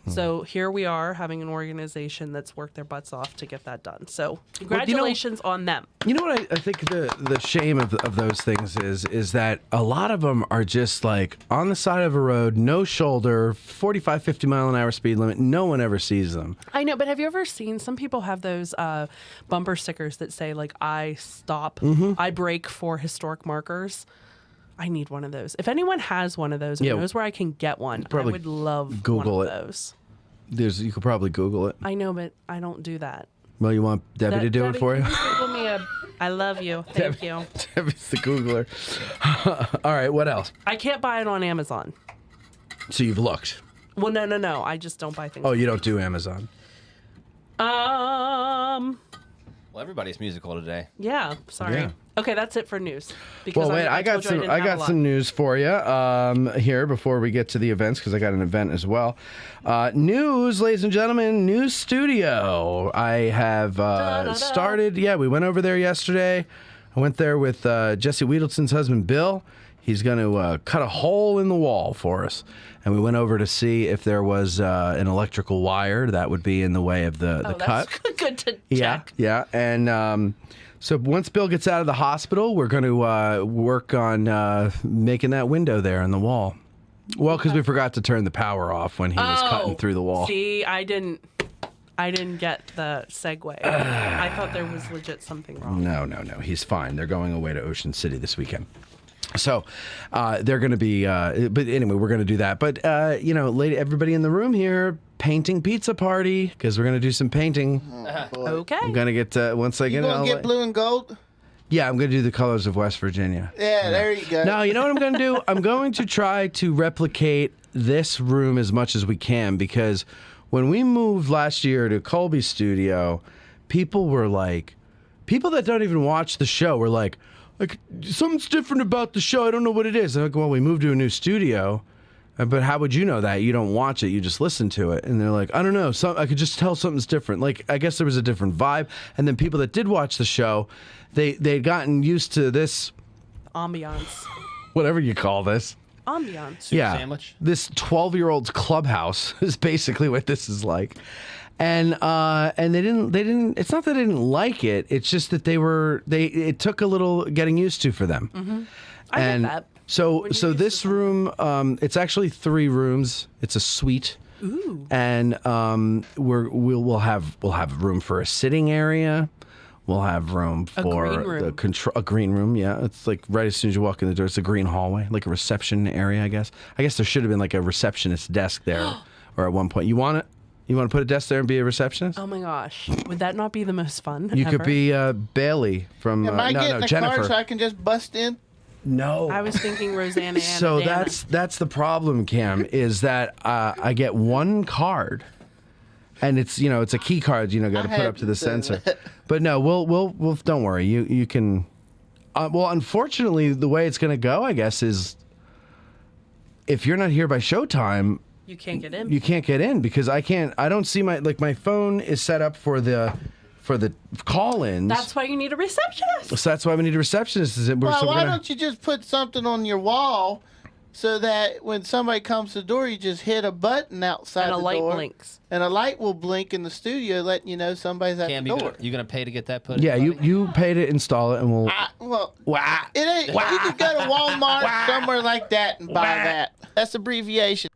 S10: So here we are having an organization that's worked their butts off to get that done. So congratulations on them.
S1: You know what I think the shame of those things is that a lot of them are just like on the side of a road, no shoulder, 45, 50 mile an hour speed limit. No one ever sees them.
S10: I know, but have you ever seen some people have those bumper stickers that say like "I stop, I brake for historic markers"? I need one of those. If anyone has one of those and knows where I can get one, I
S1: Probably
S10: would love
S1: Google
S10: one
S1: it.
S10: of those.
S1: You could probably Google it.
S10: I know, but I don't do that.
S1: Well, you want Debbie to do it for you?
S10: Can you Google me I love you. Thank you.
S1: Debbie's the Googler. All right, what else?
S10: I can't buy it on Amazon.
S1: So you've looked.
S10: Well, no. I just don't buy things.
S1: Oh, you don't do Amazon.
S5: Well, everybody's musical today.
S10: Yeah. Sorry.
S1: Yeah.
S10: Okay, that's it for news. Because
S1: Well, wait, I got
S10: told you I didn't have a lot.
S1: some news for you here before we get to the events because I got an event as well. News, ladies and gentlemen, news studio. I have started. Yeah, we went over there yesterday. I went there with Jesse Wiedelson's husband, Bill. He's going to cut a hole in the wall for us. And we went over to see if there was an electrical wire that would be in the way of the cut.
S10: That's good to check.
S1: Yeah. And so once Bill gets out of the hospital, we're going to work on making that window there in the wall. Well, because we forgot to turn the power off when he was cutting through the wall.
S10: See, I didn't get the segue. I thought there was legit something wrong.
S1: No. He's fine. They're going away to Ocean City this weekend. So they're going to be, but anyway, we're going to do that. But, everybody in the room here, painting pizza party, because we're going to do some painting.
S10: Okay.
S1: I'm going to get, once I
S2: You
S1: get
S2: gonna get blue and gold?
S1: Yeah, I'm going to do the colors of West Virginia.
S2: Yeah, there you go.
S1: No, you know what I'm going to do? I'm going to try to replicate this room as much as we can, because when we moved last year to Colby's studio, people that don't even watch the show were like, something's different about the show. I don't know what it is. I'm like, well, we moved to a new studio, but how would you know that? You don't watch it. You just listen to it. And they're like, I don't know. I could just tell something's different. Like, I guess there was a different vibe. And then people that did watch the show, they'd gotten used to this
S10: Ambiance.
S1: whatever you call this.
S10: Ambiance.
S5: Sandwich.
S1: This 12-year-old's clubhouse is basically what this is like. And they didn't it's not that they didn't like it, it's just that it took a little getting used to for them.
S10: Mm-hmm. I get that.
S1: So this room, it's actually 3 rooms. It's a suite.
S10: Ooh.
S1: And we'll have room for a sitting area. We'll have room for a green room. Yeah, it's like right as soon as you walk in the door, it's a green hallway, like a reception area, I guess. I guess there should have been like a receptionist desk there, or at one point. You want it? You want to put a desk there and be a receptionist?
S10: Oh my gosh, would that not be the most fun?
S1: You
S10: ever?
S1: could be
S2: Am
S1: Bailey from
S2: I getting a
S1: Jennifer.
S2: car so I can just bust in?
S1: No.
S10: I was thinking Rosanna.
S1: So that's the problem, Cam, is that I get one card, and it's a key card. Got to put up to the sensor. But no, we'll don't worry. You can. Well, unfortunately, the way it's going to go, I guess, is if you're not here by showtime.
S10: You can't get in.
S1: You can't get in because I don't see my phone is set up for the for the call-ins.
S10: That's why you need a receptionist.
S1: So that's why we need a receptionist.
S2: Why don't you just put something on your wall so that when somebody comes to the door, you just hit a button outside
S10: And a
S2: the
S10: light
S2: door,
S10: blinks.
S2: and a light will blink in the studio, letting you know somebody's at
S5: Cam,
S2: the door.
S5: you gonna pay to get that put?
S1: Yeah,
S5: in,
S1: you pay to install it, and we'll.
S2: It ain't. You could go to Walmart somewhere like that and buy that. That's abbreviation.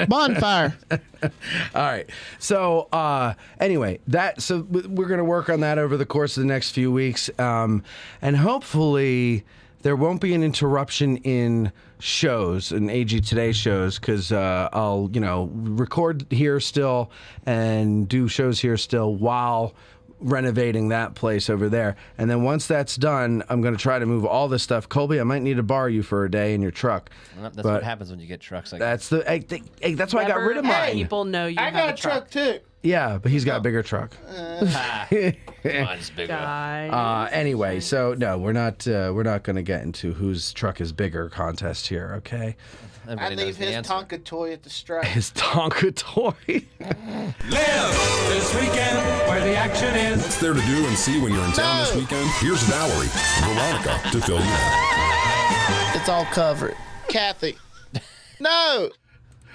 S2: Bonfire.
S1: All right. So anyway, we're going to work on that over the course of the next few weeks, and hopefully there won't be an interruption in shows and AG Today shows because I'll record here still and do shows here still while renovating that place over there. And then once that's done, I'm going to try to move all this stuff. Colby, I might need to borrow you for a day in your truck.
S5: Well, that's what happens when you get trucks like
S1: that's that's why I got rid of mine.
S10: People know you
S2: I
S10: have
S2: got a truck too.
S1: Yeah, but he's got a bigger truck.
S5: Mine's bigger.
S1: Anyway, so no, we're not going to get into whose truck is bigger contest here, okay?
S2: I leave his Tonka toy at the strike.
S1: His Tonka toy.
S19: Live this weekend where the action is.
S4: What's there to do and see when you're in town this weekend? Here's Valerie, Veronica to fill you in.
S2: It's all covered. Kathy. No.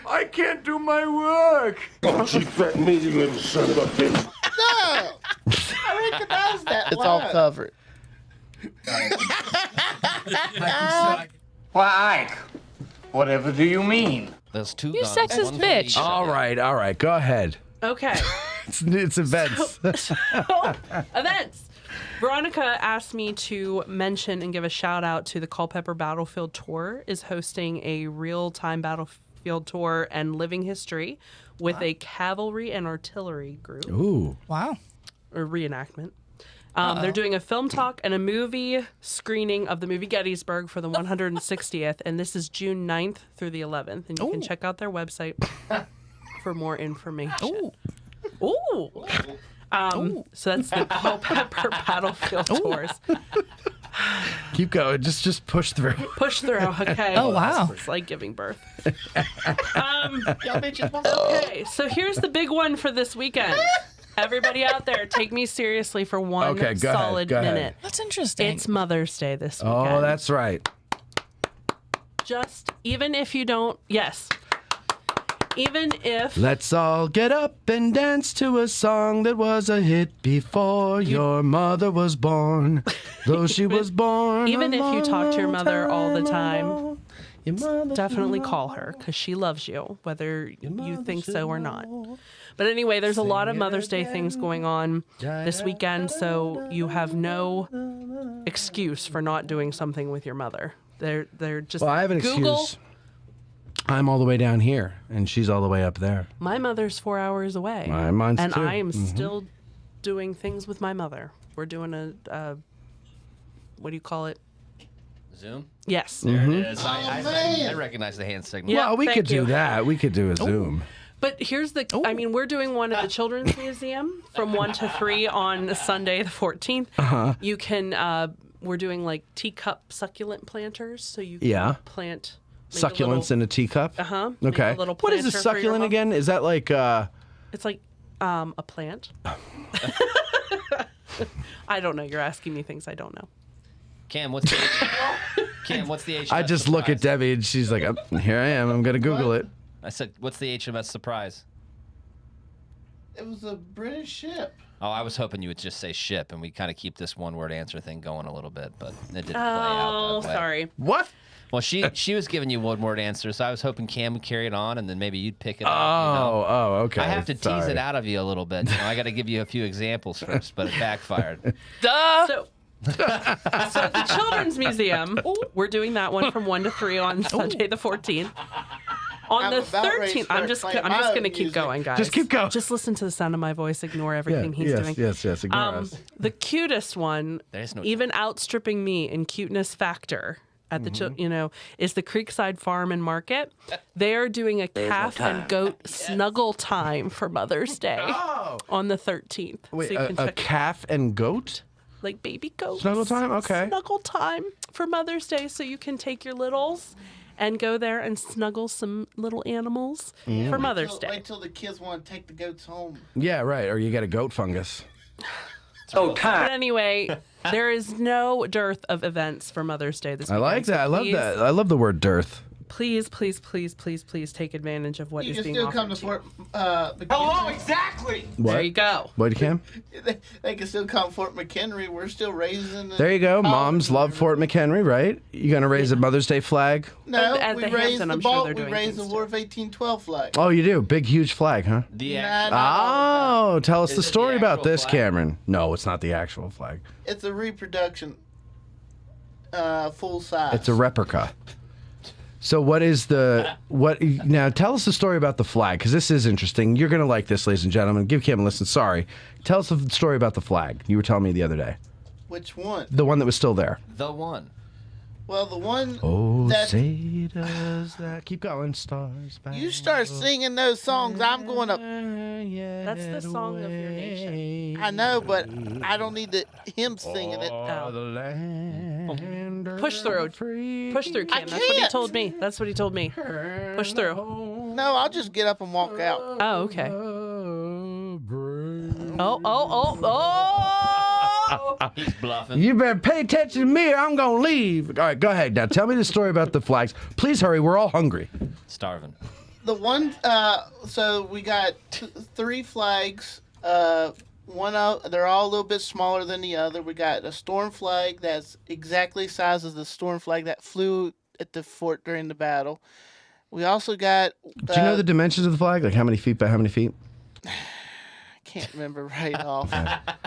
S19: I can't do my work.
S9: Don't you threaten me, you little son of a bitch.
S2: No. I recognize that. It's all covered.
S6: Why, Ike? Whatever do you mean?
S5: Those two
S10: You sexist bitch.
S1: All right. Go ahead.
S10: Okay.
S1: It's events.
S10: Events. Veronica asked me to mention and give a shout out to the Culpeper Battlefield Tour is hosting a real-time battlefield tour and living history with a cavalry and artillery group.
S1: Ooh.
S22: Wow.
S10: Or reenactment. They're doing a film talk and a movie screening of the movie Gettysburg for the 160th, and this is June 9th through the 11th, and you can check out their website for more information. Ooh. So that's the Culpeper Battlefield Tours.
S1: Keep going. Just push through.
S10: Push through. Okay.
S22: Oh, wow.
S10: It's like giving birth. Okay, so here's the big one for this weekend. Everybody out there, take me seriously for one solid minute.
S22: That's interesting.
S10: It's Mother's Day this weekend.
S1: Oh, that's right.
S10: Just, even if you don't, even if...
S1: Let's all get up and dance to a song that was a hit before your mother was born. Though she was born
S10: Even if you talk to your mother all the time,
S1: your
S10: definitely call her because she loves you, whether you think so or not. But anyway, there's a lot of Mother's Day things going on this weekend, so you have no excuse for not doing something with your mother. They're just...
S1: Well, I have an excuse. I'm all the way down here, and she's all the way up there.
S10: My mother's 4 hours away.
S1: Mine's
S10: and
S1: too.
S10: I am still doing things with my mother. We're doing a what do you call it?
S5: Zoom?
S10: Yes.
S5: There it is. I recognize the hand signal.
S1: Yeah, we could do
S10: you.
S1: that. We could do a Zoom.
S10: But here's the, we're doing one at the Children's Museum from 1 to 3 on Sunday the 14th.
S1: Uh-huh.
S10: You can, we're doing like teacup succulant planters. So you can plant.
S1: Succulents in a teacup?
S10: Uh-huh.
S1: Okay. What is a succulent again? Is that like...
S10: It's like a plant. I don't know. You're asking me things I don't know.
S5: Cam, what's the HMS
S1: I just look at Debbie and she's like, here I am. I'm going to Google it.
S5: I said, what's the HMS Surprise?
S2: It was a British ship.
S5: Oh, I was hoping you would just say ship, and we kind of keep this one-word answer thing going a little bit, but it didn't play out that way.
S10: Sorry.
S1: What?
S5: Well, she was giving you one-word answers, so I was hoping Cam would carry it on, and then maybe you'd pick it up.
S1: Oh, okay.
S5: I have to tease it out of you a little bit. I got to give you a few examples first, but it backfired.
S10: Duh! So the Children's Museum, we're doing that one from 1 to 3 on Sunday the 14th. On the 13th, I'm just going to keep going, guys.
S1: Just keep going.
S10: Just listen to the sound of my voice. Ignore everything he's doing.
S1: Yes. Ignore us.
S10: The cutest one, even outstripping me in cuteness factor at the is the Creekside Farm and Market. They are doing a calf and goat snuggle time for Mother's Day on the 13th.
S1: Wait,
S10: so you can
S1: a calf and goat?
S10: Like baby goats.
S1: Snuggle time? Okay.
S10: Snuggle time for Mother's Day, so you can take your littles and go there and snuggle some little animals for Mother's Day.
S2: Wait till the kids want to take the goats home.
S1: Yeah, right. Or you get a goat fungus.
S10: But anyway, there is no dearth of events for Mother's Day this
S1: I
S10: weekend.
S1: like that. I love
S10: Please,
S1: that. I love the word dearth.
S10: Please, please, please, please, please take advantage of what
S2: You
S10: is
S2: can
S10: being
S2: still
S10: offered
S2: come to
S10: to you.
S2: Fort Hello, exactly.
S1: What?
S10: There you go.
S1: What, Cam?
S2: They can still come to Fort McHenry. We're still raising.
S1: There you go. Moms love Fort McHenry, right? You going to raise a Mother's Day flag?
S2: No,
S10: At
S2: we
S10: the
S2: raised
S10: Hampton,
S2: the
S10: I'm sure
S2: ball.
S10: they're
S2: We
S10: doing
S2: raised the
S10: things
S2: War of 1812 flag.
S1: Oh, you do? Big, huge flag, huh?
S2: No,
S1: Tell us
S2: Is
S1: the
S2: it the
S1: story about
S2: actual
S1: this,
S2: flag?
S1: Cameron. No, it's not the actual flag.
S2: it's a reproduction, full size.
S1: It's a replica. So what is now tell us the story about the flag, because this is interesting. You're going to like this, ladies and gentlemen. Give Cam a listen. Sorry. Tell us the story about the flag. You were telling me the other day.
S2: Which one?
S1: The one that was still there.
S5: The one.
S2: Well, the one
S1: Oh,
S2: that
S1: say does that. Keep going, stars.
S2: you start singing those songs, I'm going to.
S10: That's the song of your nation.
S2: I know, but I don't need him singing it.
S10: Push through. Push through, Cam. That's what he told me. That's what he told me. Push through.
S2: No, I'll just get up and walk out.
S10: Oh, okay. Oh.
S5: He's bluffing.
S1: You better pay attention to me or I'm going to leave. All right, go ahead. Now tell me the story about the flags. Please hurry. We're all hungry.
S5: Starving.
S2: The one, so we got three flags. They're all a little bit smaller than the other. We got a storm flag that's exactly the size of the storm flag that flew at the fort during the battle. We also got.
S1: Do you know the dimensions of the flag? Like how many feet by how many feet?
S2: Can't remember right off.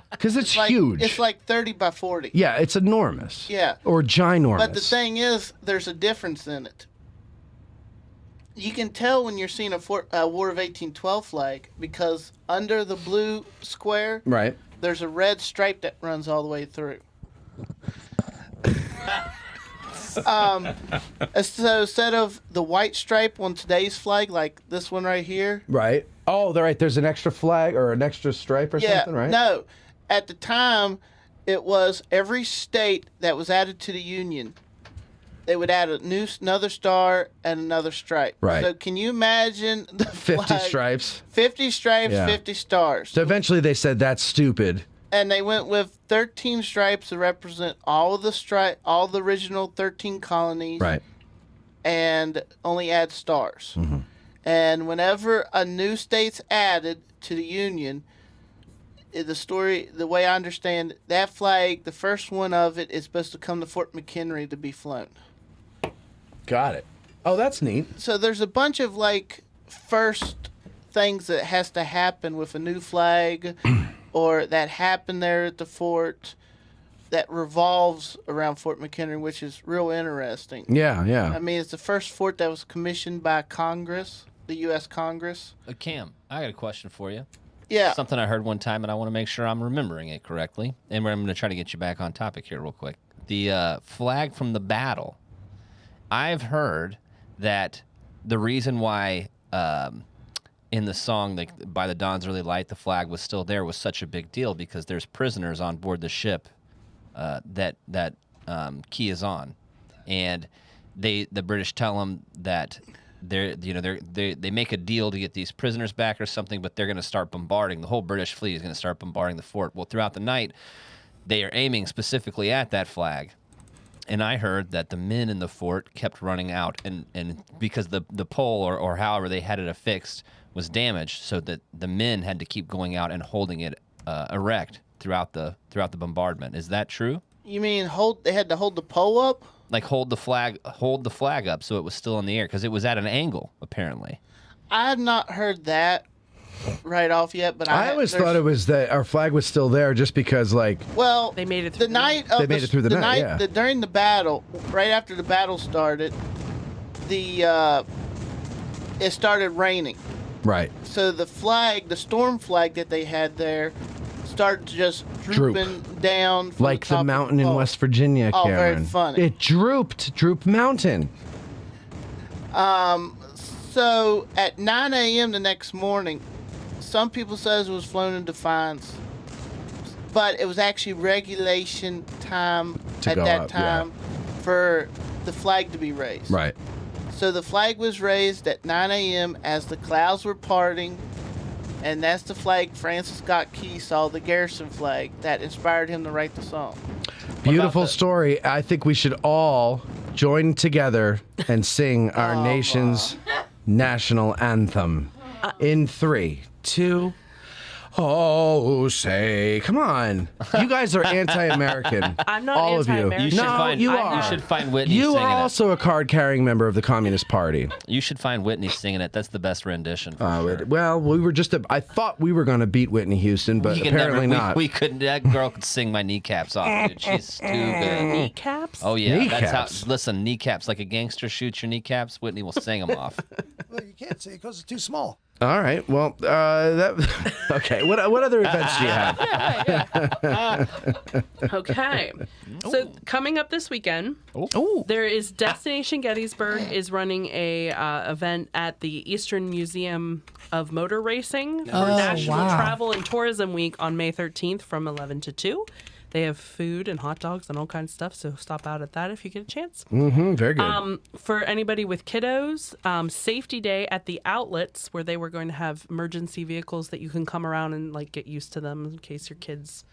S1: Because it's
S2: like,
S1: huge.
S2: It's like 30 by 40.
S1: Yeah, it's enormous.
S2: Yeah.
S1: Or ginormous.
S2: But the thing is, there's a difference in it. You can tell when you're seeing a War of 1812 flag because under the blue square,
S1: right,
S2: there's a red stripe that runs all the way through. So instead of the white stripe on today's flag, like this one right here.
S1: Right. Oh, right. There's an extra flag or an extra stripe or something, right?
S2: No. At the time, it was every state that was added to the Union. They would add another star and another stripe.
S1: Right.
S2: So can you imagine the
S1: 50
S2: flag?
S1: stripes.
S2: 50 stripes,
S1: Yeah.
S2: 50 stars.
S1: So eventually they said that's stupid.
S2: And they went with 13 stripes to represent all the original 13 colonies.
S1: Right.
S2: And only add stars.
S1: Mm-hmm.
S2: And whenever a new state's added to the Union, the way I understand it, that flag, the first one of it is supposed to come to Fort McHenry to be flown.
S1: Got it. Oh, that's neat.
S2: So there's a bunch of first things that has to happen with a new flag or that happened there at the fort that revolves around Fort McHenry, which is real interesting.
S1: Yeah, yeah.
S2: I mean, it's the first fort that was commissioned by Congress, the U.S. Congress.
S5: Cam, I got a question for you.
S2: Yeah.
S5: Something I heard one time, and I want to make sure I'm remembering it correctly. And I'm going to try to get you back on topic here real quick. The flag from the battle. I've heard that the reason why in the song By the Dawn's Early Light, the flag was still there was such a big deal because there's prisoners on board the ship that key is on. And the British tell them that they make a deal to get these prisoners back or something, but they're going to start bombarding. The whole British fleet is going to start bombarding the fort. Well, throughout the night, they are aiming specifically at that flag. And I heard that the men in the fort kept running out, and because the pole or however they had it affixed was damaged, so that the men had to keep going out and holding it erect throughout the bombardment. Is that true?
S2: You mean they had to hold the pole up?
S5: Like hold the flag up so it was still in the air because it was at an angle apparently.
S2: I had not heard that right off yet, but
S1: I always thought it was that our flag was still there just because
S10: they made it through
S2: the night of
S1: they made it through the night. Yeah.
S2: During the battle, right after the battle started, it started raining.
S1: Right.
S2: So the storm flag that they had there, started just drooping down. From
S1: like
S2: the
S1: the mountain in West Virginia,
S2: Oh,
S1: Cameron.
S2: very funny.
S1: It drooped mountain.
S2: So at 9 a.m. the next morning, some people says it was flown in defiance, but it was actually regulation time
S1: To
S2: at
S1: go
S2: that
S1: up,
S2: time for the flag to be raised.
S1: Right.
S2: So the flag was raised at 9 a.m. as the clouds were parting, and that's the flag Francis Scott Key saw, the Garrison flag, that inspired him to write the song.
S1: Beautiful story. I think we should all join together and sing our nation's national anthem in 3, 2. Oh, say, come on! You guys are anti-American.
S10: I'm not
S1: all
S10: anti-American.
S1: of you. No, you are.
S5: You should find Whitney
S1: You
S5: singing
S1: are also a card-carrying member of the Communist Party.
S5: You should find Whitney singing it. That's the best rendition.
S1: Well, we were I thought we were going to beat Whitney Houston, but apparently not.
S5: We couldn't. That girl could sing my kneecaps off, dude. She's too good.
S10: Kneecaps?
S5: Oh yeah,
S1: Kneecaps?
S5: that's how. Listen, kneecaps like a gangster shoots your kneecaps. Whitney will sing them off.
S7: Well, you can't see because it's too small.
S1: All right. Well, okay. What other events do you have?
S10: Okay. So coming up this weekend, there is Destination Gettysburg is running a event at the Eastern Museum of Motor Racing for National Travel and Tourism Week on May 13th from 11 to 2. They have food and hot dogs and all kinds of stuff, so stop out at that if you get a chance.
S1: Mm-hmm, very good.
S10: For anybody with kiddos, Safety Day at the outlets, where they were going to have emergency vehicles that you can come around and like get used to them in case your kids,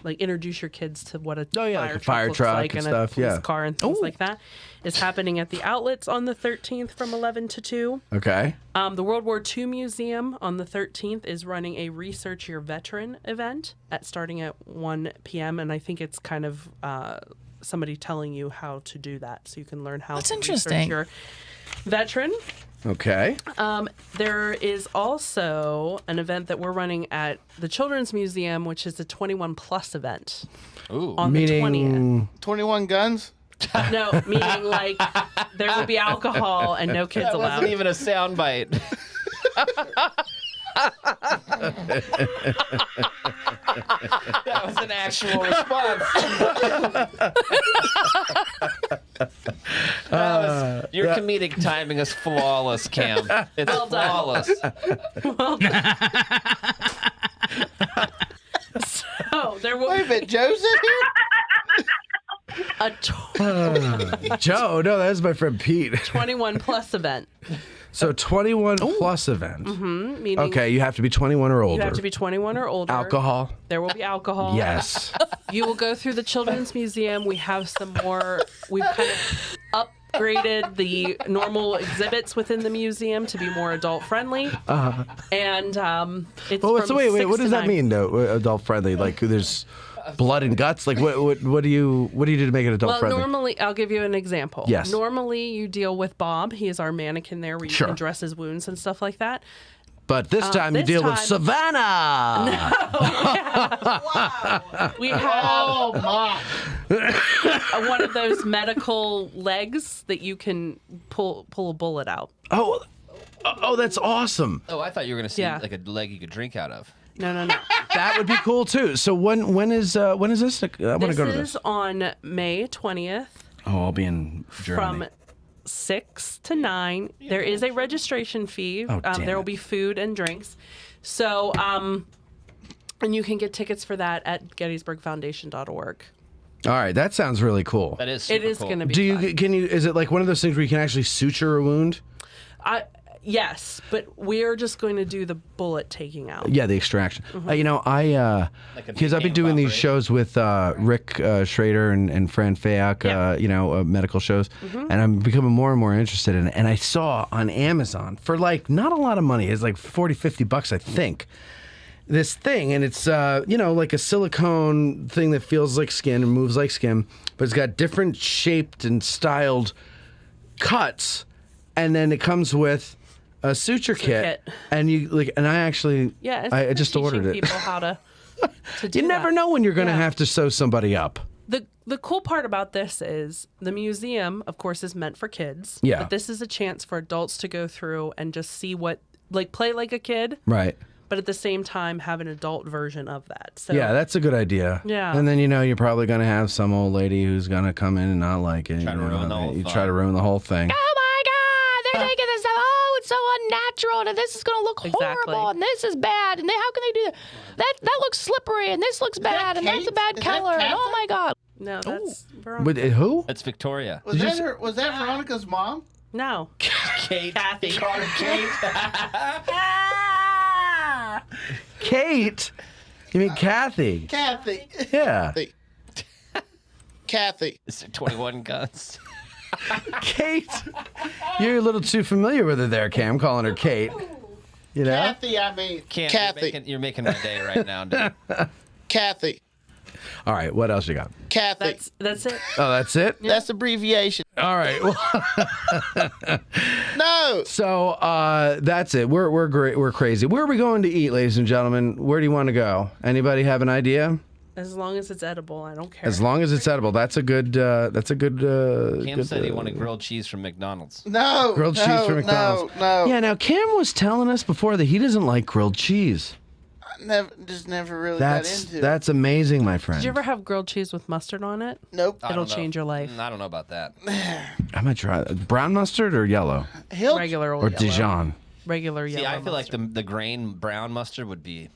S10: like introduce your kids to what a
S1: fire
S10: looks
S1: truck
S10: like
S1: and
S10: a
S1: stuff,
S10: police
S1: yeah.
S10: car and things like that, is happening at the outlets on the 13th from 11 to 2.
S1: Okay.
S10: The World War II Museum on the 13th is running a Research Your Veteran event starting at 1 p.m. And I think it's kind of somebody telling you how to do that, so you can learn how to research your veteran.
S1: Okay.
S10: There is also an event that we're running at the Children's Museum, which is a 21 plus event.
S5: Ooh.
S10: On the 20th.
S2: 21 guns?
S10: No, meaning like there will be alcohol and no kids
S5: That
S10: allowed.
S5: wasn't even a soundbite. That was an actual response. Your comedic timing is flawless, Cam. It's
S10: Well done.
S5: flawless.
S10: Well done. So there will
S2: Wait a minute, Joe's in here?
S1: Joe, no, that's my friend Pete.
S10: 21 plus event.
S1: So 21 plus event.
S10: Mm-hmm, meaning
S1: Okay, you have to be 21 or older.
S10: you have to be 21 or older.
S1: Alcohol?
S10: There will be alcohol.
S1: Yes.
S10: You will go through the Children's Museum. We have some more. We've kind of upgraded the normal exhibits within the museum to be more adult friendly. And it's
S1: Well,
S10: from
S1: so wait,
S10: 6
S1: what
S10: to
S1: does that
S10: 9.
S1: mean though? Adult friendly? Like there's blood and guts? Like what do you do to make it adult friendly?
S10: Normally, I'll give you an example.
S1: Yes.
S10: Normally, you deal with Bob. He is our mannequin there where you
S1: Sure.
S10: can dress his wounds and stuff like that.
S1: But this time you
S10: this
S1: deal with
S10: time-
S1: Savannah.
S10: We have one of those medical legs that you can pull a bullet out.
S1: Oh, that's awesome.
S5: Oh, I thought you were going to see
S10: Yeah.
S5: like a leg you could drink out of.
S10: No.
S1: That would be cool too. So when is this? I want to go to
S10: This
S1: this.
S10: is on May 20th
S1: Oh, I'll be in Germany.
S10: from 6 to 9. There is a registration fee.
S1: Oh, damn
S10: there will
S1: it.
S10: be food and drinks. So, and you can get tickets for that at gettysburgfoundation.org.
S1: All right, that sounds really cool.
S5: That is
S10: It
S5: super
S10: is
S5: cool.
S10: going to be
S1: Do
S10: fun.
S1: you can you? Is it like one of those things where you can actually suture a wound?
S10: Yes, but we're just going to do the bullet taking out.
S1: Yeah, the extraction.
S10: Mm-hmm.
S1: I
S5: Like a
S1: because I've been
S5: big
S1: doing these
S5: operation.
S1: shows with Rick Schrader and Fran Fayak, medical shows,
S10: Mm-hmm.
S1: and I'm becoming more and more interested in it. And I saw on Amazon for like not a lot of money, it's like $40-50, I think, this thing, and it's like a silicone thing that feels like skin and moves like skin, but it's got different shaped and styled cuts, and then it comes with a suture kit, and I actually I just ordered it.
S10: People how to do
S1: You never
S10: that.
S1: know when you're going to have to sew somebody up.
S10: The cool part about this is the museum, of course, is meant for kids.
S1: Yeah.
S10: But this is a chance for adults to go through and just see play like a kid,
S1: Right.
S10: but at the same time have an adult version of that. So
S1: Yeah, that's a good idea.
S10: Yeah.
S1: And then you're probably going to have some old lady who's going to come in and not like it.
S5: Try to ruin the whole
S1: You
S5: thing.
S1: try to ruin the whole thing.
S8: Oh my God, they're taking this stuff. Oh, it's so unnatural, and this is going to look horrible, and this is bad, and how can they do that? That looks slippery, and this looks bad, and that's a bad color, and oh my God.
S10: No, that's
S1: With who?
S5: That's Victoria.
S2: Was that Veronica's mom?
S10: No.
S5: Kate.
S10: Kathy.
S5: Call her Kate.
S1: Kate? You mean Kathy?
S2: Kathy.
S1: Yeah.
S2: Kathy.
S5: Is it 21 guns?
S1: Kate. You're a little too familiar with her there, Cam, calling her Kate. You know?
S2: Kathy, I mean.
S5: Cam,
S2: Kathy.
S5: You're making my day right now, dude.
S2: Kathy.
S1: All right, what else you got?
S2: Kathy.
S10: That's it.
S1: Oh, that's it?
S2: That's abbreviation.
S1: All right.
S2: No.
S1: So that's it. We're great. We're crazy. Where are we going to eat, ladies and gentlemen? Where do you want to go? Anybody have an idea?
S10: As long as it's edible, I don't care.
S1: As long as it's edible. That's a good.
S5: Cam
S1: good,
S5: said he wanted grilled cheese from McDonald's.
S2: No.
S1: grilled cheese from McDonald's.
S2: No.
S1: Yeah. Now Cam was telling us before that he doesn't like grilled cheese.
S2: I never really got into it.
S1: That's amazing, my friend.
S10: Did you ever have grilled cheese with mustard on it?
S2: Nope.
S10: It'll change your life.
S5: I don't know about that.
S1: I might try brown mustard or yellow
S10: Regular old
S1: or
S10: yellow.
S1: Dijon.
S10: Regular yellow.
S5: See, I feel
S10: mustard.
S5: like the grain brown mustard would be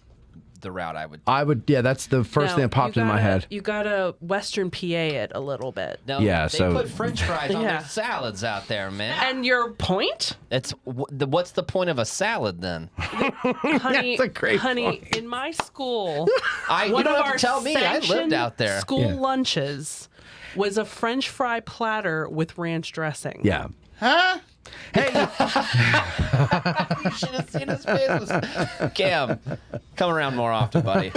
S5: the route I would.
S1: Yeah, that's the first thing that popped in my head.
S10: You gotta Western PA it a little bit.
S5: No,
S1: Yeah,
S5: they
S1: so-
S5: put French fries on
S10: Yeah.
S5: their salads out there, man.
S10: And your point?
S5: What's the point of a salad then?
S10: Honey,
S1: That's a great
S10: honey, in my school,
S5: You
S10: one
S5: don't
S10: of
S5: have
S10: our
S5: to tell me. I lived
S10: sanctioned
S5: out there.
S10: School
S1: Yeah.
S10: lunches was a French fry platter with ranch dressing.
S1: Yeah.
S2: Huh?
S1: Hey.
S5: You should have seen his face. Cam, come around more often, buddy.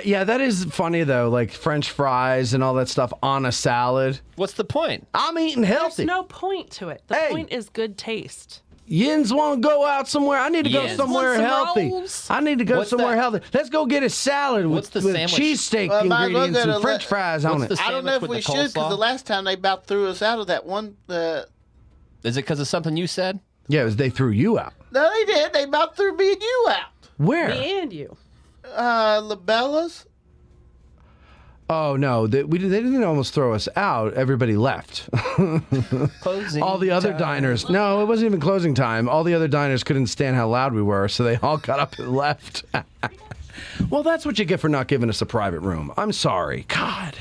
S1: Yeah, that is funny though. Like French fries and all that stuff on a salad.
S5: What's the point?
S1: I'm eating healthy.
S10: There's no point to it. The point is good taste.
S1: Yins want to go out somewhere. I need to go
S5: Yins.
S1: somewhere
S10: Want some
S1: healthy.
S10: rolls?
S1: I need to go
S5: What's
S1: somewhere
S5: that?
S1: healthy. Let's go get a salad
S5: What's
S1: with
S5: the sandwich?
S1: cheesesteak
S2: Well, might as well
S1: ingredients
S2: go
S1: and
S2: to
S1: French fries on
S5: what's
S1: it.
S5: the
S2: I don't know if
S5: sandwich
S2: we
S5: with the
S2: should because
S5: coleslaw?
S2: the last time they about threw us out of that one.
S5: Is it because of something you said?
S1: Yeah, it was they threw you out.
S2: No, they did. They about threw me and you out.
S1: Where?
S10: Me and you.
S2: Labella's.
S1: Oh no, they didn't almost throw us out. Everybody left.
S5: Closing
S1: all the other diners. No, it wasn't even closing time. All the other diners couldn't stand how loud we were, so they all got up and left. Well, that's what you get for not giving us a private room. I'm sorry. God.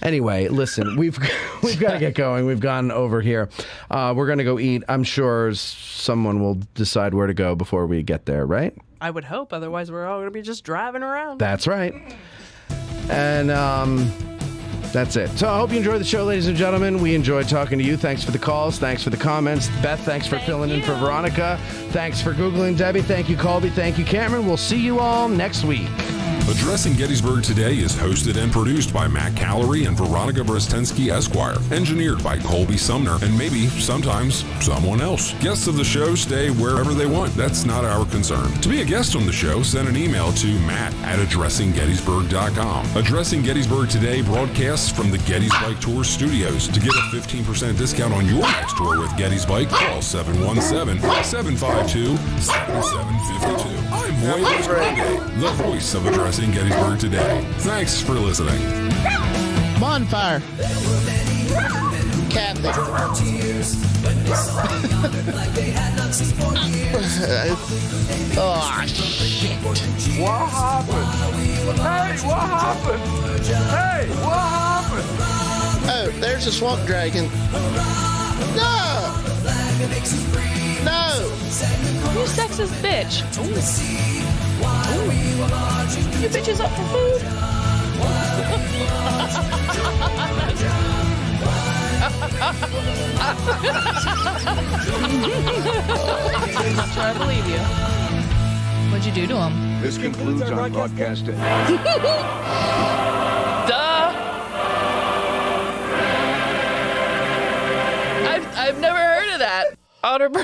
S1: Anyway, listen, we've got to get going. We've gone over here. We're going to go eat. I'm sure someone will decide where to go before we get there, right?
S10: I would hope. Otherwise, we're all going to be just driving around.
S1: That's right. And that's it. So I hope you enjoyed the show, ladies and gentlemen. We enjoyed talking to you. Thanks for the calls. Thanks for the comments. Beth, thanks for filling in for Veronica. Thanks for Googling Debbie. Thank you, Colby. Thank you, Cameron. We'll see you all next week.
S4: Addressing Gettysburg Today is hosted and produced by Matt Callery and Veronica Brestensky, Esquire. Engineered by Colby Sumner and maybe, sometimes, someone else. Guests of the show stay wherever they want. That's not our concern. To be a guest on the show, send an email to matt@addressinggettysburg.com. Addressing Gettysburg Today broadcasts from the Gettys Bike Tour studios. To get a 15% discount on your next tour with Gettys Bike, call 717-752-7752. I'm Moy Grande, the voice of Addressing Gettysburg Today. Thanks for listening.
S2: Bonfire. Kathy. Oh, shit.
S19: What happened? Hey, what happened? Hey, what happened?
S2: Oh, there's a swamp dragon. No! No!
S10: You sexist bitch. Ooh. You bitches up for food? I believe you.
S21: What'd you do to him?
S19: This concludes our broadcast.
S10: Duh.
S21: I've never heard of that.
S10: Otter